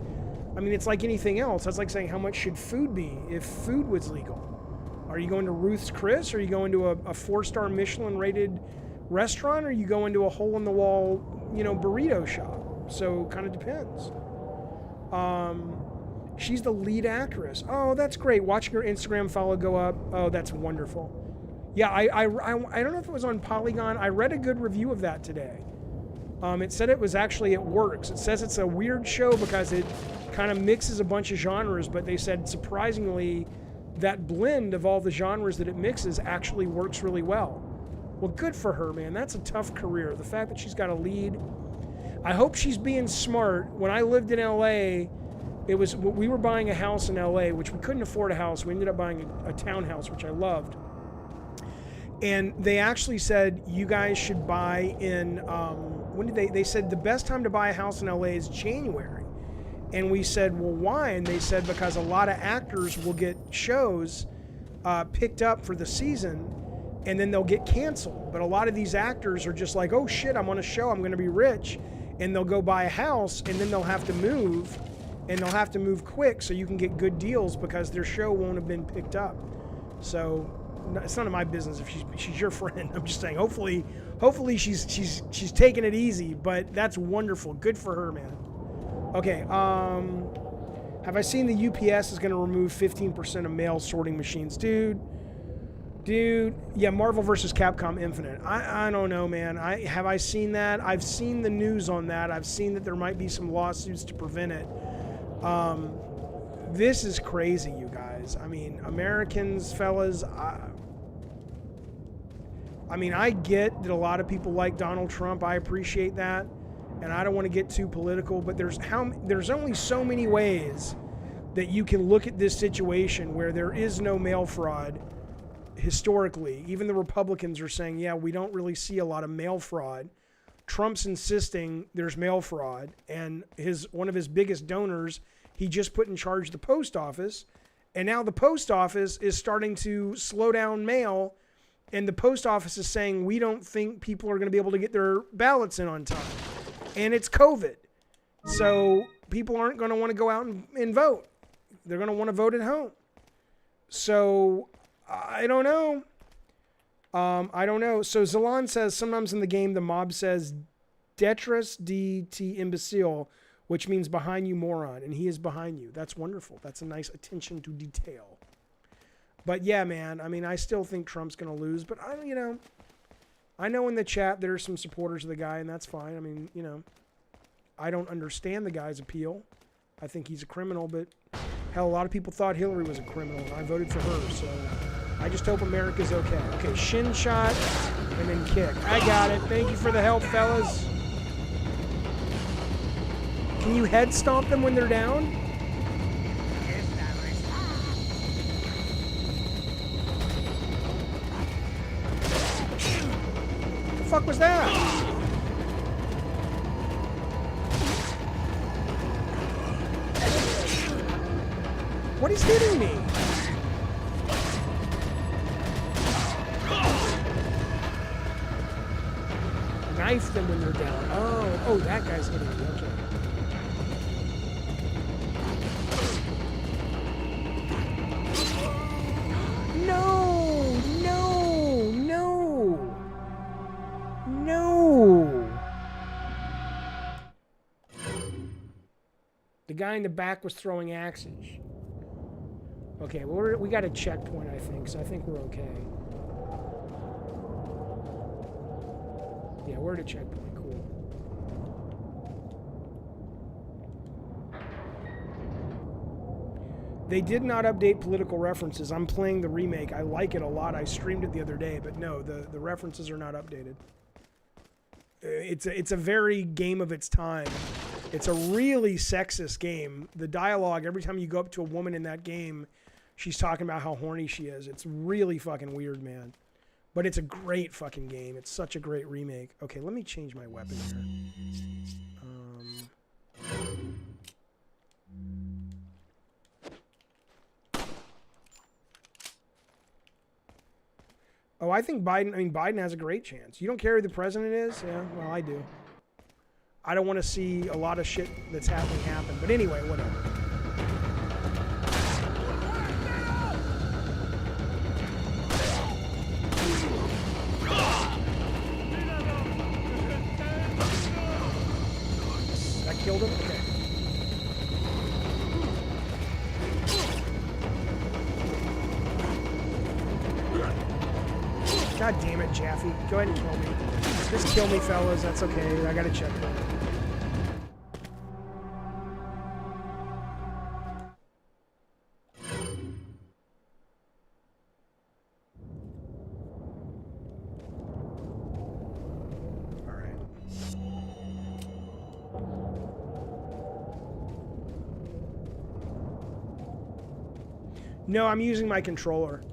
Speaker 1: I mean, it's like anything else. That's like saying how much should food be if food was legal? Are you going to Ruth's Chris? Are you going to a 4-star Michelin rated restaurant? Or are you going to a hole in the wall, burrito shop? So kind of depends. She's the lead actress. Oh, that's great. Watching her Instagram follow go up. Oh, that's wonderful. Yeah, I don't know if it was on Polygon. I read a good review of that today. It said it works. It says it's a weird show because it kind of mixes a bunch of genres, but they said surprisingly that blend of all the genres that it mixes actually works really well. Well, good for her, man. That's a tough career. The fact that she's got a lead. I hope she's being smart. When I lived in LA, we were buying a house in LA, which we couldn't afford a house. We ended up buying a townhouse, which I loved. And they actually said, you guys should buy in, they said the best time to buy a house in LA is January. And we said, well, why? And they said, because a lot of actors will get shows picked up for the season and then they'll get canceled. But a lot of these actors are just like, oh shit, I'm on a show, I'm going to be rich. And they'll go buy a house and then they'll have to move. And they'll have to move quick so you can get good deals because their show won't have been picked up. So it's none of my business if she's your friend. I'm just saying, hopefully she's taking it easy. But that's wonderful. Good for her, man. Okay. Have I seen the UPS is going to remove 15% of mail sorting machines, dude? Yeah, Marvel vs. Capcom Infinite. I don't know, man. Have I seen that? I've seen the news on that. I've seen that there might be some lawsuits to prevent it. This is crazy, you guys. I mean, Americans, fellas, I get that a lot of people like Donald Trump. I appreciate that. And I don't want to get too political, but there's only so many ways that you can look at this situation where there is no mail fraud historically. Even the Republicans are saying, yeah, we don't really see a lot of mail fraud. Trump's insisting there's mail fraud, and one of his biggest donors, he just put in charge of the post office, and now the post office is starting to slow down mail, and the post office is saying we don't think people are going to be able to get their ballots in on time, and it's COVID, so people aren't going to want to go out and vote. They're going to want to vote at home. So I don't know. So Zalan says, sometimes in the game, the mob says, Detrus DT imbecile, which means behind you, moron. And he is behind you. That's wonderful. That's a nice attention to detail. But yeah, man, I still think Trump's going to lose. But I know in the chat there are some supporters of the guy, and that's fine. I don't understand the guy's appeal. I think he's a criminal, but hell, a lot of people thought Hillary was a criminal, and I voted for her, so I just hope America's okay. Okay, shin shot and then kick. I got it. Thank you for the help, fellas. Can you head stomp them when they're down? What the fuck was that? What is hitting me? Knife them when they're down. Oh, that guy's hitting me. Okay. No. The guy in the back was throwing axes. Okay, well, we got a checkpoint, I think, so I think we're okay. Yeah, we're at a checkpoint. Cool. They did not update political references. I'm playing the remake. I like it a lot. I streamed it the other day, but no, the references are not updated. It's a very game of its time. It's a really sexist game. The dialogue, every time you go up to a woman in that game, she's talking about how horny she is. It's really fucking weird, man. But it's a great fucking game. It's such a great remake. Okay, let me change my weapon here. Oh, I think Biden has a great chance. You don't care who the president is? Yeah, well, I do. I don't want to see a lot of shit that's happening happen. But anyway, whatever. That killed him? Okay. God damn it, Jaffe. Go ahead and kill me. Just kill me, fellas. That's okay. I got a checkpoint. No, I'm using my controller,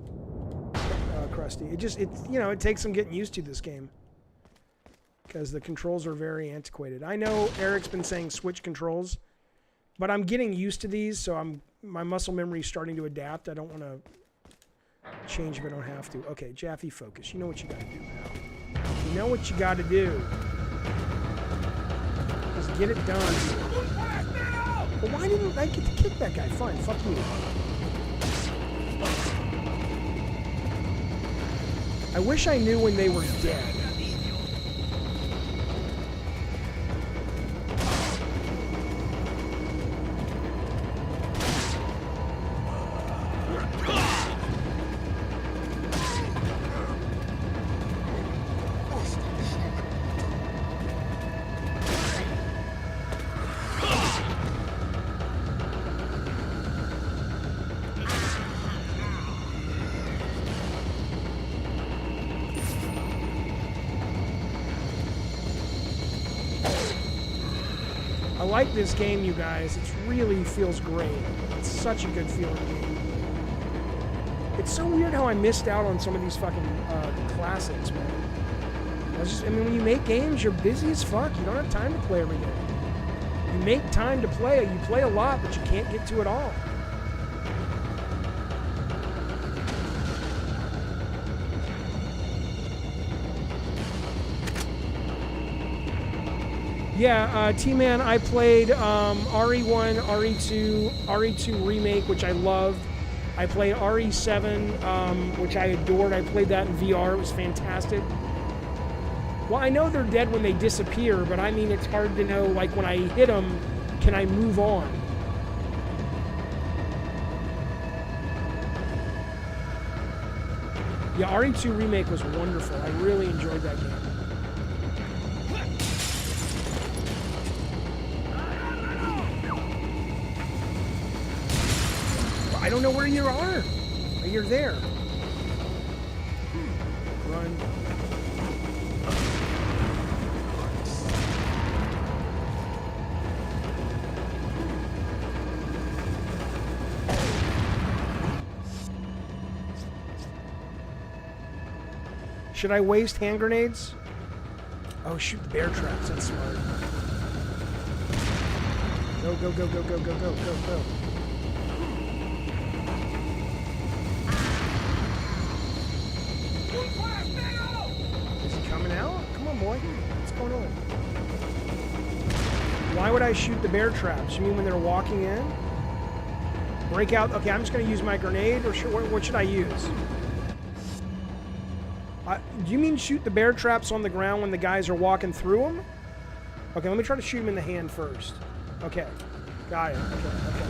Speaker 1: Krusty. It takes some getting used to this game because the controls are very antiquated. I know Eric's been saying switch controls, but I'm getting used to these, so my muscle memory is starting to adapt. I don't want to change if I don't have to. Okay, Jaffe, focus. You know what you got to do now. You know what you got to do. Just get it done. But why didn't I get to kick that guy? Fine, fuck you. I wish I knew when they were dead. I like this game, you guys. It really feels great. It's such a good feeling game. It's so weird how I missed out on some of these fucking classics, man. When you make games, you're busy as fuck. You don't have time to play every day. You make time to play. You play a lot, but you can't get to it all. Yeah, T-Man, I played RE1, RE2, RE2 Remake, which I loved. I played RE7, which I adored. I played that in VR. It was fantastic. Well, I know they're dead when they disappear, but I mean, it's hard to know, like, when I hit them, can I move on? Yeah, RE2 Remake was wonderful. I really enjoyed that game. I don't know where you are. You're there. Run. Should I waste hand grenades? Oh, shoot the bear traps. That's smart. Go, go, go, go, go, go, go, go, go. Is he coming out? Come on, boy. What's going on? Why would I shoot the bear traps? You mean when they're walking in? Break out. Okay, I'm just going to use my grenade, or what should I use? Do you mean shoot the bear traps on the ground when the guys are walking through them? Okay, let me try to shoot him in the hand first. Okay, got it. Okay, okay.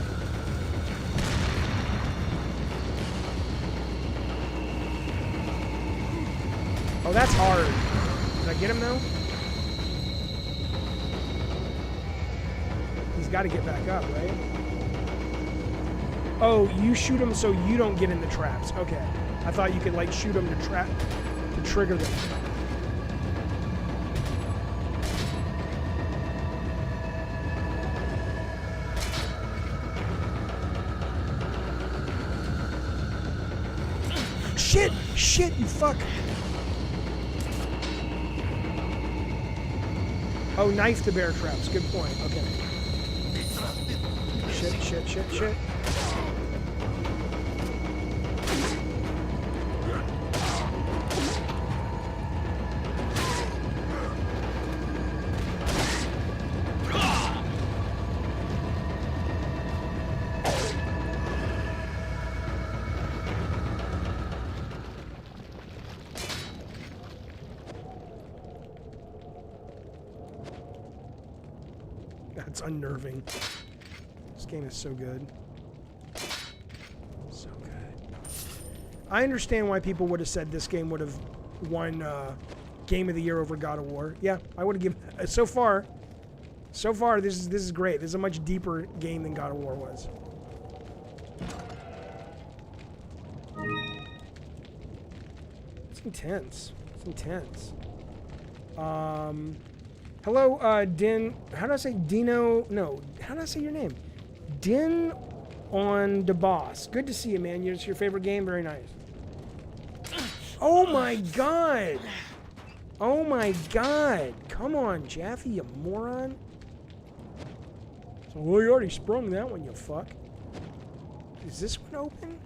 Speaker 1: Oh, that's hard. Did I get him though? He's got to get back up, right? Oh, you shoot him so you don't get in the traps. Okay. I thought you could like shoot him to trigger them. Shit! Shit, you fuck! Oh, knife the bear traps. Good point. Okay. Shit, shit, shit, shit. That's unnerving. This game is so good. So good. I understand why people would have said this game would have won Game of the Year over God of War. Yeah, I would have given... So far, this is great. This is a much deeper game than God of War was. It's intense. It's intense. Hello, Din. How do I say Dino? No. How do I say your name? Din on the boss. Good to see you, man. It's your favorite game. Very nice. Oh my god. Oh my god. Come on, Jaffe, you moron. So, well, you already sprung that one, you fuck. Is this one open?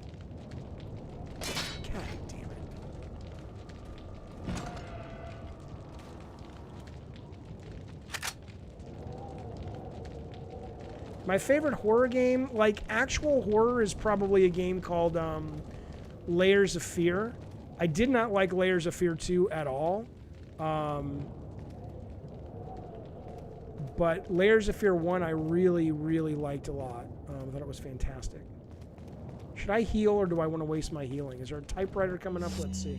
Speaker 1: God damn it. My favorite horror game, like actual horror, is probably a game called Layers of Fear. I did not like Layers of Fear 2 at all. But Layers of Fear 1 I really, really liked a lot. I thought it was fantastic. Should I heal or do I want to waste my healing? Is there a typewriter coming up? Let's see.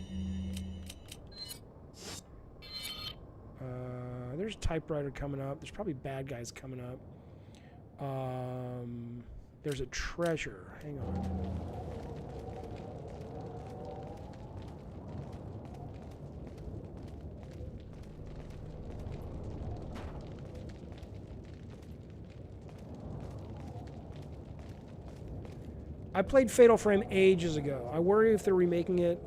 Speaker 1: There's a typewriter coming up. There's probably bad guys coming up. There's a treasure. Hang on. I played Fatal Frame ages ago. I worry if they're remaking it.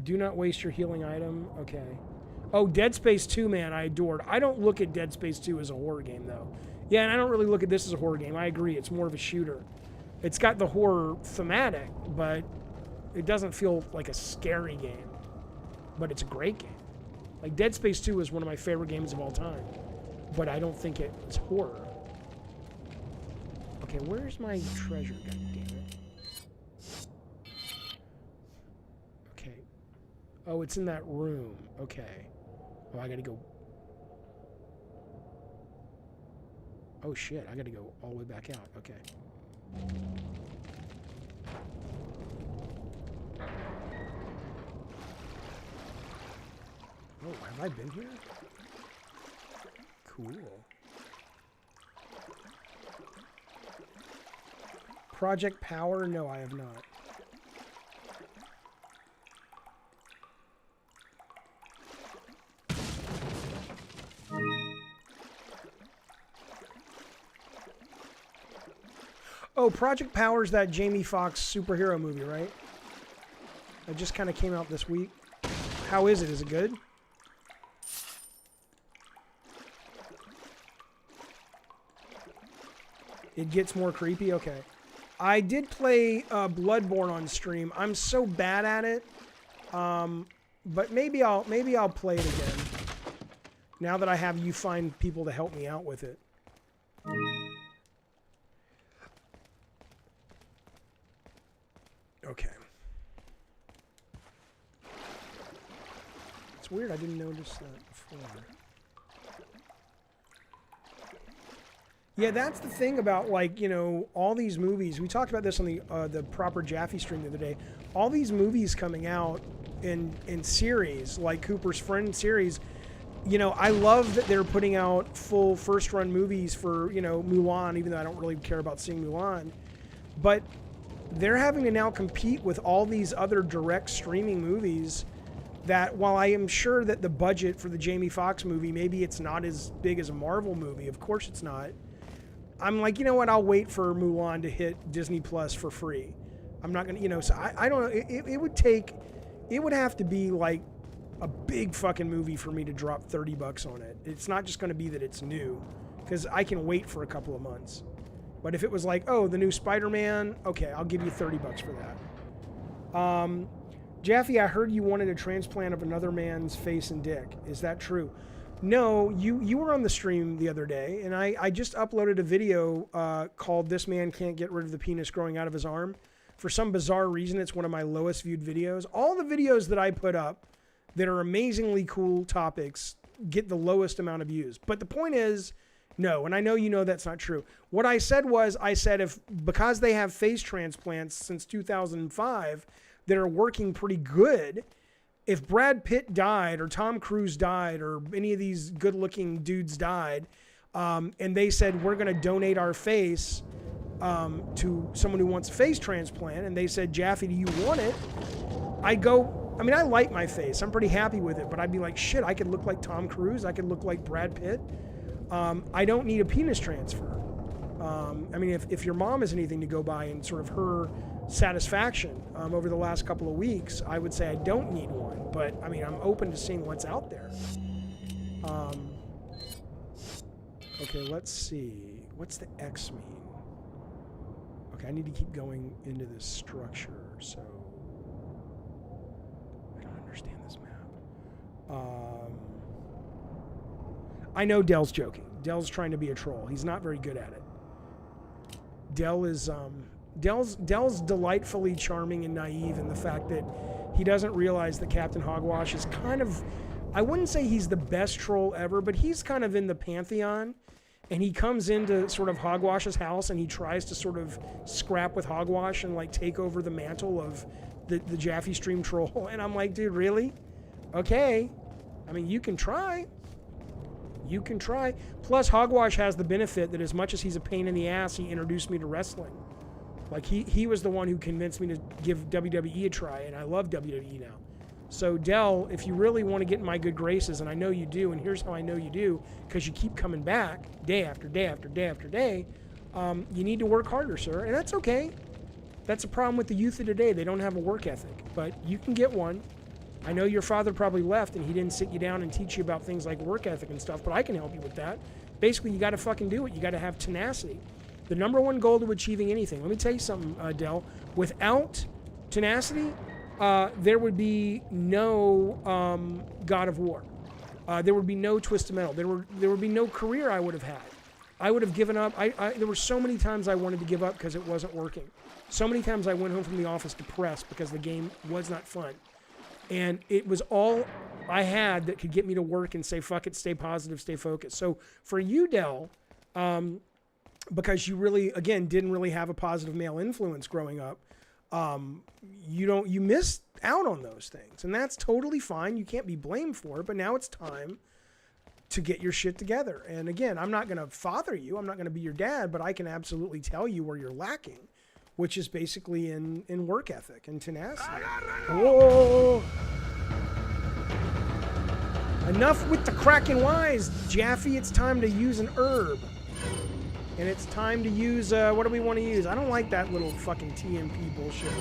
Speaker 1: Do not waste your healing item. Okay. Oh, Dead Space 2, man, I adored. I don't look at Dead Space 2 as a horror game, though. Yeah, and I don't really look at this as a horror game. I agree. It's more of a shooter. It's got the horror thematic, but it doesn't feel like a scary game. But it's a great game. Like, Dead Space 2 is one of my favorite games of all time. But I don't think it's horror. Okay, where's my treasure? God damn it. Okay. Oh, it's in that room. Okay. Oh, I gotta go. Oh shit, I gotta go all the way back out. Okay. Oh, have I been here? Cool. Project Power? No, I have not. Oh, Project Power's that Jamie Foxx superhero movie, right? It just kind of came out this week. How is it? Is it good? It gets more creepy? Okay. I did play Bloodborne on stream. I'm so bad at it. But maybe I'll play it again. Now that I have you find people to help me out with it. Okay. It's weird, I didn't notice that before. Yeah, that's the thing about, like, you know, all these movies. We talked about this on the proper Jaffe stream the other day. All these movies coming out in series, like Cooper's Friend series. You know, I love that they're putting out full first run movies for, you know, Mulan, even though I don't really care about seeing Mulan. But they're having to now compete with all these other direct streaming movies that, while I am sure that the budget for the Jamie Foxx movie, maybe it's not as big as a Marvel movie. Of course it's not. I'm like, you know what? I'll wait for Mulan to hit Disney Plus for free. I'm not going to, you know, so I don't know. It would have to be like a big fucking movie for me to drop $30 on it. It's not just going to be that it's new, because I can wait for a couple of months. But if it was like, oh, the new Spider-Man, okay, I'll give you $30 for that. Jaffe, I heard you wanted a transplant of another man's face and dick. Is that true? No, you were on the stream the other day, and I just uploaded a video called "This Man Can't Get Rid of the Penis Growing Out of His Arm." For some bizarre reason, it's one of my lowest viewed videos. All the videos that I put up that are amazingly cool topics get the lowest amount of views. But the point is, no, and I know you know that's not true. What I said was, because they have face transplants since 2005 that are working pretty good, if Brad Pitt died or Tom Cruise died or any of these good-looking dudes died, and they said, we're going to donate our face to someone who wants a face transplant, and they said, Jaffe, do you want it? I'd go, I mean, I like my face. I'm pretty happy with it, but I'd be like, shit, I could look like Tom Cruise. I could look like Brad Pitt. I don't need a penis transfer. I mean, if your mom is anything to go by and sort of her satisfaction over the last couple of weeks, I would say I don't need one. But, I mean, I'm open to seeing what's out there. Okay, let's see. What's the X mean? Okay, I need to keep going into this structure, so I don't understand this map. I know Dell's joking. Dell's trying to be a troll. He's not very good at it. Dell's delightfully charming and naive in the fact that he doesn't realize that Captain Hogwash is kind of, I wouldn't say he's the best troll ever, but he's kind of in the pantheon. And he comes into sort of Hogwash's house and he tries to sort of scrap with Hogwash and like take over the mantle of the Jaffe Stream troll. And I'm like, dude, really? Okay. I mean, you can try. You can try. Plus, Hogwash has the benefit that as much as he's a pain in the ass, he introduced me to wrestling. Like, he was the one who convinced me to give WWE a try, and I love WWE now. So, Dell, if you really want to get in my good graces, and I know you do, and here's how I know you do, because you keep coming back day after day after day after day, you need to work harder, sir, and that's okay. That's a problem with the youth of today. They don't have a work ethic, but you can get one. I know your father probably left, and he didn't sit you down and teach you about things like work ethic and stuff, but I can help you with that. Basically, you got to fucking do it. You got to have tenacity. The number one goal to achieving anything. Let me tell you something, Dell. Without tenacity, there would be no God of War. There would be no Twisted Metal. There would be no career I would have had. I would have given up. There were so many times I wanted to give up because it wasn't working. So many times I went home from the office depressed because the game was not fun. And it was all I had that could get me to work and say, fuck it, stay positive, stay focused. So for you, Dell, because you really, again, didn't really have a positive male influence growing up, you missed out on those things. And that's totally fine. You can't be blamed for it, but now it's time to get your shit together. And again, I'm not going to father you. I'm not going to be your dad, but I can absolutely tell you where you're lacking, which is basically in work ethic and tenacity. Whoa! Enough with the cracking wise, Jaffe. It's time to use an herb. And it's time to use, what do we want to use? I don't like that little fucking TMP bullshit.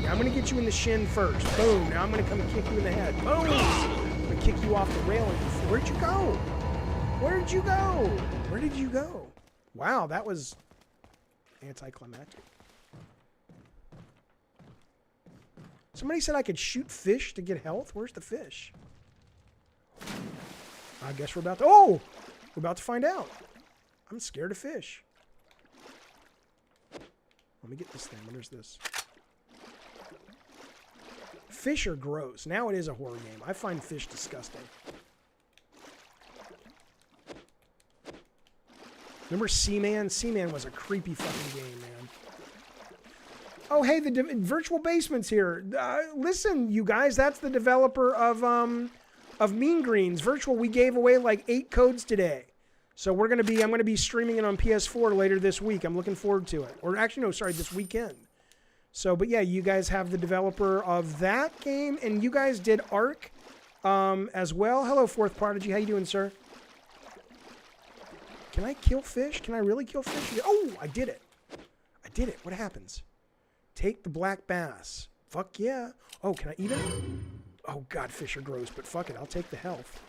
Speaker 1: Yeah, I'm going to get you in the shin first. Boom. Now I'm going to come kick you in the head. Boom. I'm going to kick you off the railing. Where'd you go? Where'd you go? Where did you go? Wow, that was anticlimactic. Somebody said I could shoot fish to get health. Where's the fish? I guess we're about to find out. I'm scared of fish. Let me get this thing. What is this? Fish are gross. Now it is a horror game. I find fish disgusting. Remember Seaman? Seaman was a creepy fucking game, man. Oh, hey, the Virtual Basement's here. Listen, you guys, that's the developer of Mean Greens. Virtual, we gave away like 8 codes today. So I'm going to be streaming it on PS4 later this week. I'm looking forward to it. Or actually, no, sorry, this weekend. So, but yeah, you guys have the developer of that game, and you guys did Ark as well. Hello, Fourth Prodigy. How you doing, sir? Can I kill fish? Can I really kill fish? Oh, I did it. I did it. What happens? Take the black bass. Fuck yeah. Oh, can I eat it? Oh, God, fish are gross, but fuck it. I'll take the health.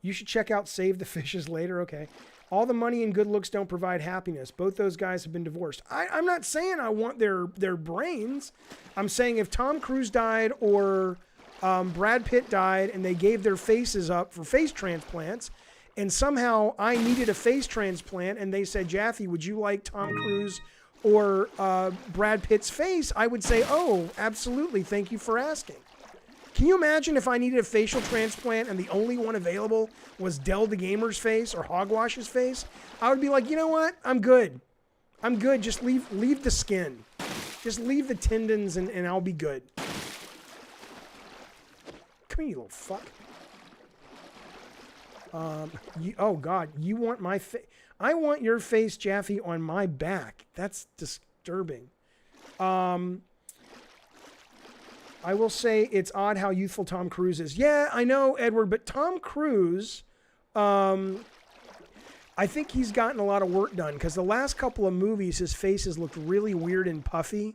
Speaker 1: You should check out Save the Fishes later. Okay. All the money and good looks don't provide happiness. Both those guys have been divorced. I'm not saying I want their brains. I'm saying if Tom Cruise died or Brad Pitt died and they gave their faces up for face transplants, and somehow I needed a face transplant and they said, Jaffe, would you like Tom Cruise or Brad Pitt's face? I would say, oh, absolutely. Thank you for asking. Can you imagine if I needed a facial transplant and the only one available was Dell the Gamer's face or Hogwash's face? I would be like, you know what? I'm good. I'm good. Just leave the skin. Just leave the tendons and I'll be good. Come here, you little fuck. Oh, God. You want my face? I want your face, Jaffe, on my back. That's disturbing. I will say it's odd how youthful Tom Cruise is. Yeah, I know, Edward, but Tom Cruise, I think he's gotten a lot of work done because the last couple of movies, his face has looked really weird and puffy.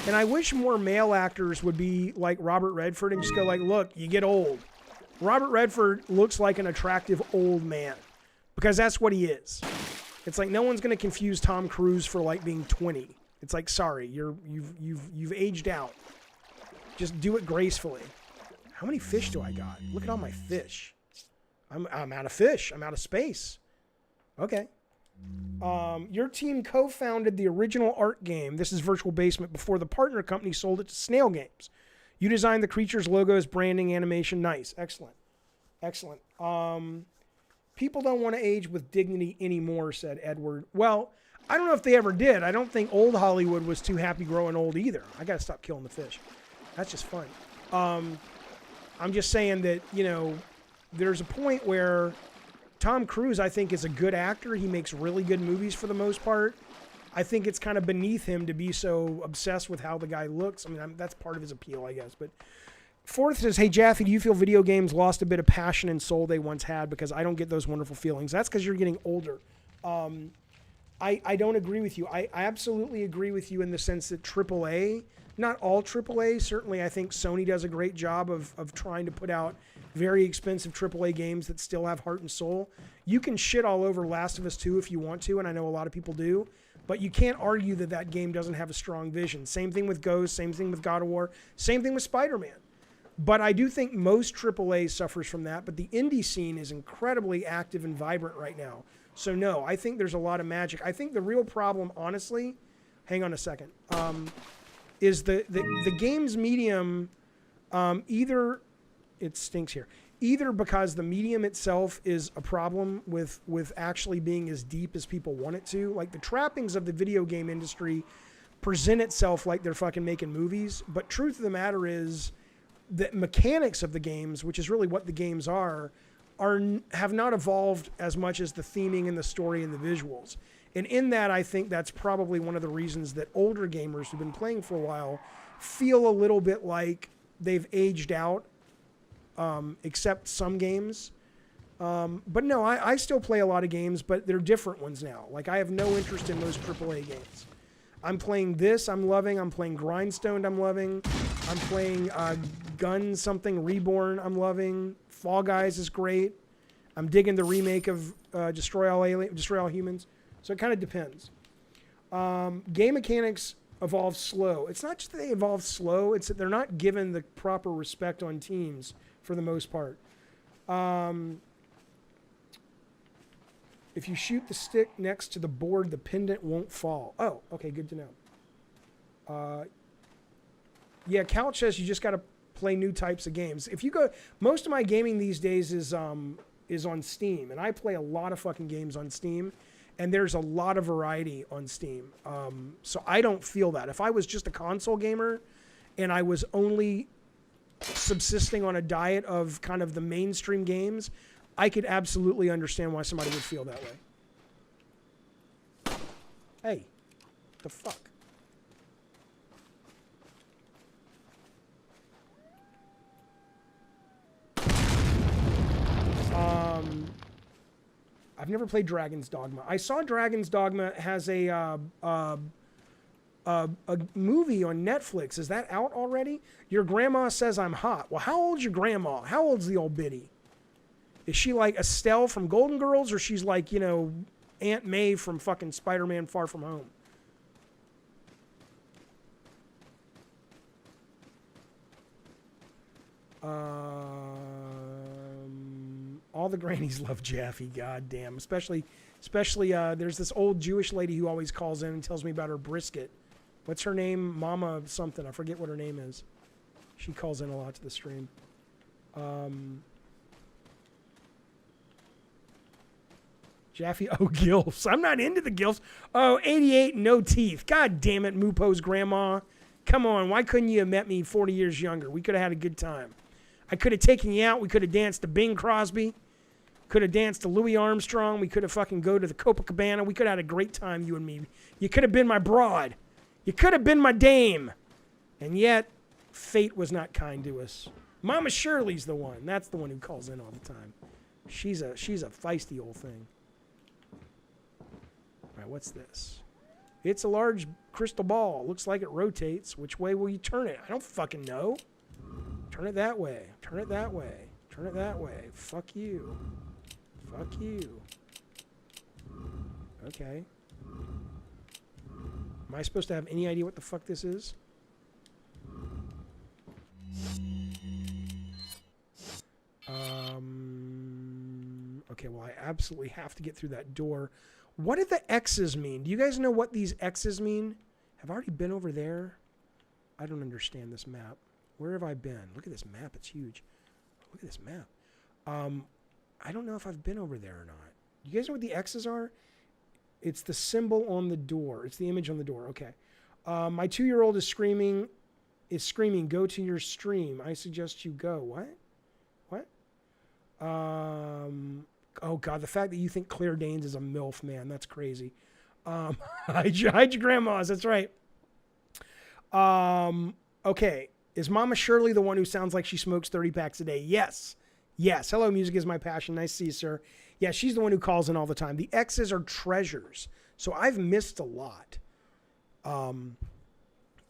Speaker 1: And I wish more male actors would be like Robert Redford and just go like, look, you get old. Robert Redford looks like an attractive old man because that's what he is. It's like no one's going to confuse Tom Cruise for like being 20. It's like, sorry, you've aged out. Just do it gracefully. How many fish do I got? Look at all my fish. I'm out of fish. I'm out of space. Okay. Your team co-founded the original Ark game. This is Virtual Basement before the partner company sold it to Snail Games. You designed the creatures, logos, branding, animation. Nice. Excellent. Excellent. People don't want to age with dignity anymore, said Edward. Well, I don't know if they ever did. I don't think old Hollywood was too happy growing old either. I got to stop killing the fish. That's just fun. I'm just saying that, you know, there's a point where Tom Cruise, I think, is a good actor. He makes really good movies for the most part. I think it's kind of beneath him to be so obsessed with how the guy looks. I mean, that's part of his appeal, I guess. But Fourth says, hey, Jaffe, do you feel video games lost a bit of passion and soul they once had? Because I don't get those wonderful feelings. That's because you're getting older. I don't agree with you. I absolutely agree with you in the sense that AAA, not all AAA, certainly I think Sony does a great job of trying to put out very expensive AAA games that still have heart and soul. You can shit all over Last of Us 2 if you want to, and I know a lot of people do, but you can't argue that that game doesn't have a strong vision. Same thing with Ghost, same thing with God of War, same thing with Spider-Man. But I do think most AAA suffers from that, but the indie scene is incredibly active and vibrant right now. So no, I think there's a lot of magic. I think the real problem, honestly, hang on a second, is the games medium, either, it stinks here, either because the medium itself is a problem with actually being as deep as people want it to. Like the trappings of the video game industry present itself like they're fucking making movies. But truth of the matter is the mechanics of the games, which is really what the games are have not evolved as much as the theming and the story and the visuals. And in that, I think that's probably one of the reasons that older gamers who've been playing for a while feel a little bit like they've aged out, except some games. But no, I still play a lot of games, but they're different ones now. Like I have no interest in those AAA games. I'm playing this, I'm loving. I'm playing Grindstone, I'm loving. I'm playing Gun something Reborn, I'm loving. Fall Guys is great. I'm digging the remake of Destroy All Humans. So it kind of depends. Game mechanics evolve slow. It's not just that they evolve slow, it's that they're not given the proper respect on teams for the most part. If you shoot the stick next to the board, the pendant won't fall. Oh, okay, good to know. Yeah, Couch says you just got to play new types of games. If you go, most of my gaming these days is is on Steam, and I play a lot of fucking games on Steam, and there's a lot of variety on Steam. So I don't feel that. If I was just a console gamer and I was only subsisting on a diet of kind of the mainstream games, I could absolutely understand why somebody would feel that way. Hey, the fuck? I've never played Dragon's Dogma. I saw Dragon's Dogma has a movie on Netflix. Is that out already? Your grandma says I'm hot. Well, how old's your grandma? How old's the old biddy? Is she like Estelle from Golden Girls, or she's like, you know, Aunt May from fucking Spider-Man Far From Home? All the grannies love Jaffe, goddamn. Especially, there's this old Jewish lady who always calls in and tells me about her brisket. What's her name? Mama something. I forget what her name is. She calls in a lot to the stream. Jaffe, oh, gilfs. I'm not into the gilfs. Oh, 88, no teeth. God damn it, Moopo's grandma. Come on, why couldn't you have met me 40 years younger? We could have had a good time. I could have taken you out. We could have danced to Bing Crosby. Could have danced to Louis Armstrong. We could have fucking go to the Copacabana. We could have had a great time, you and me. You could have been my broad. You could have been my dame. And yet, fate was not kind to us. Mama Shirley's the one. That's the one who calls in all the time. She's a feisty old thing. All right, what's this? It's a large crystal ball. Looks like it rotates. Which way will you turn it? I don't fucking know. Turn it that way. Turn it that way. Turn it that way. Fuck you. Fuck you. Okay. Am I supposed to have any idea what the fuck this is? Okay, well, I absolutely have to get through that door. What do the X's mean? Do you guys know what these X's mean? Have I already been over there? I don't understand this map. Where have I been? Look at this map. It's huge. Look at this map. I don't know if I've been over there or not. You guys know what the X's are? It's the symbol on the door. It's the image on the door. Okay. My 2-year-old is screaming, go to your stream. I suggest you go. What? What? Oh, God. The fact that you think Claire Danes is a MILF, man. That's crazy. Hide your grandmas. That's right. Okay. Is Mama Shirley the one who sounds like she smokes 30 packs a day? Yes. Yes. Hello, music is my passion. Nice to see you, sir. Yeah, she's the one who calls in all the time. The X's are treasures. So I've missed a lot.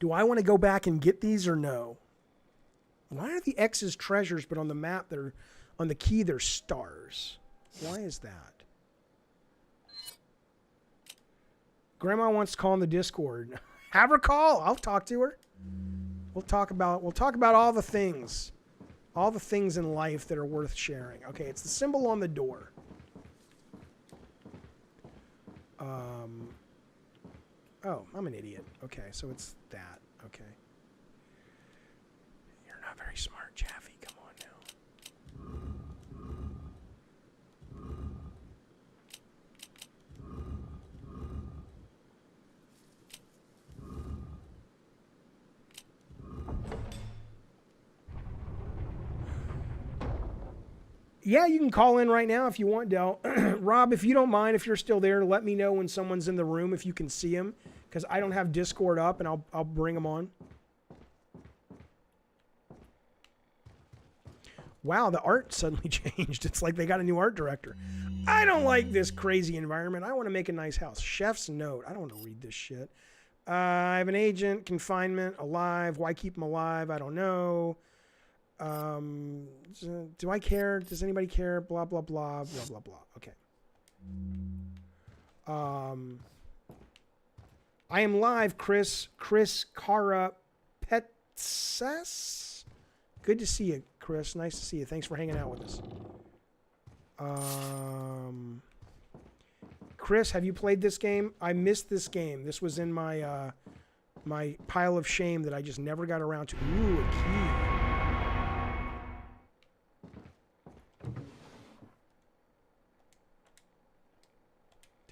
Speaker 1: Do I want to go back and get these or no? Why are the X's treasures, but on the map, they're on the key, they're stars? Why is that? Grandma wants to call in the Discord. Have her call. I'll talk to her. We'll talk about all the things in life that are worth sharing. Okay, it's the symbol on the door. Oh, I'm an idiot. Okay, so it's that. Okay. You're not very smart, Jaffe. Come on now. Yeah, you can call in right now if you want, Del. Rob, if you don't mind, if you're still there, let me know when someone's in the room, if you can see him, because I don't have Discord up, and I'll bring him on. Wow, the art suddenly changed. It's like they got a new art director. I don't like this crazy environment. I want to make a nice house. Chef's note. I don't want to read this shit. I have an agent, confinement, alive. Why keep him alive? I don't know. Do I care? Does anybody care? Blah, blah, blah, blah, blah, blah. Okay. I am live, Chris Cara Petsas. Good to see you, Chris. Nice to see you. Thanks for hanging out with us. Chris, have you played this game? I missed this game. This was in my my pile of shame that I just never got around to. Ooh, a key.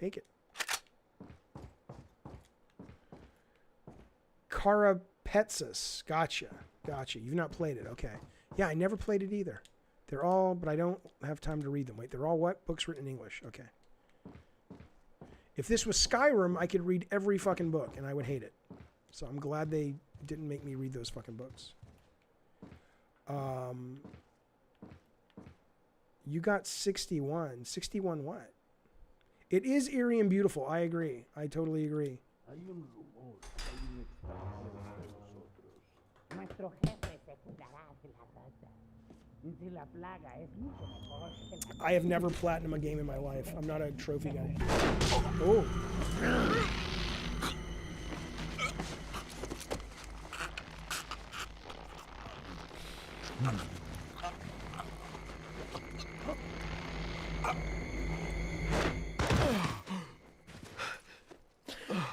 Speaker 1: Take it. Carapetsis. Gotcha. You've not played it. Okay. Yeah, I never played it either. They're all, but I don't have time to read them. Wait, they're all what? Books written in English. Okay. If this was Skyrim, I could read every fucking book, and I would hate it. So I'm glad they didn't make me read those fucking books. You got 61. 61 what? It is eerie and beautiful. I agree. I totally agree. I have never platinum a game in my life. I'm not a trophy guy. Oh.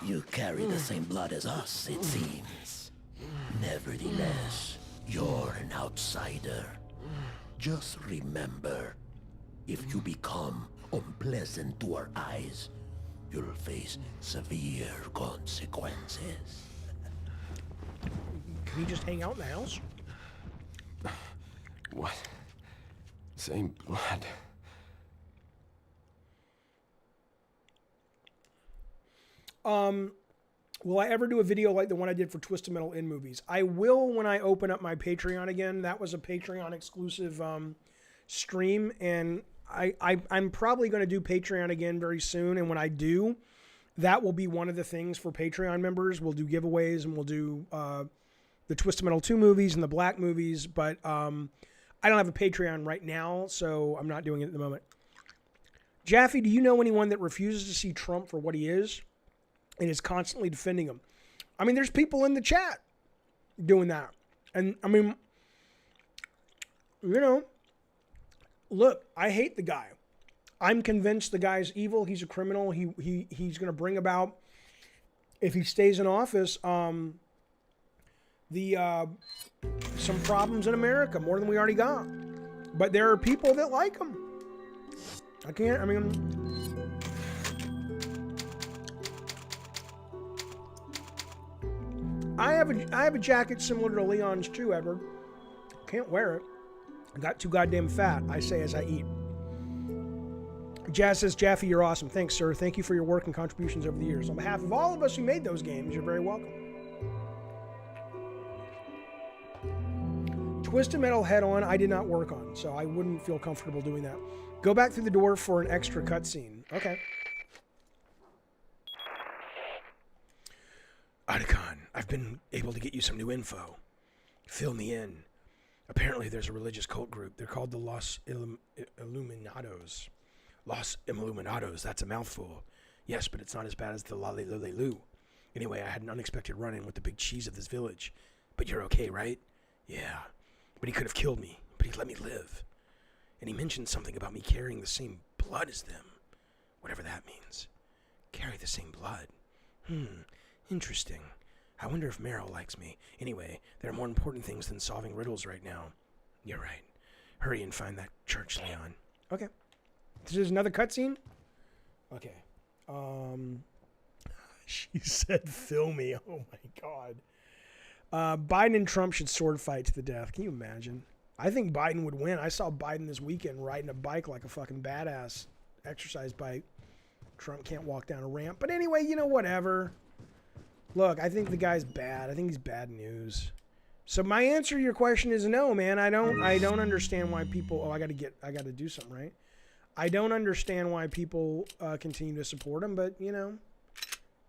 Speaker 8: You carry the same blood as us, it seems. Nevertheless, you're an outsider. Just remember, if you become unpleasant to our eyes, you'll face severe consequences.
Speaker 1: Can we just hang out in the house?
Speaker 2: What? Same blood.
Speaker 1: Will I ever do a video like the one I did for Twisted Metal in movies? I will when I open up my Patreon again. That was a Patreon exclusive stream, and I'm probably going to do Patreon again very soon. And when I do, that will be one of the things for Patreon members. We'll do giveaways, and we'll do the Twisted Metal 2 movies and the Black movies. But I don't have a Patreon right now, so I'm not doing it at the moment. Jaffe, do you know anyone that refuses to see Trump for what he is and is constantly defending him? I mean, there's people in the chat doing that. And, I mean, you know, look, I hate the guy. I'm convinced the guy's evil. He's a criminal. He's going to bring about, if he stays in office, some problems in America, more than we already got. But there are people that like him. I have a jacket similar to Leon's too, Edward. Can't wear it. I got too goddamn fat, I say as I eat. Jazz says, Jaffe, you're awesome. Thanks, sir. Thank you for your work and contributions over the years. On behalf of all of us who made those games, you're very welcome. Twisted Metal Head On, I did not work on, so I wouldn't feel comfortable doing that. Go back through the door for an extra cutscene. Okay. Otacon, I've been able to get you some new info. Fill me in. Apparently there's a religious cult group. They're called the Los Illuminados. Los Illuminados, that's a mouthful. Yes, but it's not as bad as the Lalelulelu. Anyway, I had an unexpected run-in with the big cheese of this village. But you're okay, right? Yeah. But he could have killed me, but he let me live. And he mentioned something about me carrying the same blood as them. Whatever that means. Carry the same blood. Interesting. I wonder if Meryl likes me. Anyway, there are more important things than solving riddles right now. You're right. Hurry and find that church, Leon. Okay. This is another cutscene? Okay. She said, fill me. Oh my God. Biden and Trump should sword fight to the death. Can you imagine? I think Biden would win. I saw Biden this weekend riding a bike like a fucking badass exercise bike. Trump can't walk down a ramp. But anyway, you know, whatever. Look, I think the guy's bad. I think he's bad news. So my answer to your question is no, man. I don't understand why people. Oh, I got to do something, right? I don't understand why people continue to support him, but you know,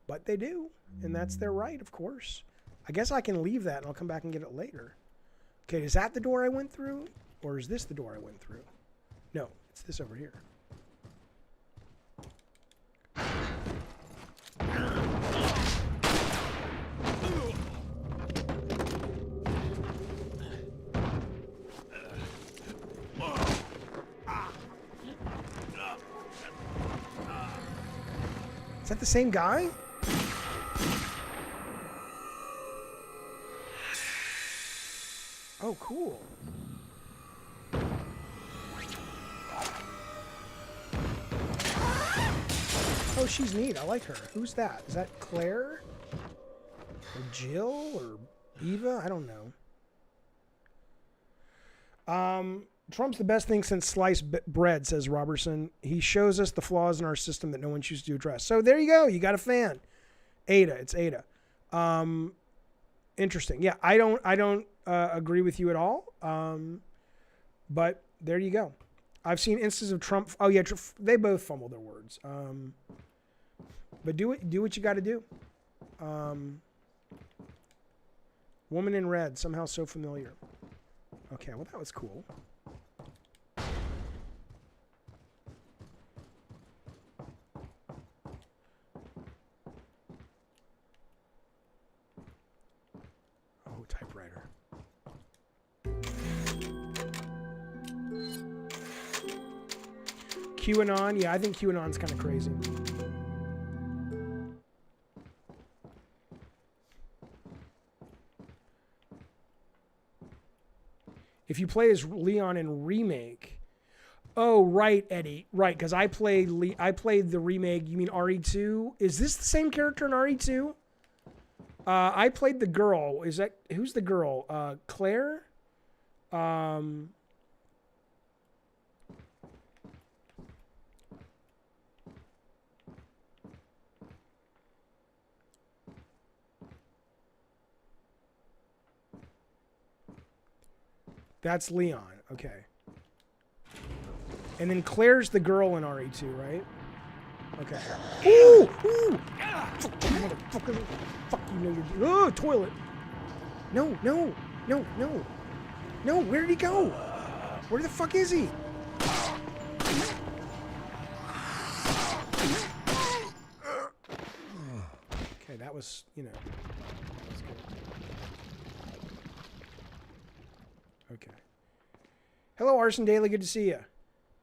Speaker 1: but they do, and that's their right, of course. I guess I can leave that and I'll come back and get it later. Okay, is that the door I went through, or is this the door I went through? No, it's this over here. Is that the same guy? Oh, cool. Oh, Oh, she's neat. I like her. Who's that? Is that Claire? Or Jill? Or Eva? I don't know. Trump's the best thing since sliced bread, says Robertson. He shows us the flaws in our system that no one chooses to address. So there you go. You got a fan. Ada. It's Ada. Interesting. Yeah, I don't agree with you at all. But there you go. I've seen instances of Trump. Oh yeah, they both fumble their words. But do what you got to do. Woman in red, somehow so familiar. Okay, well that was cool. Oh, typewriter. QAnon, yeah, I think QAnon's kind of crazy. If you play as Leon in Remake, oh right, Eddie, right? Because I played the remake. You mean RE2? Is this the same character in RE2? I played the girl. Who's the girl? Claire. That's Leon. Okay. And then Claire's the girl in RE2, right? Okay. Ooh! Ooh! Motherfucker. Fuck you know you're... Oh, toilet. No, no. No, no. No, where did he go? Where the fuck is he? Okay, that was, you know... That's good. Okay. Hello, Arson Daily. Good to see you.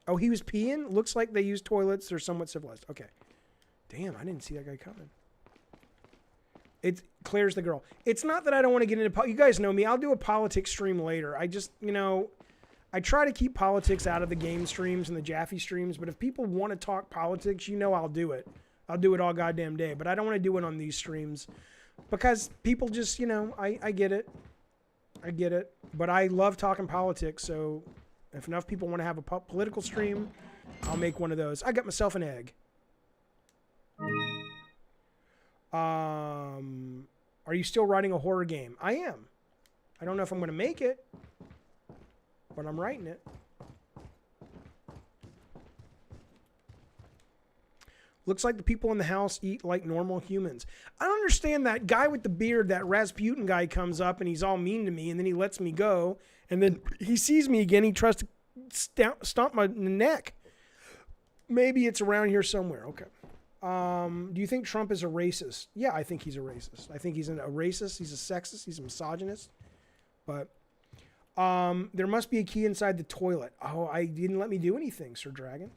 Speaker 1: Oh, he was peeing? Looks like they use toilets. They're somewhat civilized. Okay. Damn, I didn't see that guy coming. It's Claire's the girl. It's not that I don't want to get into... You guys know me. I'll do a politics stream later. I just, you know... I try to keep politics out of the game streams and the Jaffe streams, but if people want to talk politics, you know I'll do it. I'll do it all goddamn day. But I don't want to do it on these streams because people just, you know, I get it. I get it. But I love talking politics, so if enough people want to have a political stream, I'll make one of those. I got myself an egg. Are you still writing a horror game? I am. I don't know if I'm going to make it, but I'm writing it. Looks like the people in the house eat like normal humans. I don't understand that guy with the beard, that Rasputin guy comes up and he's all mean to me and then he lets me go and then he sees me again. He tries to stomp my neck. Maybe it's around here somewhere. Okay. Do you think Trump is a racist? Yeah, I think he's a racist. I think he's a racist. He's a sexist. He's a misogynist. But there must be a key inside the toilet. Oh, I didn't let me do anything, Sir Dragon.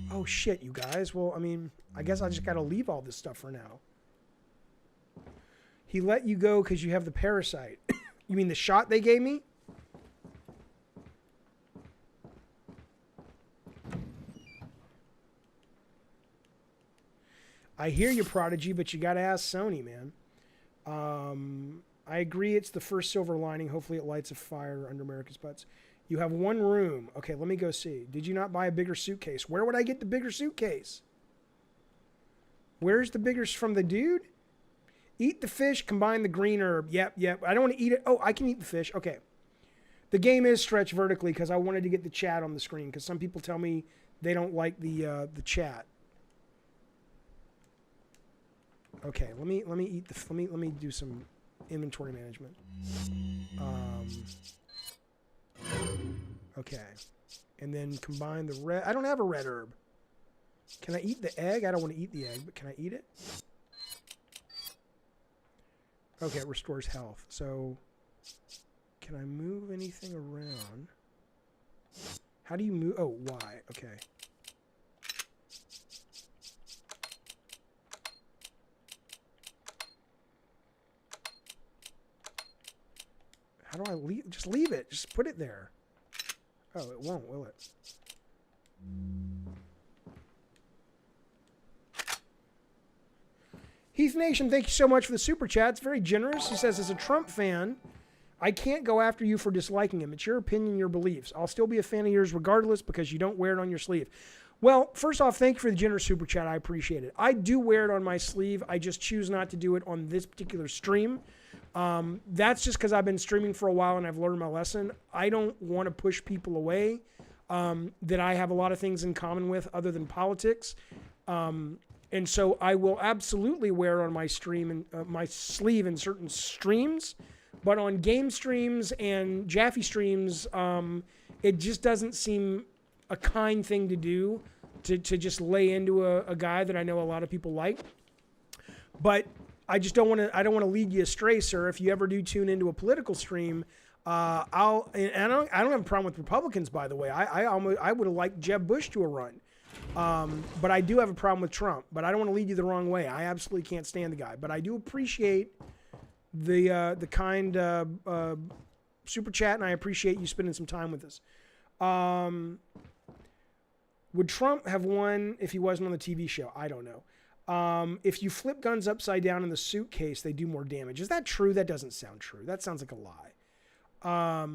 Speaker 1: Oh shit, you guys. Well, I mean, I guess I just gotta leave all this stuff for now. He let you go because you have the parasite. You mean the shot they gave me? I hear you, Prodigy, but you gotta ask Sony, man. I agree it's the first silver lining. Hopefully it lights a fire under America's butts. You have one room. Okay, let me go see. Did you not buy a bigger suitcase? Where would I get the bigger suitcase? Where's the bigger from the dude? Eat the fish, combine the green herb. Yep, yep. I don't want to eat it. Oh, I can eat the fish. Okay. The game is stretched vertically because I wanted to get the chat on the screen because some people tell me they don't like the chat. Okay, let me eat the let me do some inventory management. Okay, and then combine the red. I don't have a red herb. Can I eat the egg? I don't want to eat the egg, but can I eat it? Okay, it restores health. So, can I move anything around? How do you move? Oh, Y. Okay. How do I leave? Just leave it. Just put it there. Oh, it won't, will it? Heath Nation, thank you so much for the super chat. It's very generous. He says, as a Trump fan, I can't go after you for disliking him. It's your opinion, your beliefs. I'll still be a fan of yours regardless because you don't wear it on your sleeve. Well, first off, thank you for the generous super chat. I appreciate it. I do wear it on my sleeve. I just choose not to do it on this particular stream. That's just because I've been streaming for a while and I've learned my lesson. I don't want to push people away that I have a lot of things in common with other than politics. And so I will absolutely wear it on my stream and my sleeve in certain streams. But on game streams and Jaffe streams, it just doesn't seem a kind thing to do to just lay into a guy that I know a lot of people like. But I just don't want to. I don't want to lead you astray, sir. If you ever do tune into a political stream, I don't have a problem with Republicans, by the way. I would have liked Jeb Bush to a run. But I do have a problem with Trump. But I don't want to lead you the wrong way. I absolutely can't stand the guy. But I do appreciate the kind super chat, and I appreciate you spending some time with us. Would Trump have won if he wasn't on the TV show? I don't know. If you flip guns upside down in the suitcase, they do more damage. Is that true? That doesn't sound true. That sounds like a lie. All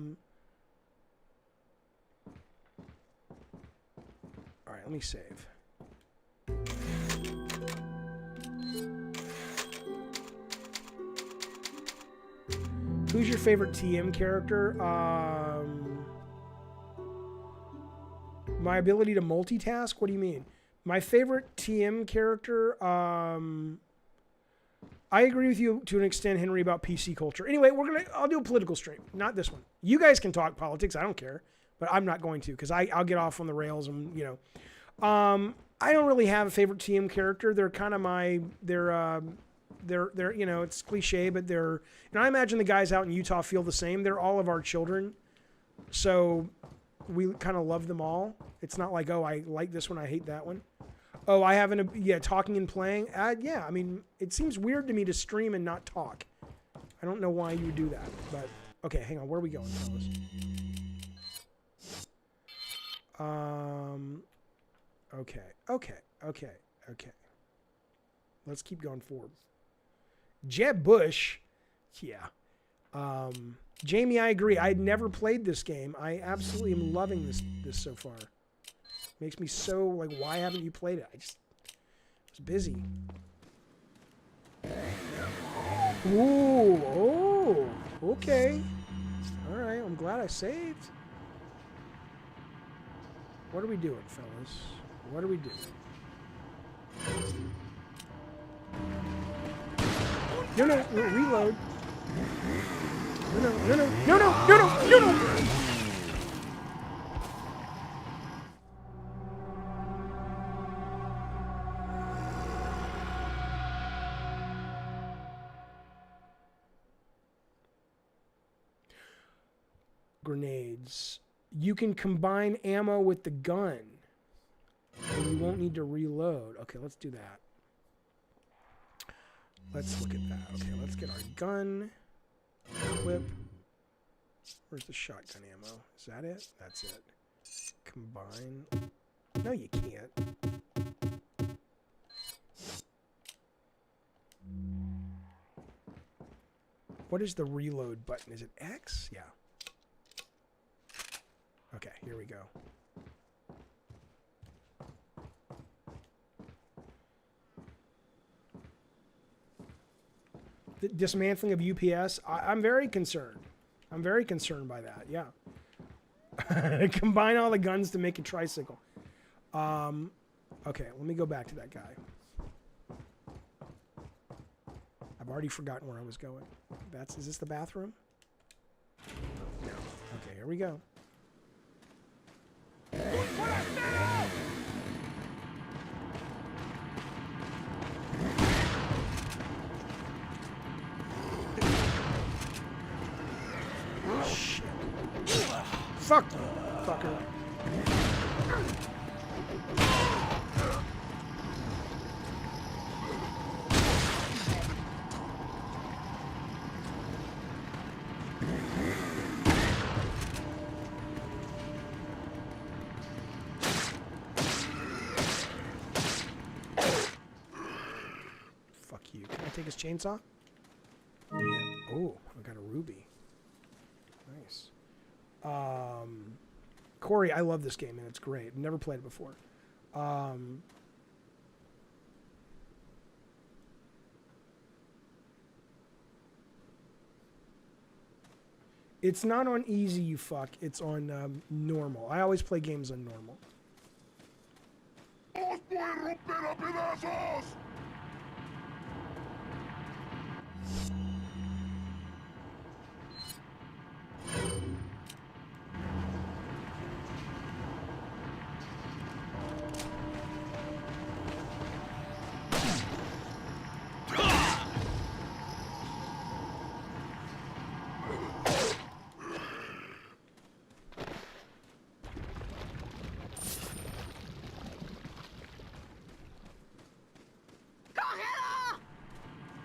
Speaker 1: right, let me save. Who's your favorite TM character? My ability to multitask? What do you mean? My favorite TM character? I agree with you to an extent, Henry, about PC culture. Anyway, I'll do a political stream, not this one. You guys can talk politics. I don't care, but I'm not going to because I'll get off on the rails and, you know. I don't really have a favorite TM character. They're kind of they're you know, it's cliche, but I imagine the guys out in Utah feel the same. They're all of our children. So we kind of love them all. It's not like, oh, I like this one, I hate that one. Oh, I haven't, talking and playing. Yeah, I mean, it seems weird to me to stream and not talk. I don't know why you would do that, but okay, hang on. Where are we going, fellas? Okay. Let's keep going forward. Jeb Bush, yeah. Jamie, I agree. I had never played this game. I absolutely am loving this so far. Makes me so, like, why haven't you played it? I was busy. Ooh, oh, okay. All right, I'm glad I saved. What are we doing, fellas? What are we doing? No, reload. No. Grenades. You can combine ammo with the gun. And you won't need to reload. Okay, let's do that. Let's look at that. Okay, let's get our gun. Equip. Where's the shotgun ammo? Is that it? That's it. Combine. No, you can't. What is the reload button? Is it X? Yeah. Okay, here we go. The dismantling of UPS, I'm very concerned. I'm very concerned by that, yeah. Combine all the guns to make a tricycle. Okay, let me go back to that guy. I've already forgotten where I was going. Is this the bathroom? No. Okay, here we go. Shit. Fuck you, fucker. take his chainsaw? Yeah. Oh, I got a ruby. Nice. Corey, I love this game, and it's great. I've never played it before. It's not on easy, you fuck. It's on normal. I always play games on normal.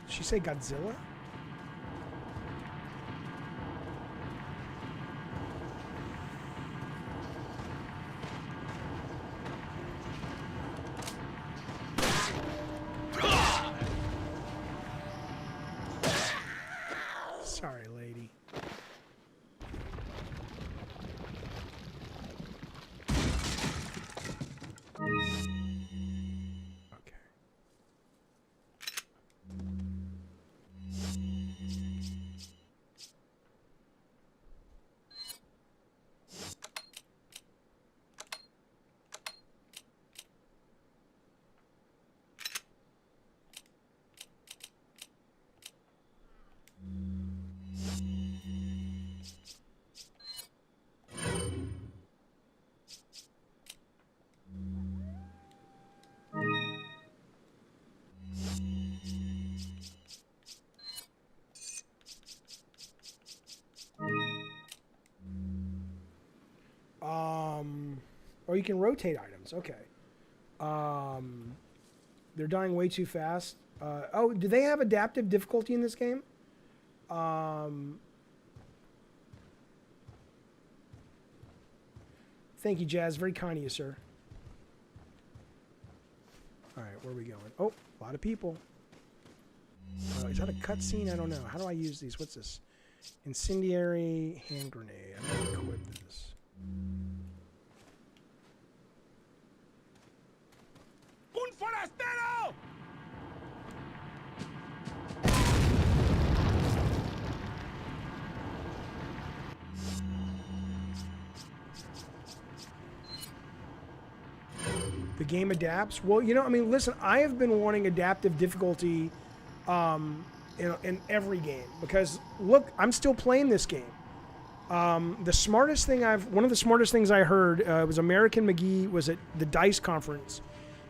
Speaker 1: Did she say Godzilla? Sorry, lady. Or you can rotate items. Okay. They're dying way too fast. Oh, do they have adaptive difficulty in this game? Thank you, Jazz. Very kind of you, sir. All right, where are we going? Oh, a lot of people. Is that a cutscene? I don't know. How do I use these? What's this? Incendiary hand grenade. I'm going to equip this.
Speaker 9: Un forastero!
Speaker 1: The game adapts. Well, you know, I mean, listen, I have been wanting adaptive difficulty in every game because, look, I'm still playing this game. One of the smartest things I heard was American McGee was at the DICE conference,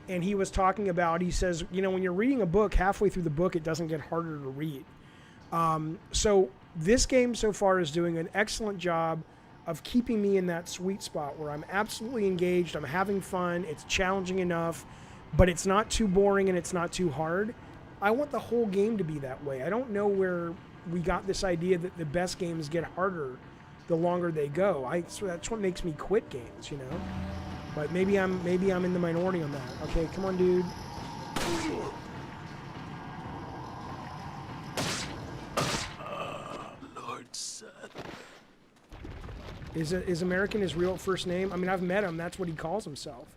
Speaker 1: and he was talking about, he says, you know, when you're reading a book, halfway through the book, it doesn't get harder to read. So this game so far is doing an excellent job of keeping me in that sweet spot where I'm absolutely engaged, I'm having fun, it's challenging enough, but it's not too boring and it's not too hard. I want the whole game to be that way. I don't know where we got this idea that the best games get harder the longer they go. So that's what makes me quit games, you know? But maybe I'm in the minority on that. Okay, come on, dude.
Speaker 8: Lord Seth.
Speaker 1: Is American his real first name? I mean, I've met him. That's what he calls himself.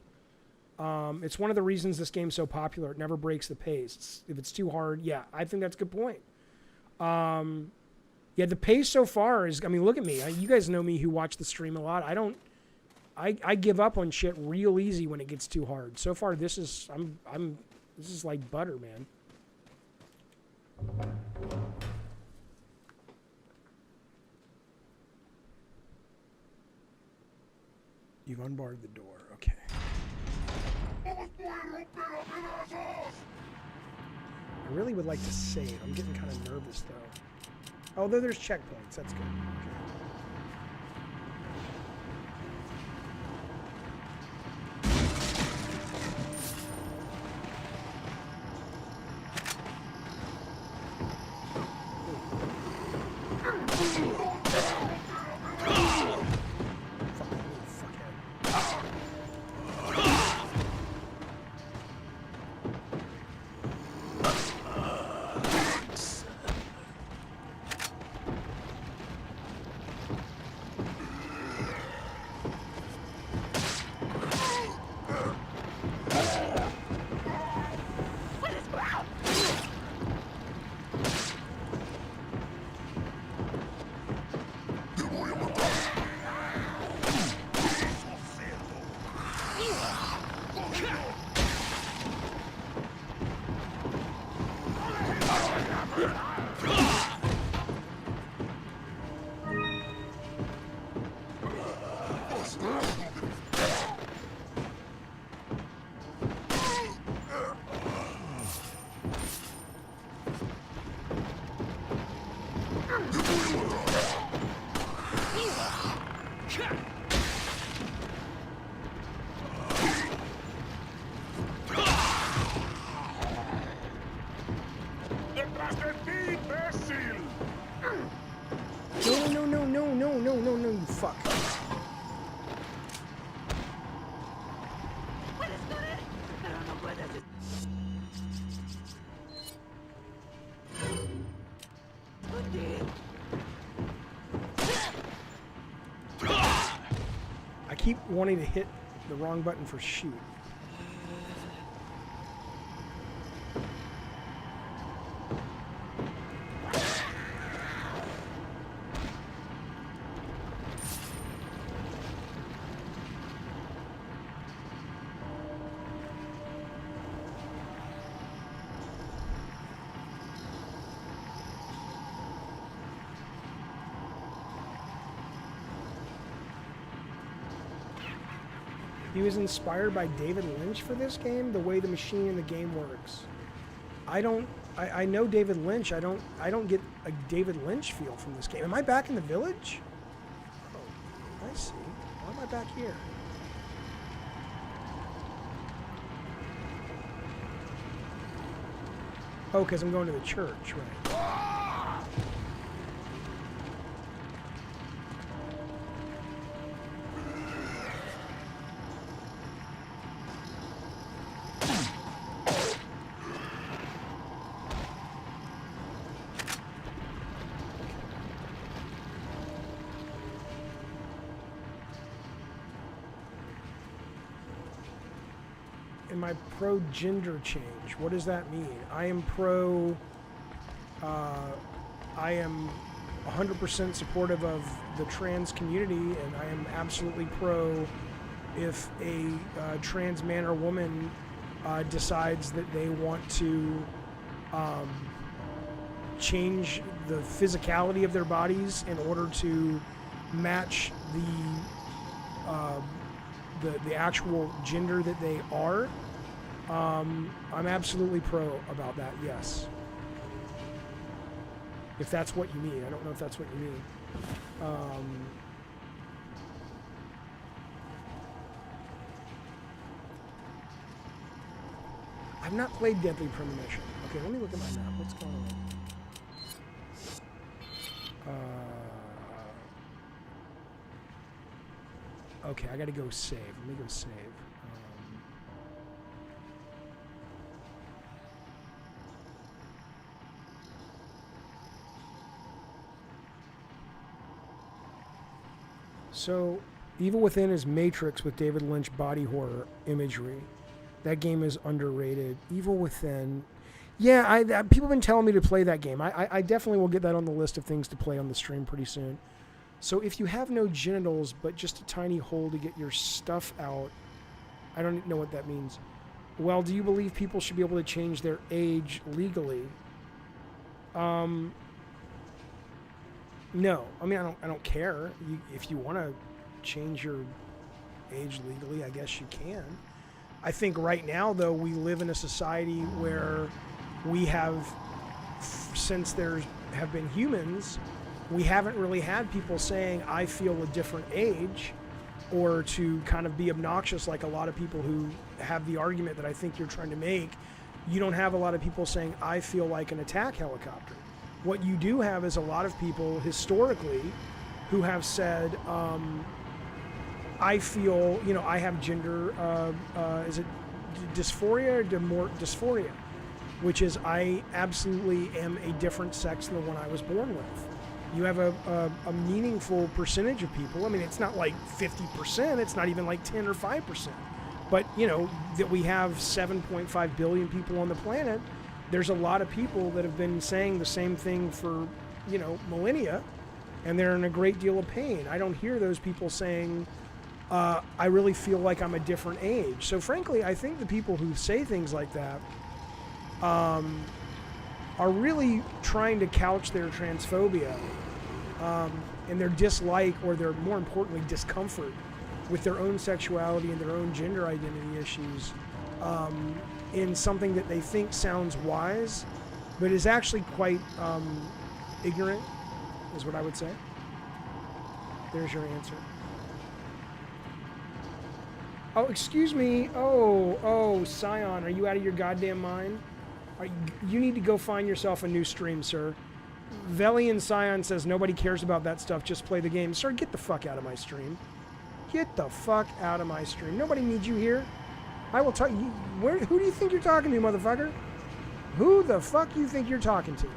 Speaker 1: It's one of the reasons this game's so popular. It never breaks the pace. If it's too hard, yeah, I think that's a good point. Yeah, the pace so far is, I mean, look at me. You guys know me who watch the stream a lot. I give up on shit real easy when it gets too hard. So far, this is like butter, man. You've unbarred the door. Okay. I really would like to save. I'm getting kind of nervous, though. Although there's checkpoints. That's good. Okay. No, you fuck. I keep wanting to hit the wrong button for shoot. He was inspired by David Lynch for this game, the way the machine in the game works. I know David Lynch. I don't get a David Lynch feel from this game. Am I back in the village? Oh, I see. Why am I back here? Oh, because I'm going to the church, right. Am I pro gender change? What does that mean? I am pro, I am 100% supportive of the trans community, and I am absolutely pro if a trans man or woman decides that they want to change the physicality of their bodies in order to match the actual gender that they are. I'm absolutely pro about that, yes. If that's what you mean. I don't know if that's what you mean. I've not played Deadly Premonition. Okay, let me look at my map. What's going on? Okay, I gotta go save. Let me go save. So, Evil Within is Matrix with David Lynch body horror imagery. That game is underrated. Evil Within. Yeah, people have been telling me to play that game. I definitely will get that on the list of things to play on the stream pretty soon. So if you have no genitals, but just a tiny hole to get your stuff out, I don't know what that means. Well, do you believe people should be able to change their age legally? No. I mean, I don't care. If you want to change your age legally, I guess you can. I think right now, though, we live in a society where we have, since there have been humans, we haven't really had people saying, I feel a different age, or to kind of be obnoxious like a lot of people who have the argument that I think you're trying to make. You don't have a lot of people saying, I feel like an attack helicopter. What you do have is a lot of people historically who have said, I feel, I have gender, is it dysphoria or dysphoria? Which is, I absolutely am a different sex than the one I was born with. You have a meaningful percentage of people. I mean, it's not like 50%, it's not even like 10 or 5%. But, that we have 7.5 billion people on the planet, there's a lot of people that have been saying the same thing for, millennia, and they're in a great deal of pain. I don't hear those people saying, I really feel like I'm a different age. So frankly, I think the people who say things like that are really trying to couch their transphobia and their dislike, or their, more importantly, discomfort with their own sexuality and their own gender identity issues in something that they think sounds wise, but is actually quite ignorant. is what I would say. There's your answer. Oh, excuse me. Oh, Scion, are you out of your goddamn mind? You need to go find yourself a new stream, sir. Velian Scion says nobody cares about that stuff, just play the game. Sir, get the fuck out of my stream. Get the fuck out of my stream. Nobody needs you here. I will talk. Who do you think you're talking to, motherfucker? Who the fuck you think you're talking to?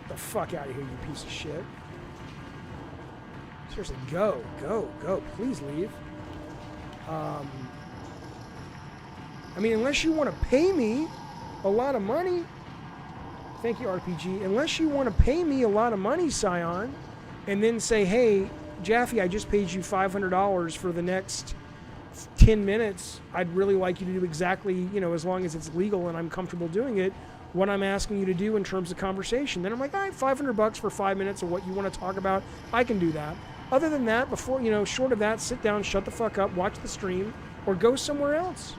Speaker 1: The fuck out of here, you piece of shit. Seriously, go. Please leave. I mean, unless you want to pay me a lot of money. Thank you, RPG. Unless you want to pay me a lot of money, Scion, and then say, hey, Jaffe, I just paid you $500 for the next 10 minutes. I'd really like you to do exactly, as long as it's legal and I'm comfortable doing it, what I'm asking you to do in terms of conversation. Then I'm like, all right, $500 for 5 minutes of what you want to talk about. I can do that. Other than that, before, short of that, sit down, shut the fuck up, watch the stream, or go somewhere else.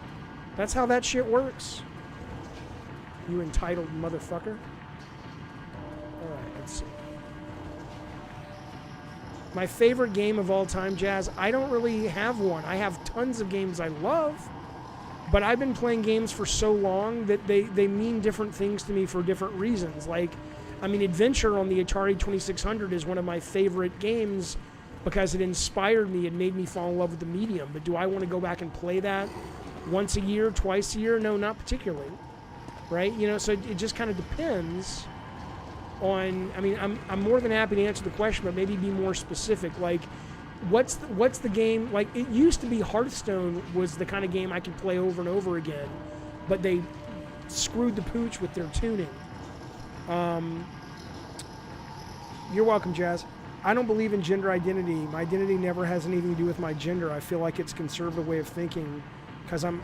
Speaker 1: That's how that shit works. You entitled motherfucker. Alright, let's see. My favorite game of all time, Jazz, I don't really have one. I have tons of games I love, but I've been playing games for so long that they mean different things to me for different reasons. Like, I mean, Adventure on the Atari 2600 is one of my favorite games because it inspired me. It made me fall in love with the medium. But do I want to go back and play that once a year, twice a year? No, not particularly. Right? So it just kind of depends on, I mean, I'm more than happy to answer the question, but maybe be more specific. Like, what's the game? Like, it used to be Hearthstone was the kind of game I could play over and over again, but they screwed the pooch with their tuning. You're welcome, Jazz. I don't believe in gender identity. My identity never has anything to do with my gender. I feel like it's a conservative way of thinking because I'm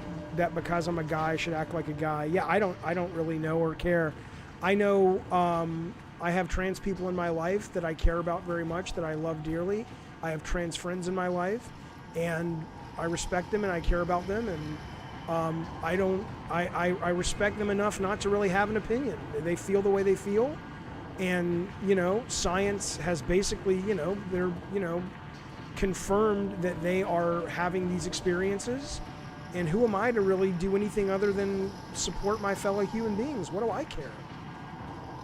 Speaker 1: a guy, I should act like a guy. Yeah, I don't really know or care. I know I have trans people in my life that I care about very much, that I love dearly. I have trans friends in my life, and I respect them and I care about them, and I respect them enough not to really have an opinion. They feel the way they feel, and science has basically they're confirmed that they are having these experiences, and who am I to really do anything other than support my fellow human beings? What do I care?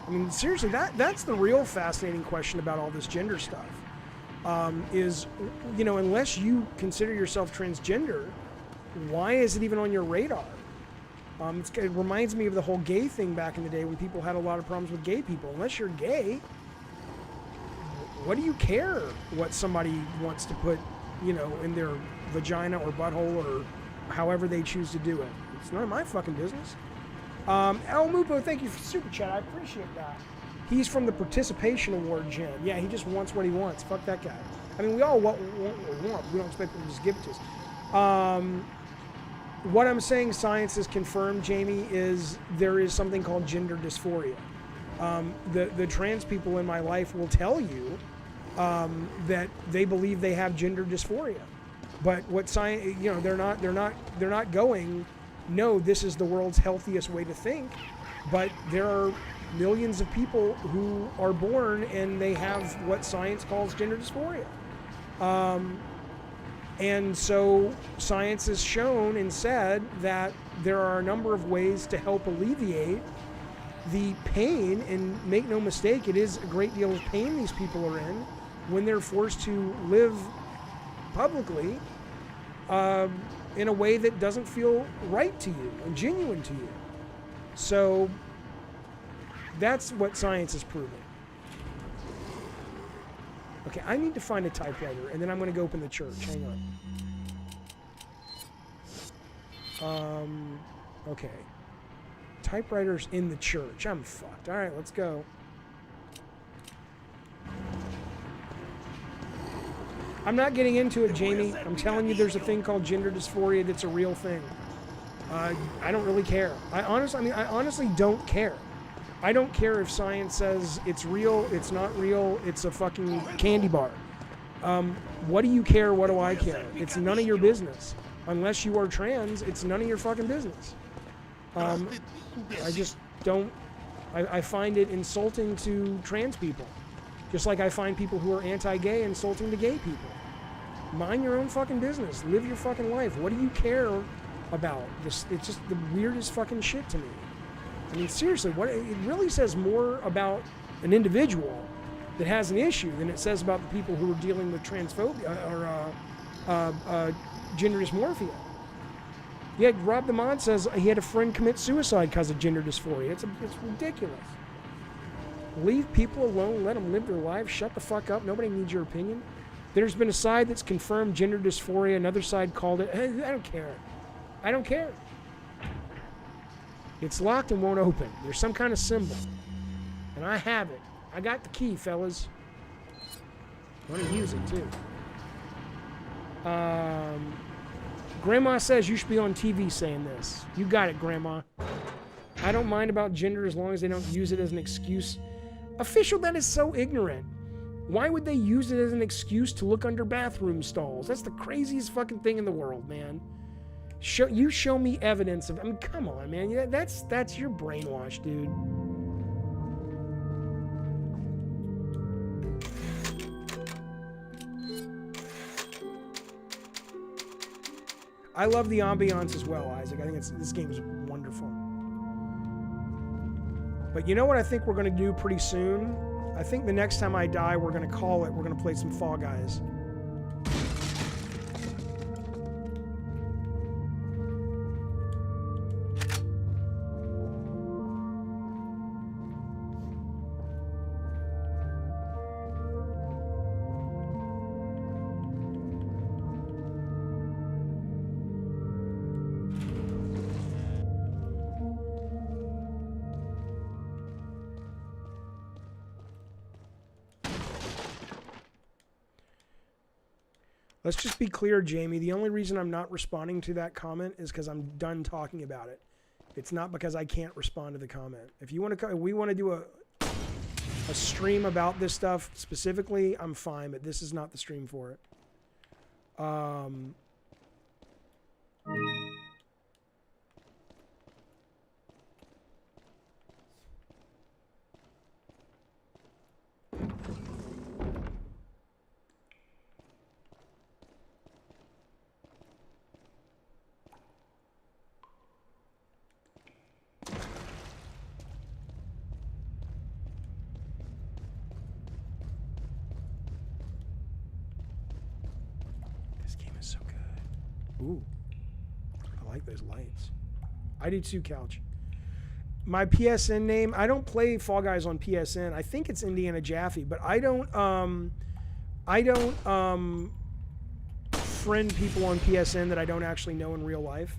Speaker 1: I mean, seriously, that's the real fascinating question about all this gender stuff. Is, unless you consider yourself transgender, why is it even on your radar? It reminds me of the whole gay thing back in the day when people had a lot of problems with gay people. Unless you're gay, what do you care what somebody wants to put, in their vagina or butthole or however they choose to do it? It's none of my fucking business. El Mupo, thank you for super chat. I appreciate that. He's from the Participation Award Gen. Yeah, he just wants what he wants. Fuck that guy. I mean, we all want what we want. We don't expect them to just give it to us. What I'm saying, science has confirmed, Jamie, is there is something called gender dysphoria. The trans people in my life will tell you that they believe they have gender dysphoria, but what science, they're not going, no, this is the world's healthiest way to think, but there are millions of people who are born and they have what science calls gender dysphoria. And so science has shown and said that there are a number of ways to help alleviate the pain, and make no mistake, it is a great deal of pain these people are in when they're forced to live publicly in a way that doesn't feel right to you and genuine to you. So that's what science is proving. Okay, I need to find a typewriter, and then I'm going to go open the church. Hang on. Okay. Typewriter's in the church. I'm fucked. All right, let's go. I'm not getting into it, Jamie. I'm telling you, there's a thing called gender dysphoria that's a real thing. I don't really care. I honestly don't care. I don't care if science says it's real, it's not real, it's a fucking candy bar. What do you care? What do I care? It's none of your business. Unless you are trans, it's none of your fucking business. I just don't. I find it insulting to trans people. Just like I find people who are anti-gay insulting to gay people. Mind your own fucking business. Live your fucking life. What do you care about? This, it's just the weirdest fucking shit to me. I mean, seriously, what it really says more about an individual that has an issue than it says about the people who are dealing with transphobia or gender dysmorphia. Yeah, Rob the Mod says he had a friend commit suicide because of gender dysphoria. It's ridiculous. Leave people alone. Let them live their lives. Shut the fuck up. Nobody needs your opinion. There's been a side that's confirmed gender dysphoria. Another side called it. I don't care. I don't care. It's locked and won't open. There's some kind of symbol. And I have it. I got the key, fellas. I'm going to use it, too. Grandma says you should be on TV saying this. You got it, Grandma. I don't mind about gender as long as they don't use it as an excuse. Official, that is so ignorant. Why would they use it as an excuse to look under bathroom stalls? That's the craziest fucking thing in the world, man. You show me evidence of... I mean, come on, man. Yeah, that's your brainwash, dude. I love the ambiance as well, Isaac. I think this game is wonderful. But you know what I think we're going to do pretty soon? I think the next time I die, we're going to call it. We're going to play some Fall Guys. Let's just be clear, Jamie. The only reason I'm not responding to that comment is because I'm done talking about it. It's not because I can't respond to the comment. If you want to, we want to do a stream about this stuff specifically, I'm fine, but this is not the stream for it. Ooh, I like those lights. I do too, Couch. My PSN name, I don't play Fall Guys on PSN. I think it's Indiana Jaffe, but I don't friend people on PSN that I don't actually know in real life.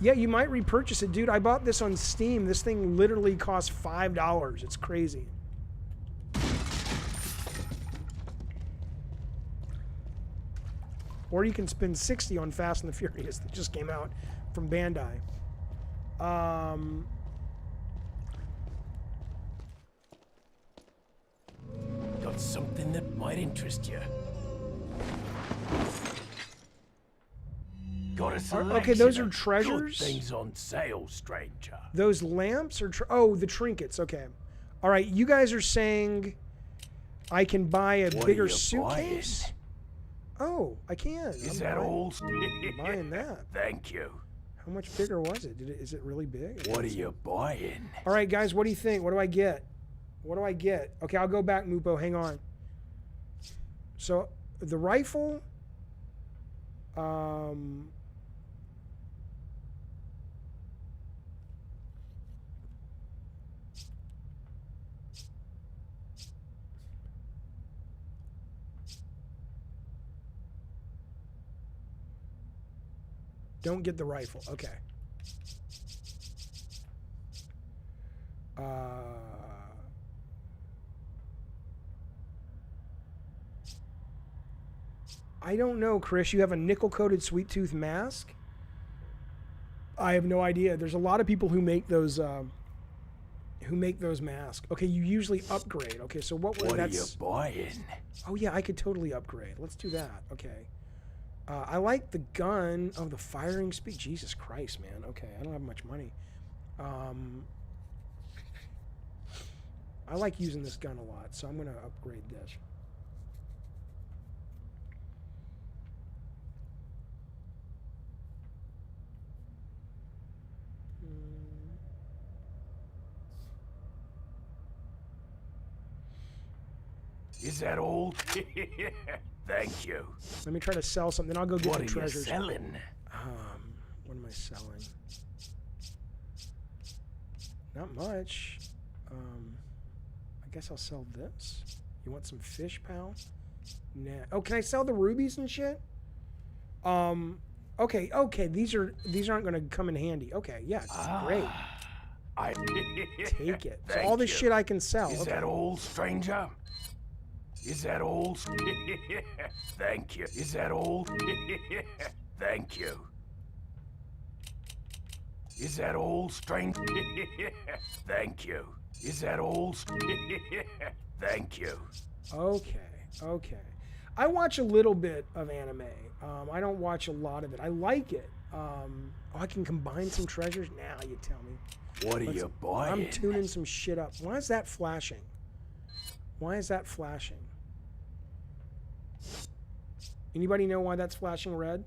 Speaker 1: Yeah, you might repurchase it. Dude, I bought this on Steam. This thing literally costs $5. It's crazy. Or you can spend $60 on Fast and the Furious that just came out from Bandai.
Speaker 8: Got something that might interest you. Got a selection
Speaker 1: okay, those are
Speaker 8: of
Speaker 1: treasures?
Speaker 8: good things on sale, stranger.
Speaker 1: Those lamps are... oh, the trinkets. Okay. All right, you guys are saying I can buy a bigger suitcase? Buying? Oh, I can.
Speaker 8: Is that all?
Speaker 1: I'm buying that.
Speaker 8: Thank you.
Speaker 1: How much bigger was it? Is it really big?
Speaker 8: What are you buying?
Speaker 1: All right, guys, what do you think? What do I get? What do I get? Okay, I'll go back, Mupo. Hang on. So, the rifle... Don't get the rifle. Okay. I don't know, Chris. You have a nickel-coated sweet tooth mask? I have no idea. There's a lot of people who make those masks. Okay, you usually upgrade. Okay, so what
Speaker 8: are you buying?
Speaker 1: Oh yeah, I could totally upgrade. Let's do that. Okay. I like the gun. Oh, the firing speed. Jesus Christ, man. Okay, I don't have much money. I like using this gun a lot, so I'm going to upgrade this.
Speaker 9: Is that all? Thank you.
Speaker 1: Let me try to sell something. Then I'll go get
Speaker 9: What
Speaker 1: the
Speaker 9: are
Speaker 1: treasures.
Speaker 9: you selling?
Speaker 1: What am I selling? Not much. I guess I'll sell this. You want some fish, pal? Nah. Oh, can I sell the rubies and shit? Okay. These aren't going to come in handy. Okay, yeah, great.
Speaker 9: I
Speaker 1: Take it. So all this shit I can sell.
Speaker 9: Is
Speaker 1: okay.
Speaker 9: that all, stranger? Is that all? Thank you. Is that all? Thank you. Is that all, stranger? Thank you. Is that all? Thank you.
Speaker 1: Okay. I watch a little bit of anime. I don't watch a lot of it. I like it. I can combine some treasures? Now you tell me.
Speaker 9: What are you buying?
Speaker 1: I'm tuning some shit up. Why is that flashing? Anybody know why that's flashing red?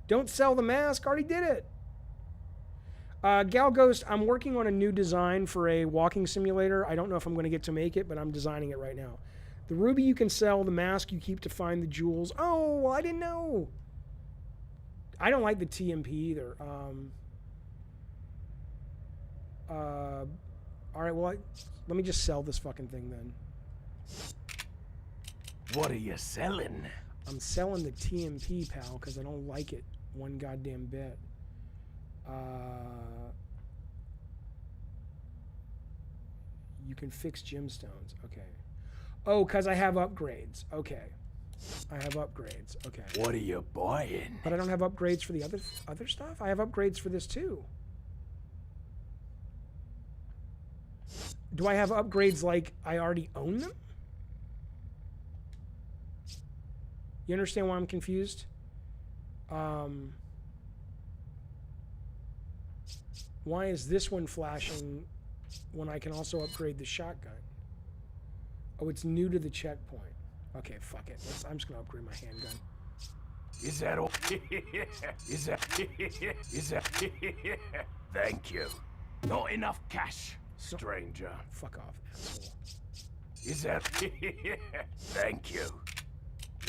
Speaker 1: Don't sell the mask. Already did it. Gal Ghost, I'm working on a new design for a walking simulator. I don't know if I'm going to get to make it, but I'm designing it right now. The ruby you can sell, the mask you keep to find the jewels. Oh, well, I didn't know. I don't like the TMP either. All right, well, let me just sell this fucking thing then.
Speaker 9: What are you selling?
Speaker 1: I'm selling the TMP, pal, because I don't like it one goddamn bit. You can fix gemstones. Okay. Oh, because I have upgrades. Okay. I have upgrades. Okay.
Speaker 9: What are you buying?
Speaker 1: But I don't have upgrades for the other stuff? I have upgrades for this too. Do I have upgrades like I already own them? You understand why I'm confused? Why is this one flashing when I can also upgrade the shotgun? Oh, it's new to the checkpoint. Okay, fuck it. I'm just gonna upgrade my handgun.
Speaker 9: Is that all? Is that? Thank you. Not enough cash, stranger.
Speaker 1: Fuck off, asshole.
Speaker 9: Is that? Thank you.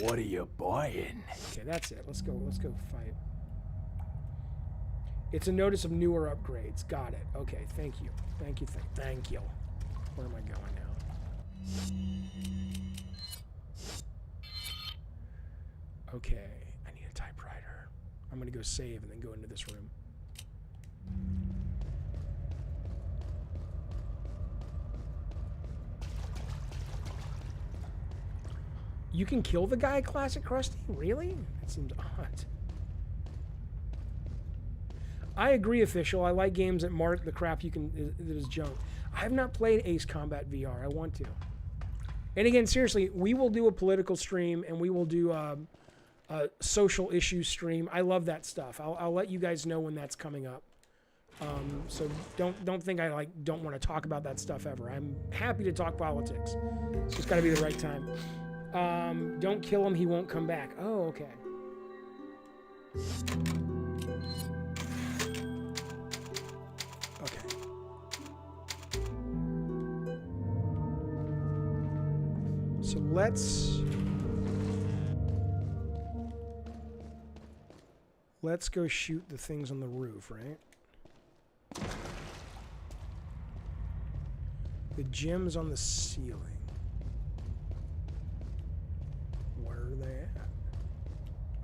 Speaker 9: What are you buying?
Speaker 1: Okay, that's it. Let's go fight. It's a notice of newer upgrades. Got it. Okay, thank you. Thank you. Where am I going now? Okay, I need a typewriter. I'm gonna go save and then go into this room. You can kill the guy, Classic Krusty? Really? That seems odd. I agree, official. I like games that mark the crap that is junk. I have not played Ace Combat VR. I want to. And again, seriously, we will do a political stream and we will do a social issue stream. I love that stuff. I'll let you guys know when that's coming up. So don't think I don't want to talk about that stuff ever. I'm happy to talk politics. It's just got to be the right time. Don't kill him, he won't come back. Oh, okay. Okay. So let's go shoot the things on the roof, right? The gems on the ceiling. Where are they at?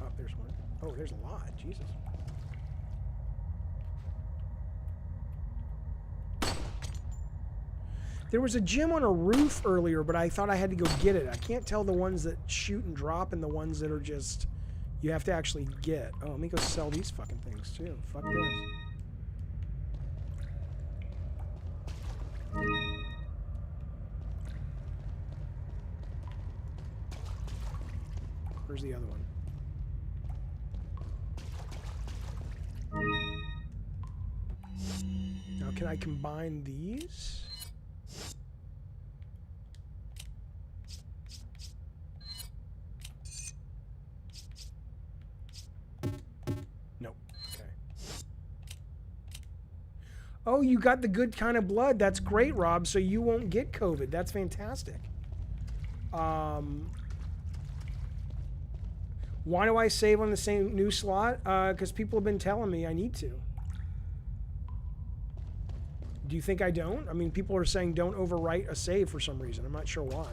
Speaker 1: Oh, there's one. Oh, there's a lot. Jesus. There was a gem on a roof earlier, but I thought I had to go get it. I can't tell the ones that shoot and drop and the ones that are just you have to actually get. Oh, let me go sell these fucking things too. Fuck this. Where's the other one? Now, can I combine these? Nope. Okay. Oh, you got the good kind of blood. That's great, Rob. So you won't get COVID. That's fantastic. Why do I save on the same new slot? Because people have been telling me I need to. Do you think I don't? I mean, people are saying don't overwrite a save for some reason. I'm not sure why.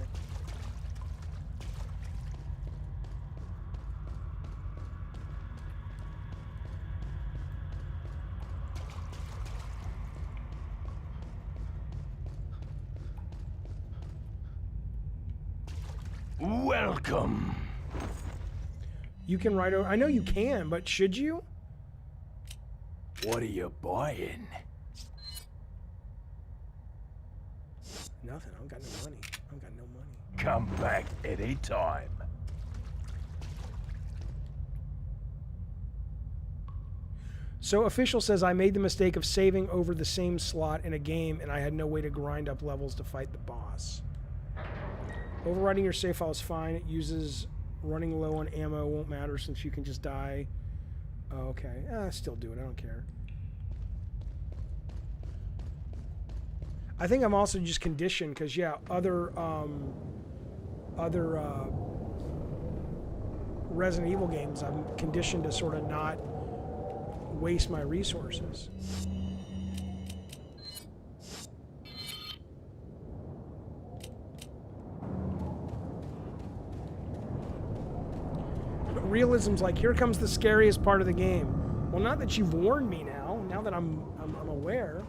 Speaker 9: Welcome.
Speaker 1: You can write over. I know you can, but should you?
Speaker 9: What are you buying?
Speaker 1: Nothing. I don't got no money. I don't got no money.
Speaker 9: Come back anytime.
Speaker 1: So official says I made the mistake of saving over the same slot in a game and I had no way to grind up levels to fight the boss. Overwriting your save file is fine. It uses running low on ammo. Won't matter since you can just die. Oh, okay. Still do it. I don't care. I think I'm also just conditioned because, yeah, other Resident Evil games, I'm conditioned to sort of not waste my resources. But realism's like, here comes the scariest part of the game. Well, not that you've warned me now that I'm aware.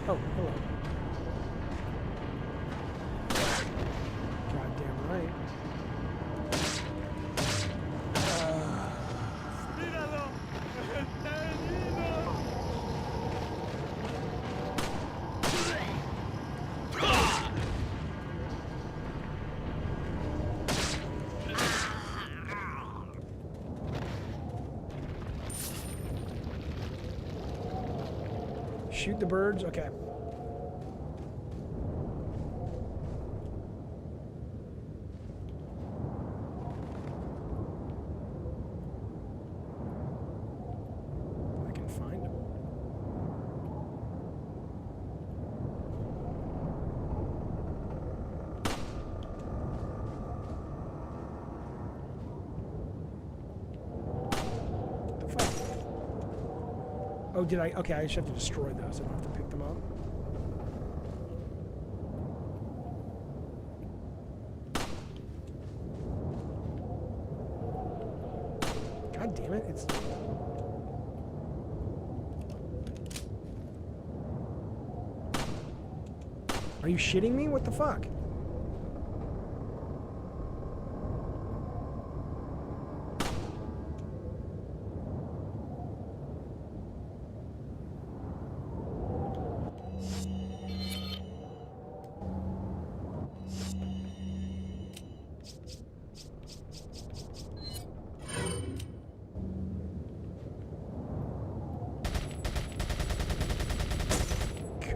Speaker 1: Oh, hello. Goddamn right. Shoot the birds? Okay. I can find them. What the fuck? Oh, did I? Okay, I just have to destroy those. I don't have to pick them up. God damn it, it's... Are you shitting me? What the fuck?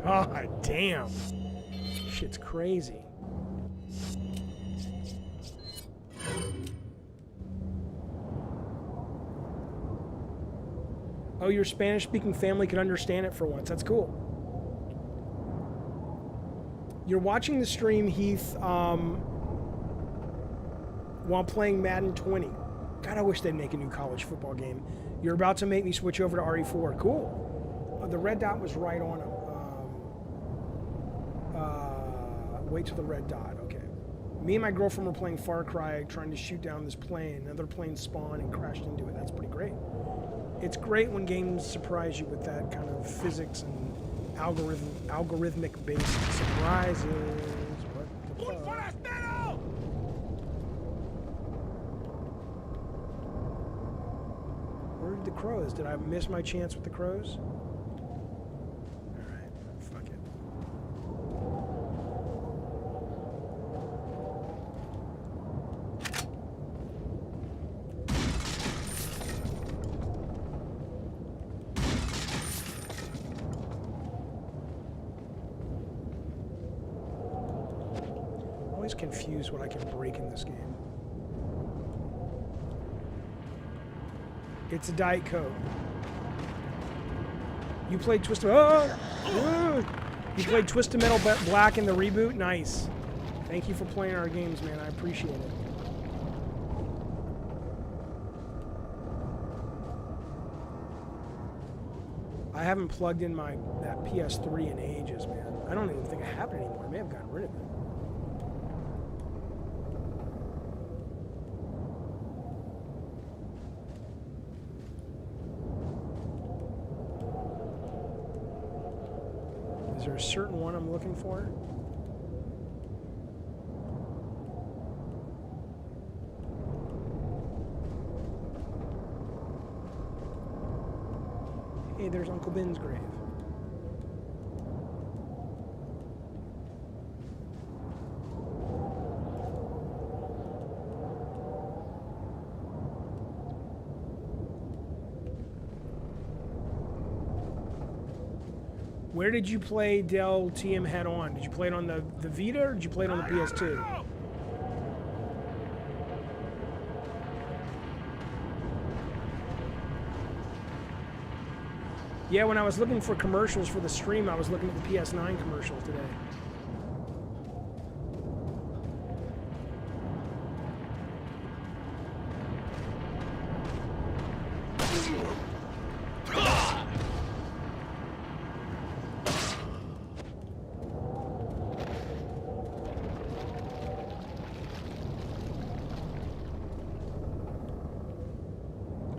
Speaker 1: God damn. Shit's crazy. Oh, your Spanish-speaking family could understand it for once. That's cool. You're watching the stream, Heath, while playing Madden 20. God, I wish they'd make a new college football game. You're about to make me switch over to RE4. Cool. The red dot was right on him. Wait till the red dot. Okay. Me and my girlfriend were playing Far Cry, trying to shoot down this plane. Another plane spawned and crashed into it. That's pretty great. It's great when games surprise you with that kind of physics and algorithmic based surprises. What the fuck? Where did the crows? Did I miss my chance with the crows? Alright, fuck it. I'm always confused what I can break in this game. It's a Diet Coke. You played Twisted... You played Twisted Metal Black in the reboot? Nice. Thank you for playing our games, man. I appreciate it. I haven't plugged in that PS3 in ages, man. I don't even think I have it anymore. I may have gotten rid of it. Is there a certain one I'm looking for? Hey, there's Uncle Ben's grave. Where did you play Dell TM Head On? Did you play it on the Vita or did you play it on the PS2? Yeah, when I was looking for commercials for the stream, I was looking at the PS9 commercial today.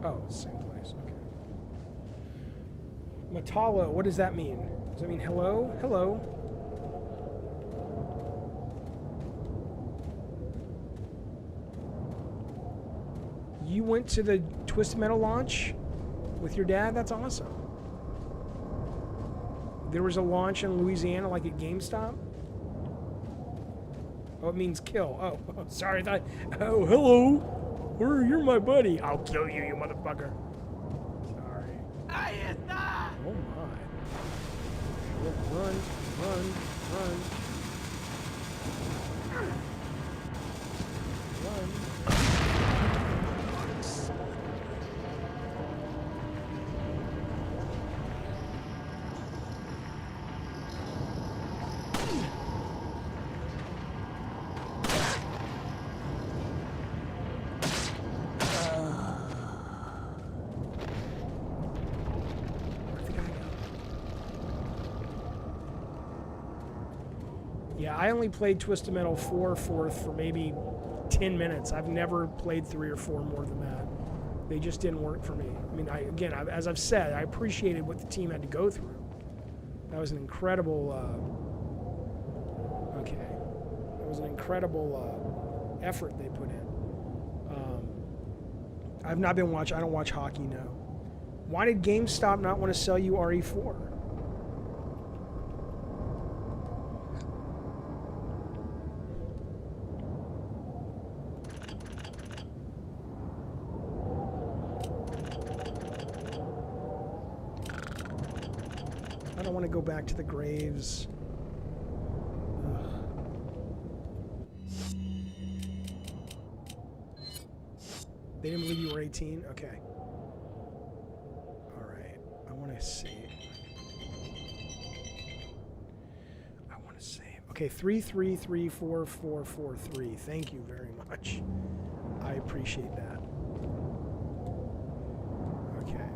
Speaker 1: Oh, same place, okay. Matala, what does that mean? Does that mean hello? Hello? You went to the Twisted Metal launch with your dad? That's awesome. There was a launch in Louisiana, like at GameStop? Oh, it means kill. Oh, sorry. I thought, oh, hello. You're my buddy. I'll kill you, you motherfucker. Sorry. Oh my. Run, run, run. Run. Yeah, I only played Twisted Metal 4 fourth for maybe 10 minutes. I've never played 3 or 4 more than that. They just didn't work for me. I mean, as I've said, I appreciated what the team had to go through. That was an incredible, that was an incredible effort they put in. I've not been watching, I don't watch hockey, no. Why did GameStop not want to sell you RE4? I don't want to go back to the graves. Ugh. They didn't believe you were 18? Okay. Alright. I want to save. I want to save. Okay, 3334443. Thank you very much. I appreciate that. Okay.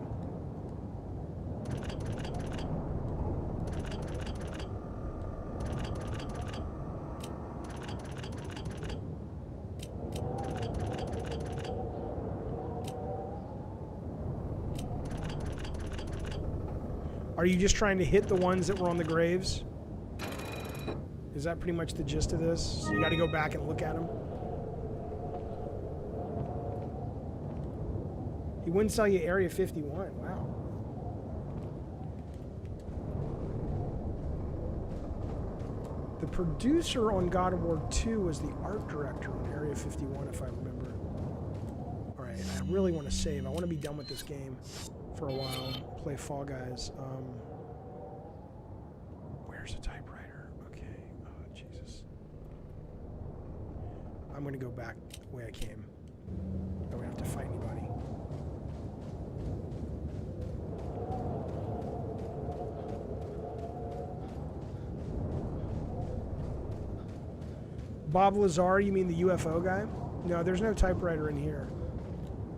Speaker 1: Are you just trying to hit the ones that were on the graves? Is that pretty much the gist of this? So you got to go back and look at them? He wouldn't sell you Area 51. Wow. The producer on God of War 2 was the art director on Area 51, if I remember. All right, I really want to save. I want to be done with this game for a while. Play Fall Guys. Where's the typewriter? Okay. Oh, Jesus. I'm going to go back the way I came. I don't have to fight anybody. Bob Lazar, you mean the UFO guy? No, there's no typewriter in here.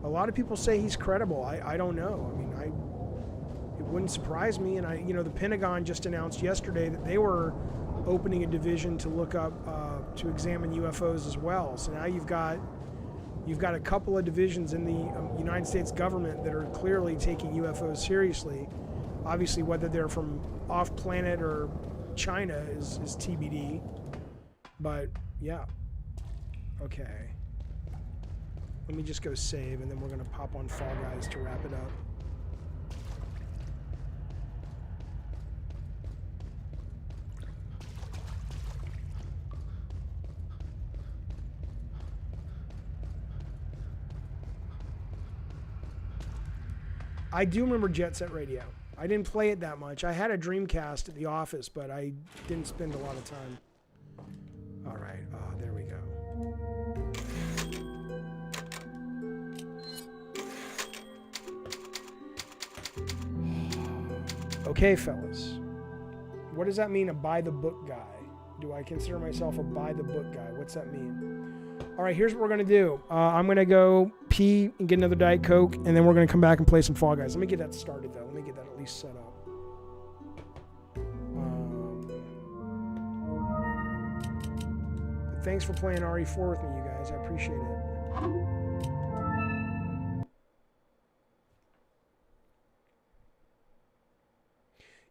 Speaker 1: A lot of people say he's credible. I don't know. I mean, it wouldn't surprise me. And the Pentagon just announced yesterday that they were opening a division to look up, to examine UFOs as well. So now you've got a couple of divisions in the United States government that are clearly taking UFOs seriously. Obviously, whether they're from off-planet or China is TBD. But yeah. Okay. Let me just go save, and then we're going to pop on Fall Guys to wrap it up. I do remember Jet Set Radio. I didn't play it that much. I had a Dreamcast at the office, but I didn't spend a lot of time. All right. There we go. Okay, fellas. What does that mean, a by-the-book guy? Do I consider myself a by-the-book guy? What's that mean? All right, here's what we're going to do. I'm going to go pee and get another Diet Coke, and then we're going to come back and play some Fall Guys. Let me get that started, though. Let me get that at least set up. Thanks for playing RE4 with me, you guys. I appreciate it.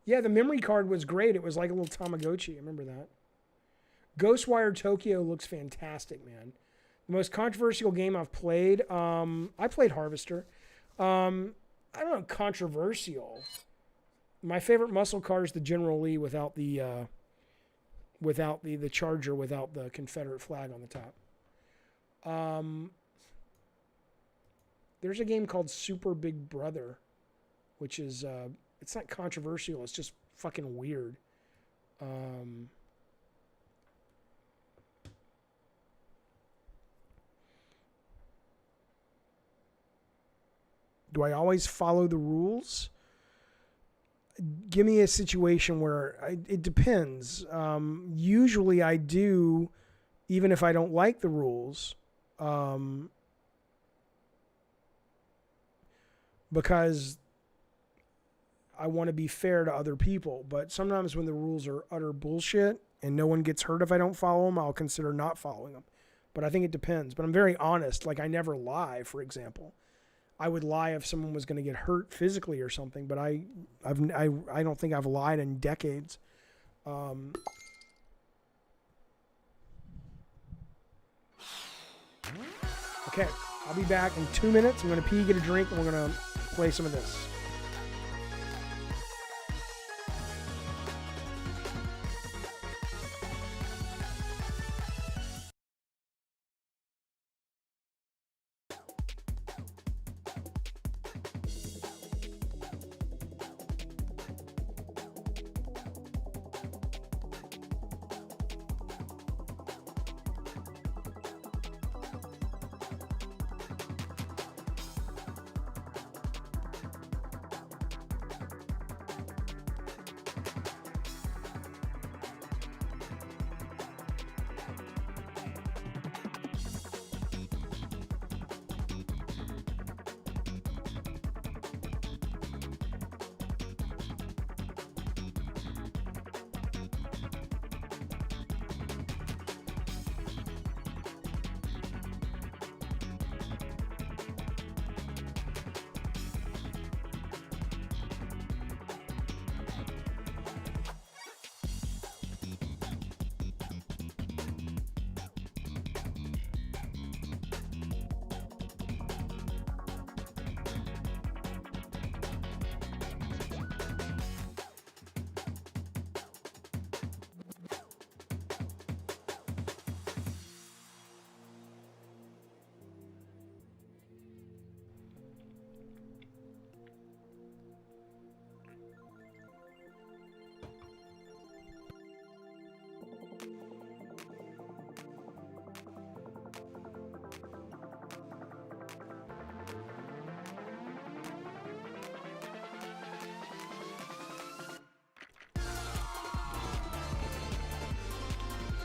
Speaker 1: Yeah, the memory card was great. It was like a little Tamagotchi. I remember that. Ghostwire Tokyo looks fantastic, man. The most controversial game I've played. I played Harvester. I don't know, controversial. My favorite muscle car is the General Lee without the Charger, without the Confederate flag on the top. There's a game called Super Big Brother, which is it's not controversial. It's just fucking weird. Do I always follow the rules? Give me a situation where it depends. Usually I do, even if I don't like the rules, because I want to be fair to other people. But sometimes when the rules are utter bullshit and no one gets hurt if I don't follow them, I'll consider not following them. But I think it depends. But I'm very honest. Like, I never lie, for example. I would lie if someone was going to get hurt physically or something, but I don't think I've lied in decades. Okay, I'll be back in 2 minutes. I'm going to pee, get a drink, and we're going to play some of this.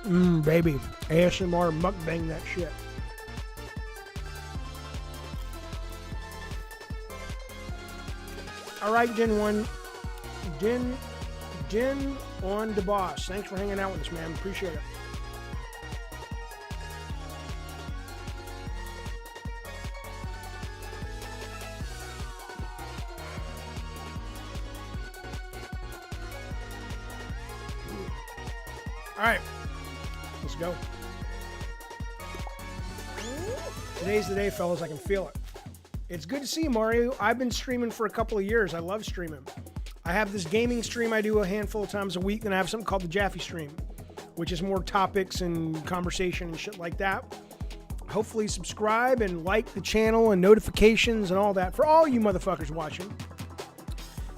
Speaker 1: Baby. ASMR mukbang that shit. All right, Gen 1. Gen on the boss. Thanks for hanging out with us, man. Appreciate it. All right, let's go. Today's the day, fellas. I can feel it. It's good to see you, Mario. I've been streaming for a couple of years. I love streaming. I have this gaming stream I do a handful of times a week, and I have something called the Jaffe stream, which is more topics and conversation and shit like that. Hopefully subscribe and like the channel and notifications and all that for all you motherfuckers watching.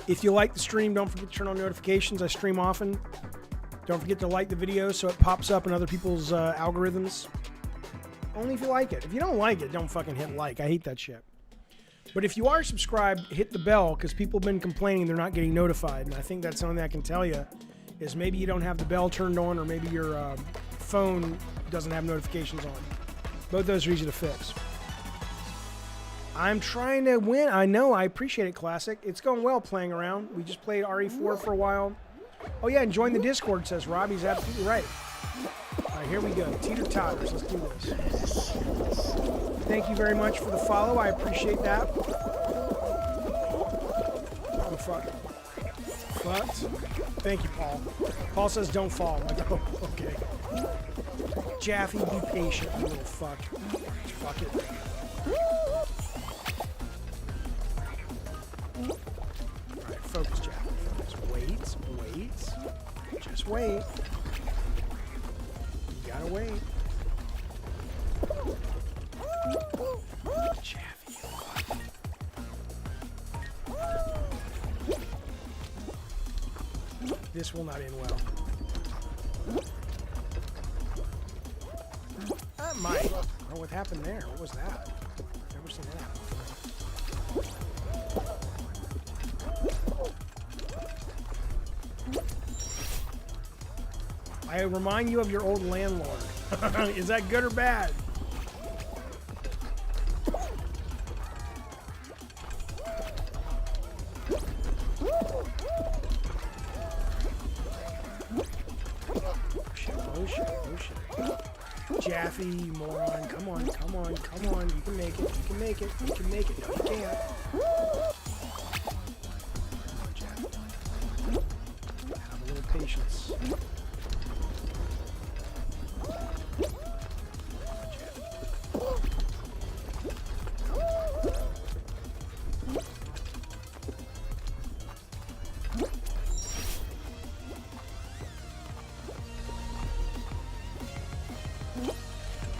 Speaker 1: If you like the stream, don't forget to turn on notifications. I stream often. Don't forget to like the video so it pops up in other people's algorithms. Only if you like it. If you don't like it, don't fucking hit like. I hate that shit. But if you are subscribed, hit the bell, because people have been complaining they're not getting notified. And I think that's something I can tell you, is maybe you don't have the bell turned on, or maybe your phone doesn't have notifications on. Both those are easy to fix. I'm trying to win. I know. I appreciate it, Classic. It's going well playing around. We just played RE4 for a while. Oh, yeah, and join the Discord, says Rob. He's absolutely right. All right, here we go. Teeter-totters. Let's do this. Thank you very much for the follow. I appreciate that. I'm fucked. Thank you, Paul. Paul says don't fall. I'm like, oh, okay. Jaffe, be patient, you little fuck. Fuck it. All right, focus, Jaffe. Focus. Wait. Just wait. You gotta wait. Jaffe, fuck. This will not end well. That might. Oh, what happened there? What was that? Never seen that. I remind you of your old landlord. Is that good or bad? Oh shit. Jaffe, you moron. Come on. You can make it. No, you can't. Jaffe. Have a little patience.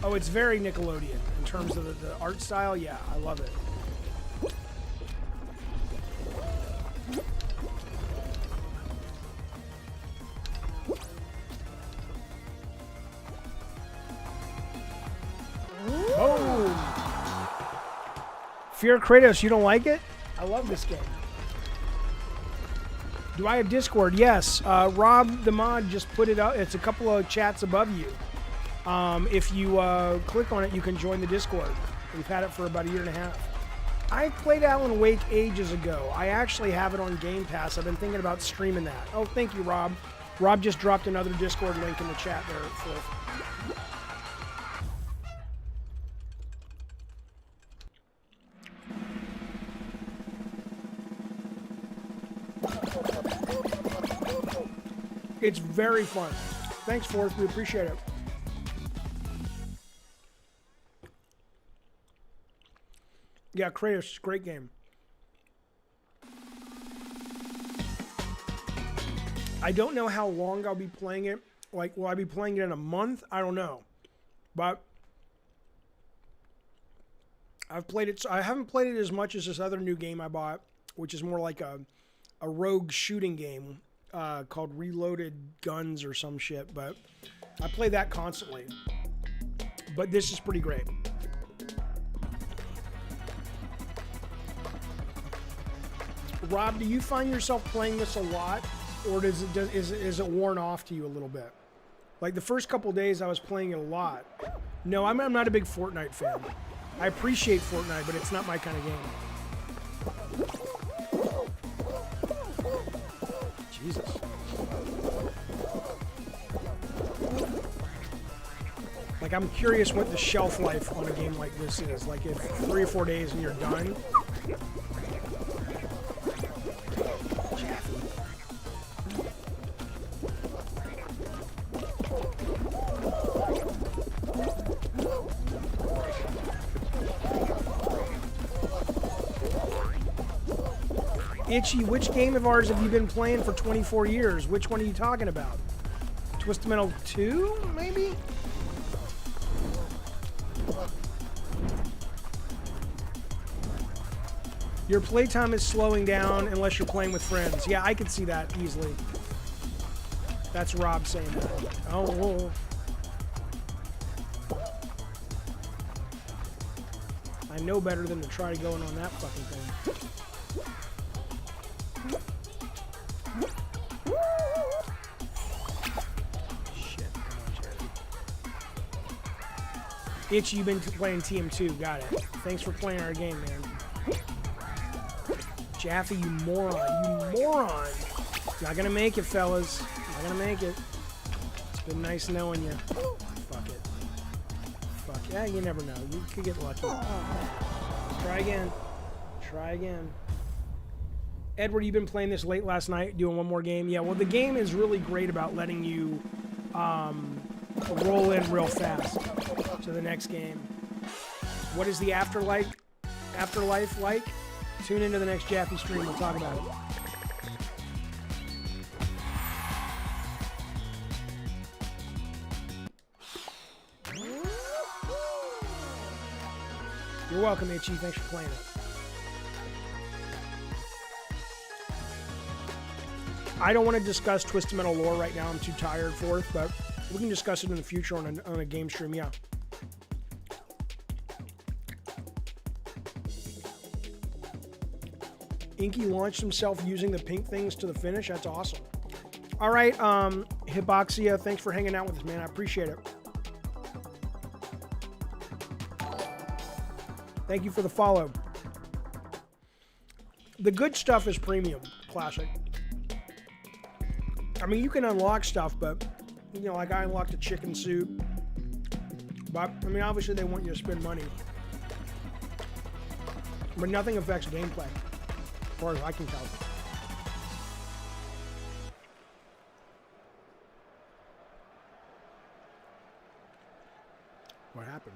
Speaker 1: Oh, it's very Nickelodeon in terms of the art style. Yeah, I love it. Oh! Fear Kratos, you don't like it? I love this game. Do I have Discord? Yes. Rob the mod just put it up. It's a couple of chats above you. If you click on it, you can join the Discord. We've had it for about a year and a half. I played Alan Wake ages ago. I actually have it on Game Pass. I've been thinking about streaming that. Oh, thank you, Rob. Rob just dropped another Discord link in the chat there. It's very fun. Thanks, Forth. We appreciate it. Yeah, Kratos, great game. I don't know how long I'll be playing it. Like, will I be playing it in a month? I don't know. But I've played it. I haven't played it as much as this other new game I bought, which is more like a rogue shooting game called Reloaded Guns or some shit. But I play that constantly. But this is pretty great. Rob, do you find yourself playing this a lot, or is it worn off to you a little bit? Like the first couple days I was playing it a lot. No, I'm not a big Fortnite fan. I appreciate Fortnite, but it's not my kind of game. Jesus. Like, I'm curious what the shelf life on a game like this is. Like, if 3 or 4 days and you're done. Itchy, which game of ours have you been playing for 24 years? Which one are you talking about? Twisted Metal 2, maybe? Your playtime is slowing down unless you're playing with friends. Yeah, I could see that easily. That's Rob saying that. Oh, whoa. I know better than to try going on that fucking thing. Shit, come on, Jerry. Itch, you've been playing TM2. Got it. Thanks for playing our game, man. Jaffe, you moron. You moron. Not gonna make it, fellas. Not gonna make it. It's been nice knowing you. Fuck it. Fuck. Yeah, you never know. You could get lucky. Try again. Try again. Edward, you've been playing this late last night, doing one more game. Yeah, well, the game is really great about letting you roll in real fast to the next game. What is the afterlife like? Tune into the next Jaffe stream. We'll talk about it. You're welcome, Itchy. Thanks for playing it. I don't want to discuss Twisted Metal lore right now. I'm too tired for it, but we can discuss it in the future on a game stream, yeah. Inky launched himself using the pink things to the finish. That's awesome. All right, Hypoxia, thanks for hanging out with us, man. I appreciate it. Thank you for the follow. The good stuff is premium, classic. I mean, you can unlock stuff, but, you know, like I unlocked a chicken soup. But, I mean, obviously they want you to spend money. But nothing affects gameplay, as far as I can tell. What happened?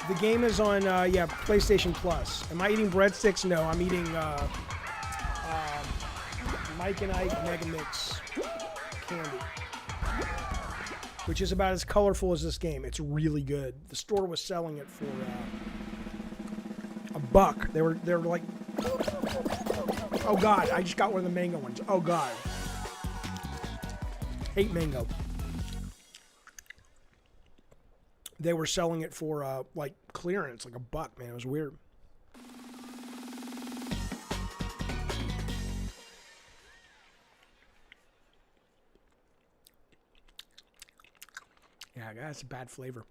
Speaker 1: The game is on, yeah, PlayStation Plus. Am I eating breadsticks? No, I'm eating Mike and Ike Mega Mix candy, which is about as colorful as this game. It's really good. The store was selling it for $1. They were like, oh God, I just got one of the mango ones. Oh God, hate mango. They were selling it for like clearance, like $1, man. It was weird. Yeah, that's a bad flavor.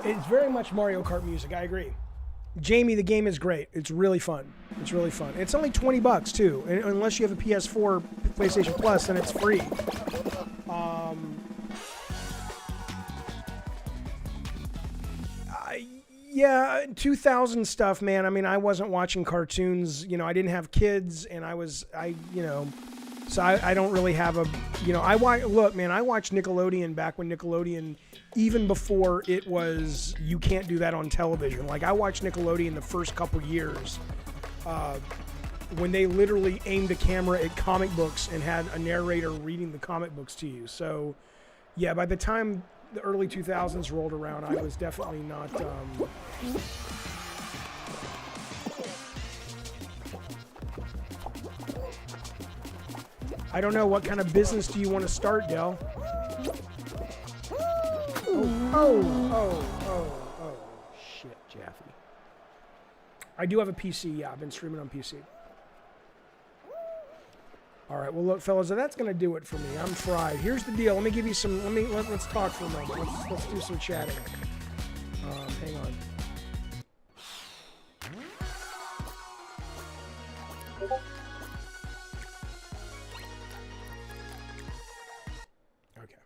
Speaker 1: It's very much Mario Kart music. I agree. Jamie, the game is great. It's really fun. It's really fun. It's only $20 too, and unless you have a PS4, PlayStation Plus, then it's free. Yeah, 2000 stuff, man. I mean, I wasn't watching cartoons. You know, I didn't have kids, and so I don't really have a, I watched Nickelodeon back when Nickelodeon, even before it was, you can't do that on television. Like, I watched Nickelodeon the first couple years when they literally aimed a camera at comic books and had a narrator reading the comic books to you. So, yeah, by the time the early 2000s rolled around, I was definitely not... I don't know, what kind of business do you want to start, Del? Oh, shit, Jaffe. I do have a PC, yeah, I've been streaming on PC. All right, well, look, fellas, that's going to do it for me. I'm fried. Here's the deal. Let me give you some, let's talk for a moment. Let's do some chatting. Hang on. Okay.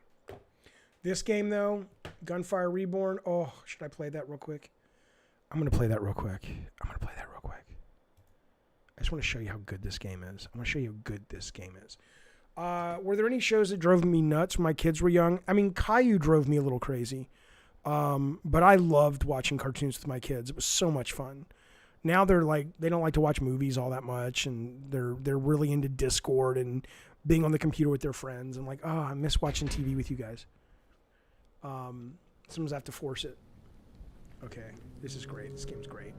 Speaker 1: This game, though, Gunfire Reborn. Oh, should I play that real quick? I'm going to play that real quick. I just want to show you how good this game is. Were there any shows that drove me nuts when my kids were young? I mean, Caillou drove me a little crazy. But I loved watching cartoons with my kids. It was so much fun. Now they're like, they don't like to watch movies all that much, and they're really into Discord and being on the computer with their friends. And like, oh, I miss watching TV with you guys. Sometimes I have to force it. Okay, this is great. This game's great.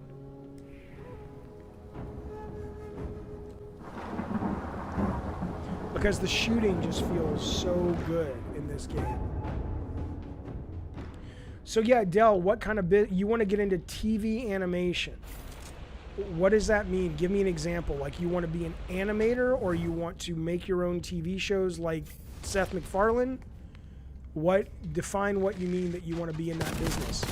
Speaker 1: Because the shooting just feels so good in this game. So yeah, Del, what kind of you want to get into TV animation? What does that mean? Give me an example. Like, you want to be an animator, or you want to make your own TV shows like Seth MacFarlane? Define what you mean that you want to be in that business.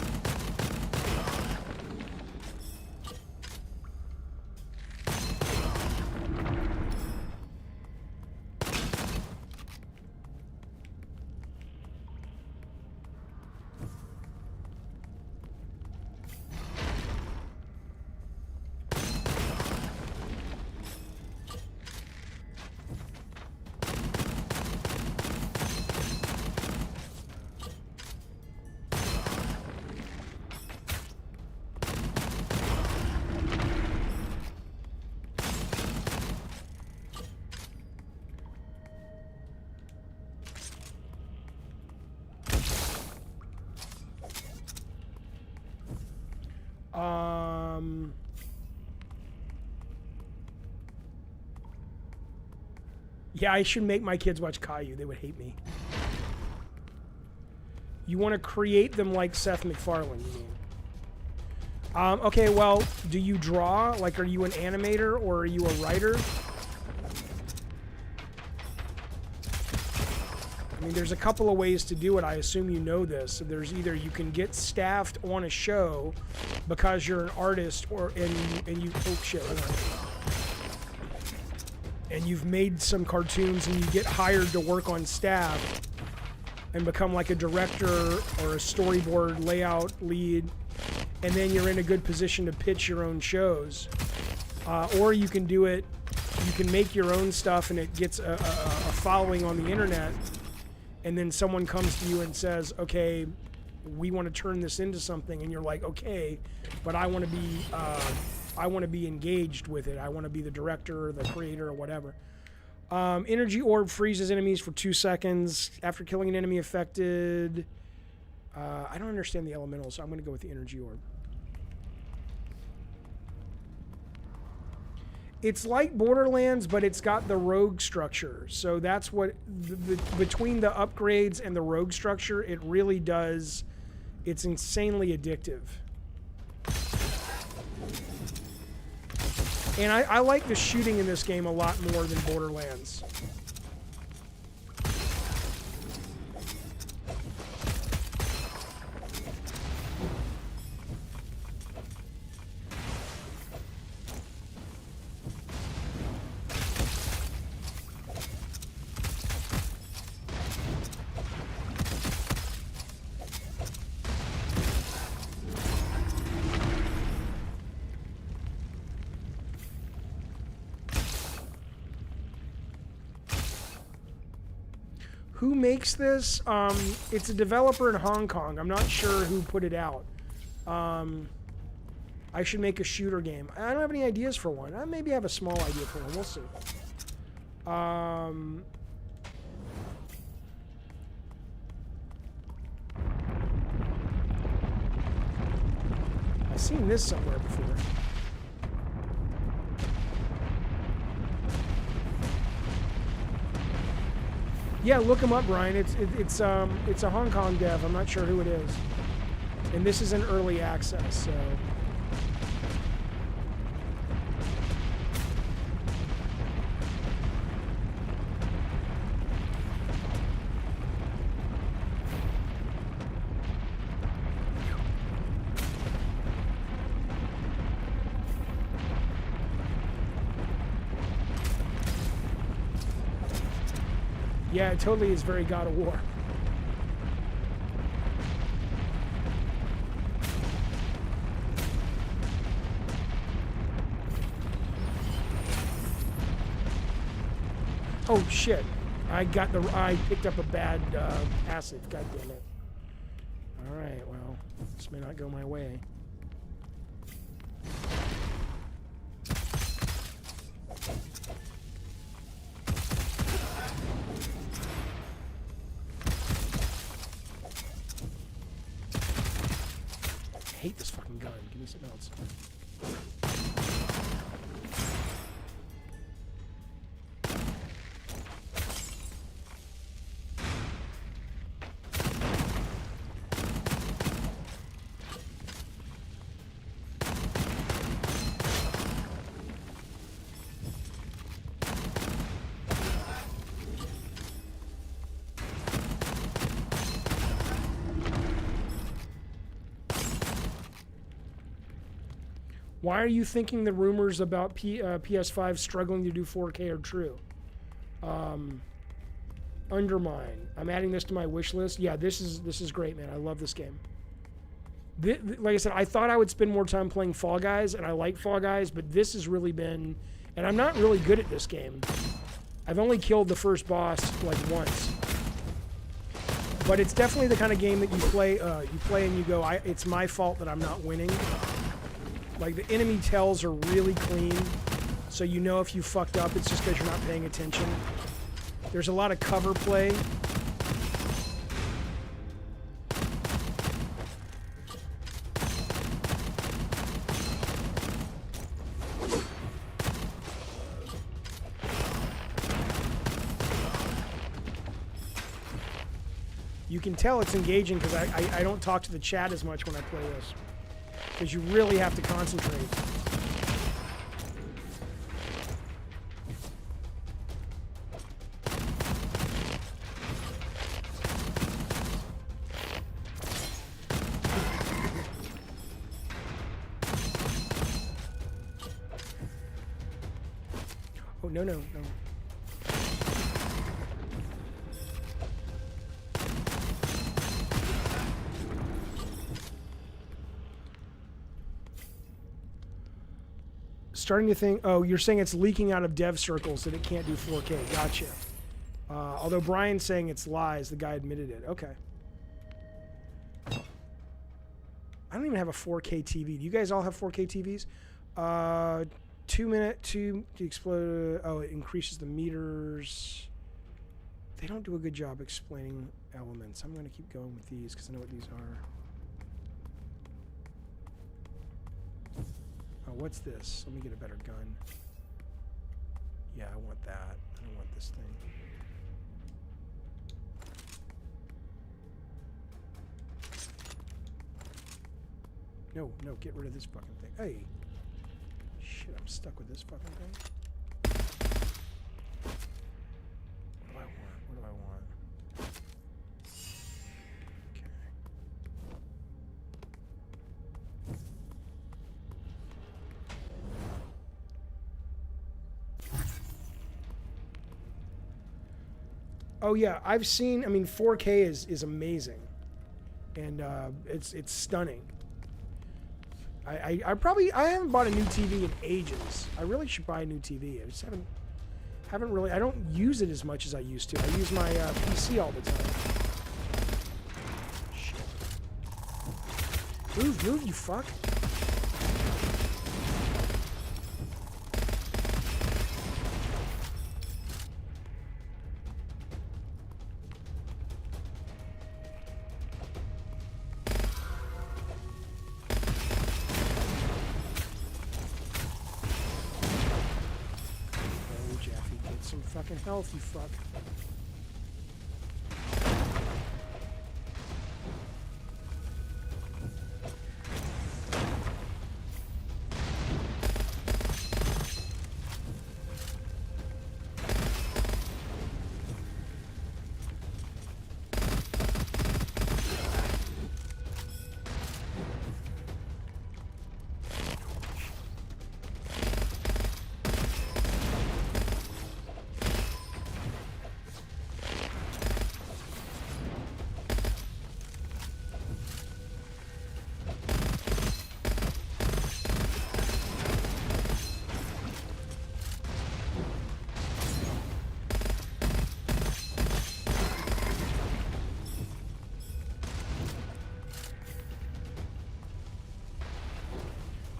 Speaker 1: Yeah, I should make my kids watch Caillou. They would hate me. You want to create them like Seth MacFarlane, you mean? Okay, well, do you draw? Like, are you an animator or are you a writer? I mean, there's a couple of ways to do it. I assume you know this. So there's either you can get staffed on a show because you're an artist, and you oh shit, hold on. And you've made some cartoons and you get hired to work on staff and become like a director or a storyboard layout lead, and then you're in a good position to pitch your own shows. Or you can do it, you can make your own stuff and it gets a following on the internet, and then someone comes to you and says, okay, we want to turn this into something, and you're like, okay, but I want to be engaged with it. I want to be the director or the creator or whatever. Energy orb freezes enemies for 2 seconds after killing an enemy affected. I don't understand the elementals, so I'm going to go with the energy orb. It's like Borderlands, but it's got the rogue structure. So that's what, between the upgrades and the rogue structure, it really does, it's insanely addictive. And I like the shooting in this game a lot more than Borderlands. Who makes this? It's a developer in Hong Kong. I'm not sure who put it out. I should make a shooter game. I don't have any ideas for one. I maybe have a small idea for one. We'll see. I've seen this somewhere before. Yeah, look him up, Brian. It's a Hong Kong dev. I'm not sure who it is. And this is in early access, so. Yeah, it totally is very God of War. Oh shit! I picked up a bad passive. God damn it! All right, well, this may not go my way. I hate this fucking gun. Give me something else. Why are you thinking the rumors about PS5 struggling to do 4K are true? Undermine. I'm adding this to my wish list. Yeah, this is great, man. I love this game. Like I said, I thought I would spend more time playing Fall Guys, and I like Fall Guys, but this has really been... And I'm not really good at this game. I've only killed the first boss like once. But it's definitely the kind of game that you play and you go, it's my fault that I'm not winning. Like, the enemy tells are really clean, so you know if you fucked up, it's just because you're not paying attention. There's a lot of cover play. You can tell it's engaging because I don't talk to the chat as much when I play this. Because you really have to concentrate. Oh, no, no, no. Starting to think, oh, you're saying it's leaking out of dev circles that it can't do 4K. Gotcha. Although Brian's saying it's lies, the guy admitted it. Okay. I don't even have a 4K TV. Do you guys all have 4K TVs? 2 minute to explode. Oh, it increases the meters. They don't do a good job explaining elements. I'm going to keep going with these because I know what these are. Oh, what's this? Let me get a better gun. Yeah, I want that. I don't want this thing. No, no, get rid of this fucking thing. Hey! Shit, I'm stuck with this fucking thing. What do I want? What do I want? Oh yeah, I've seen. I mean, 4K is amazing, and it's stunning. I haven't bought a new TV in ages. I really should buy a new TV. I just haven't I don't use it as much as I used to. I use my PC all the time. Shit. Move, you fuck. Fucking health, you fuck.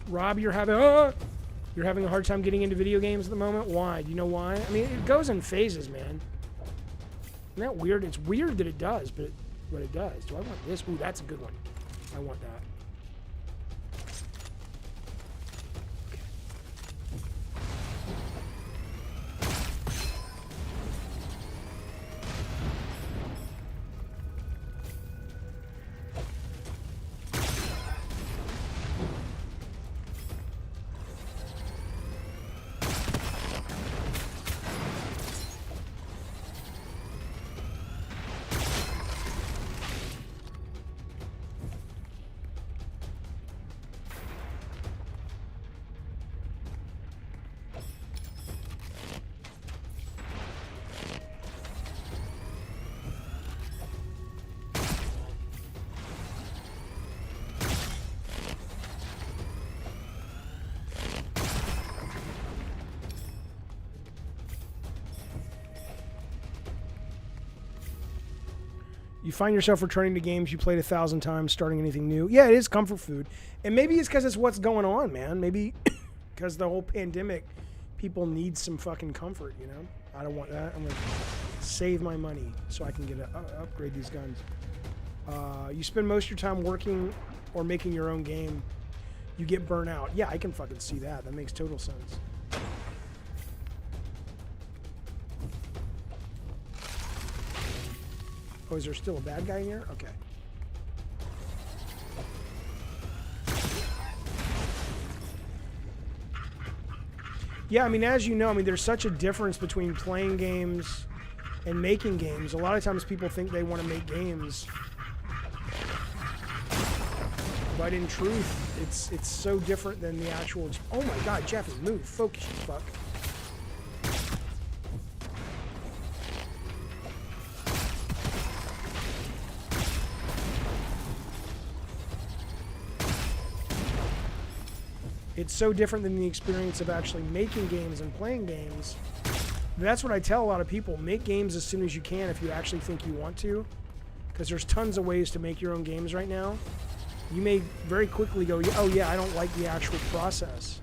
Speaker 1: Rob, you're having a hard time getting into video games at the moment. Why? Do you know why? I mean, it goes in phases, man. Isn't that weird? It's weird that it does, but what it does. Do I want this? Ooh, that's a good one. I want that. You find yourself returning to games you played 1,000 times, starting anything new. Yeah, it is comfort food. And maybe it's because it's what's going on, man. Maybe because the whole pandemic, people need some fucking comfort, you know? I don't want that. I'm going to save my money so I can get upgrade these guns. You spend most of your time working or making your own game. You get burnt out. Yeah, I can fucking see that. That makes total sense. Oh, is there still a bad guy in here? Okay. Yeah, I mean, as you know, I mean, there's such a difference between playing games and making games. A lot of times people think they want to make games. But in truth, it's so different than the actual... Oh my god, Jeffy, move. Focus, you fuck. It's so different than the experience of actually making games and playing games. That's what I tell a lot of people. Make games as soon as you can if you actually think you want to. Because there's tons of ways to make your own games right now. You may very quickly go, oh yeah, I don't like the actual process.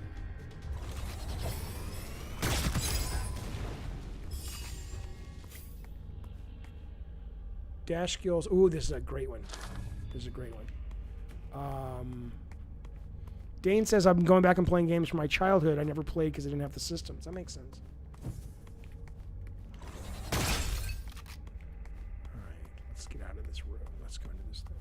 Speaker 1: Dash skills. Ooh, this is a great one. This is a great one. Dane says, I'm going back and playing games from my childhood I never played because I didn't have the systems. That makes sense. All right, let's get out of this room. Let's go into this thing.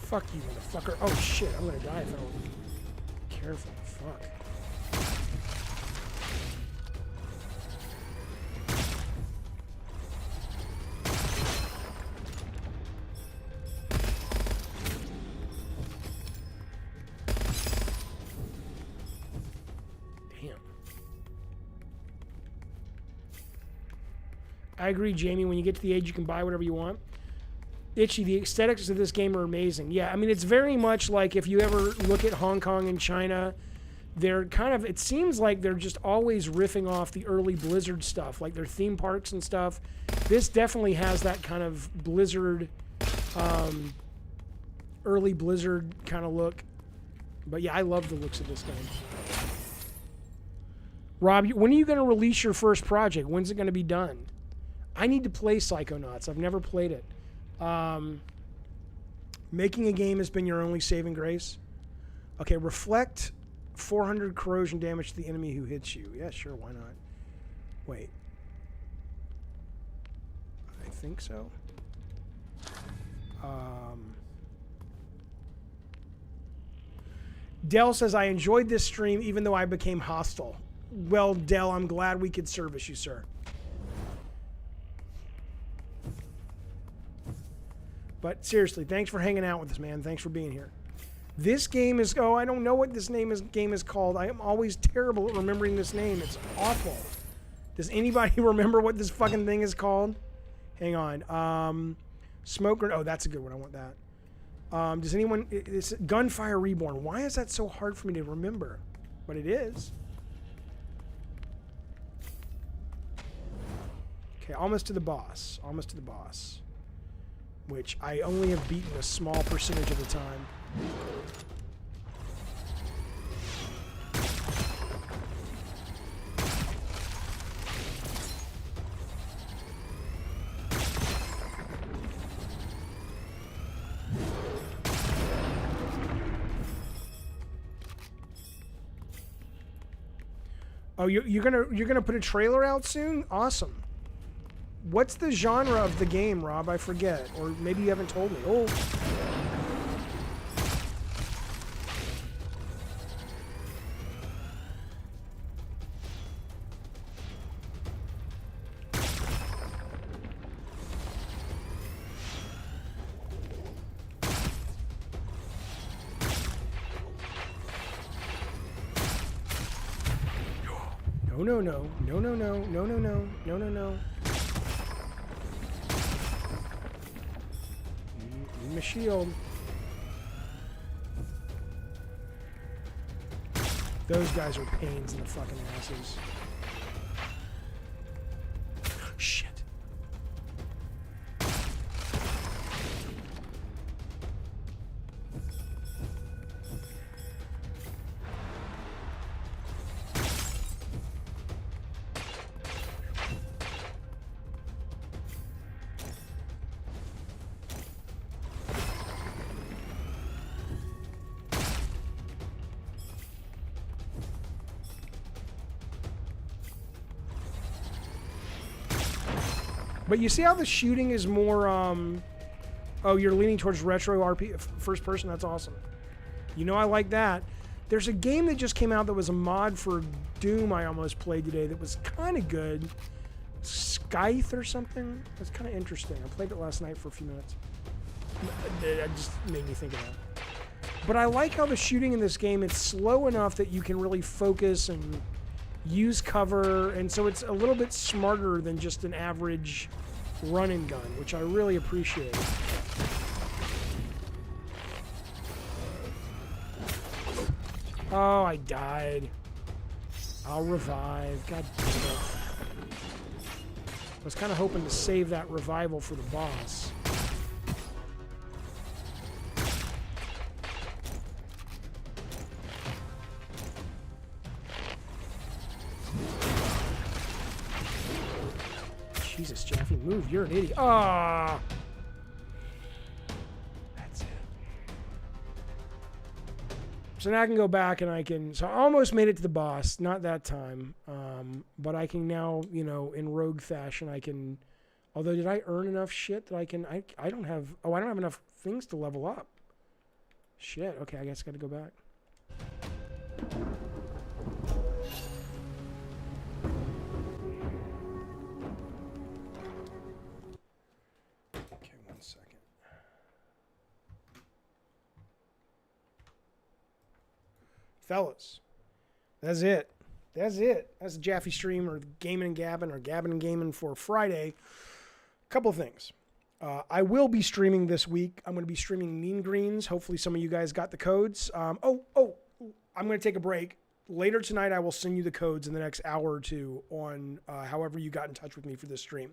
Speaker 1: Fuck you, motherfucker. Oh shit, I'm gonna die if I don't be careful. Fuck. I agree, Jamie. When you get to the age you can buy whatever you want. Itchy, the aesthetics of this game are amazing. Yeah, I mean, it's very much like if you ever look at Hong Kong and China, they're kind of, it seems like they're just always riffing off the early Blizzard stuff, like their theme parks and stuff. This definitely has that kind of Blizzard, early Blizzard kind of look. But yeah, I love the looks of this game. Rob, when are you going to release your first project? When's it going to be done? I need to play Psychonauts. I've never played it. Making a game has been your only saving grace. Okay, reflect 400 corrosion damage to the enemy who hits you. Yeah, sure, why not? Wait. I think so. Dell says, I enjoyed this stream even though I became hostile. Well, Dell, I'm glad we could service you, sir. But seriously, thanks for hanging out with us, man. Thanks for being here. This game is... Oh, I don't know what this game is called. I am always terrible at remembering this name. It's awful. Does anybody remember what this fucking thing is called? Hang on. Smoker... Oh, that's a good one. I want that. Does anyone... It's Gunfire Reborn. Why is that so hard for me to remember? But it is. Okay, almost to the boss. Almost to the boss. Which I only have beaten a small percentage of the time. Oh, you're gonna put a trailer out soon? Awesome. What's the genre of the game, Rob? I forget. Or maybe you haven't told me. Oh. No, no, no, no, no, no, no, no, no, no, no. Need my shield. Those guys are pains in the fucking asses. Shit. But you see how the shooting is more, oh, you're leaning towards retro RP, first person? That's awesome. You know I like that. There's a game that just came out that was a mod for Doom I almost played today that was kind of good. Scythe or something? That's kind of interesting. I played it last night for a few minutes. It just made me think of that. But I like how the shooting in this game, it's slow enough that you can really focus and use cover, and so it's a little bit smarter than just an average run and gun, which I really appreciate. Oh, I died. I'll revive. God damn it. I was kind of hoping to save that revival for the boss. Jesus, Jeffy, move. You're an idiot. Ah! That's it. So now I can go back and I can... So I almost made it to the boss. Not that time. But I can now, you know, in rogue fashion, I can... Although, did I earn enough shit that I can... I don't have... Oh, I don't have enough things to level up. Shit. Okay, I guess I got to go back. Okay, 1 second. Fellas, that's it. That's it. That's the Jaffe stream, or Gaming and Gabbing, or Gabbing and Gaming for Friday. Couple of things. I will be streaming this week. I'm going to be streaming Mean Greens. Hopefully some of you guys got the codes. I'm going to take a break. Later tonight, I will send you the codes in the next hour or two on however you got in touch with me for this stream.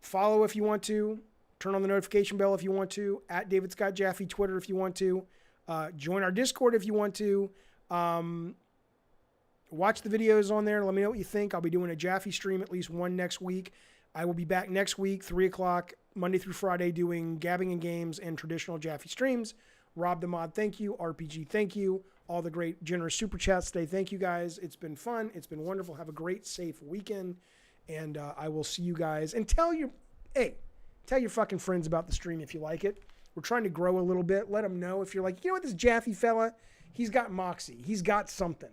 Speaker 1: Follow if you want to. Turn on the notification bell if you want to. At David Scott Jaffe, Twitter if you want to. Join our Discord if you want to. Watch the videos on there. Let me know what you think. I'll be doing a Jaffe stream, at least one next week. I will be back next week, 3 o'clock, Monday through Friday, doing Gabbing and Games and traditional Jaffe streams. Rob the Mod, thank you. RPG, thank you. All the great generous super chats today. Thank you, guys. It's been fun. It's been wonderful. Have a great, safe weekend. And I will see you guys. And tell your fucking friends about the stream if you like it. We're trying to grow a little bit. Let them know if you're like, you know what, this Jaffe fella, he's got moxie. He's got something.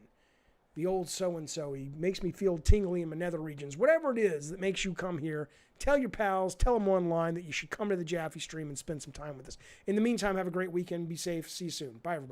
Speaker 1: The old so-and-so, he makes me feel tingly in my nether regions. Whatever it is that makes you come here, tell your pals, tell them online that you should come to the Jaffe stream and spend some time with us. In the meantime, have a great weekend. Be safe. See you soon. Bye, everybody.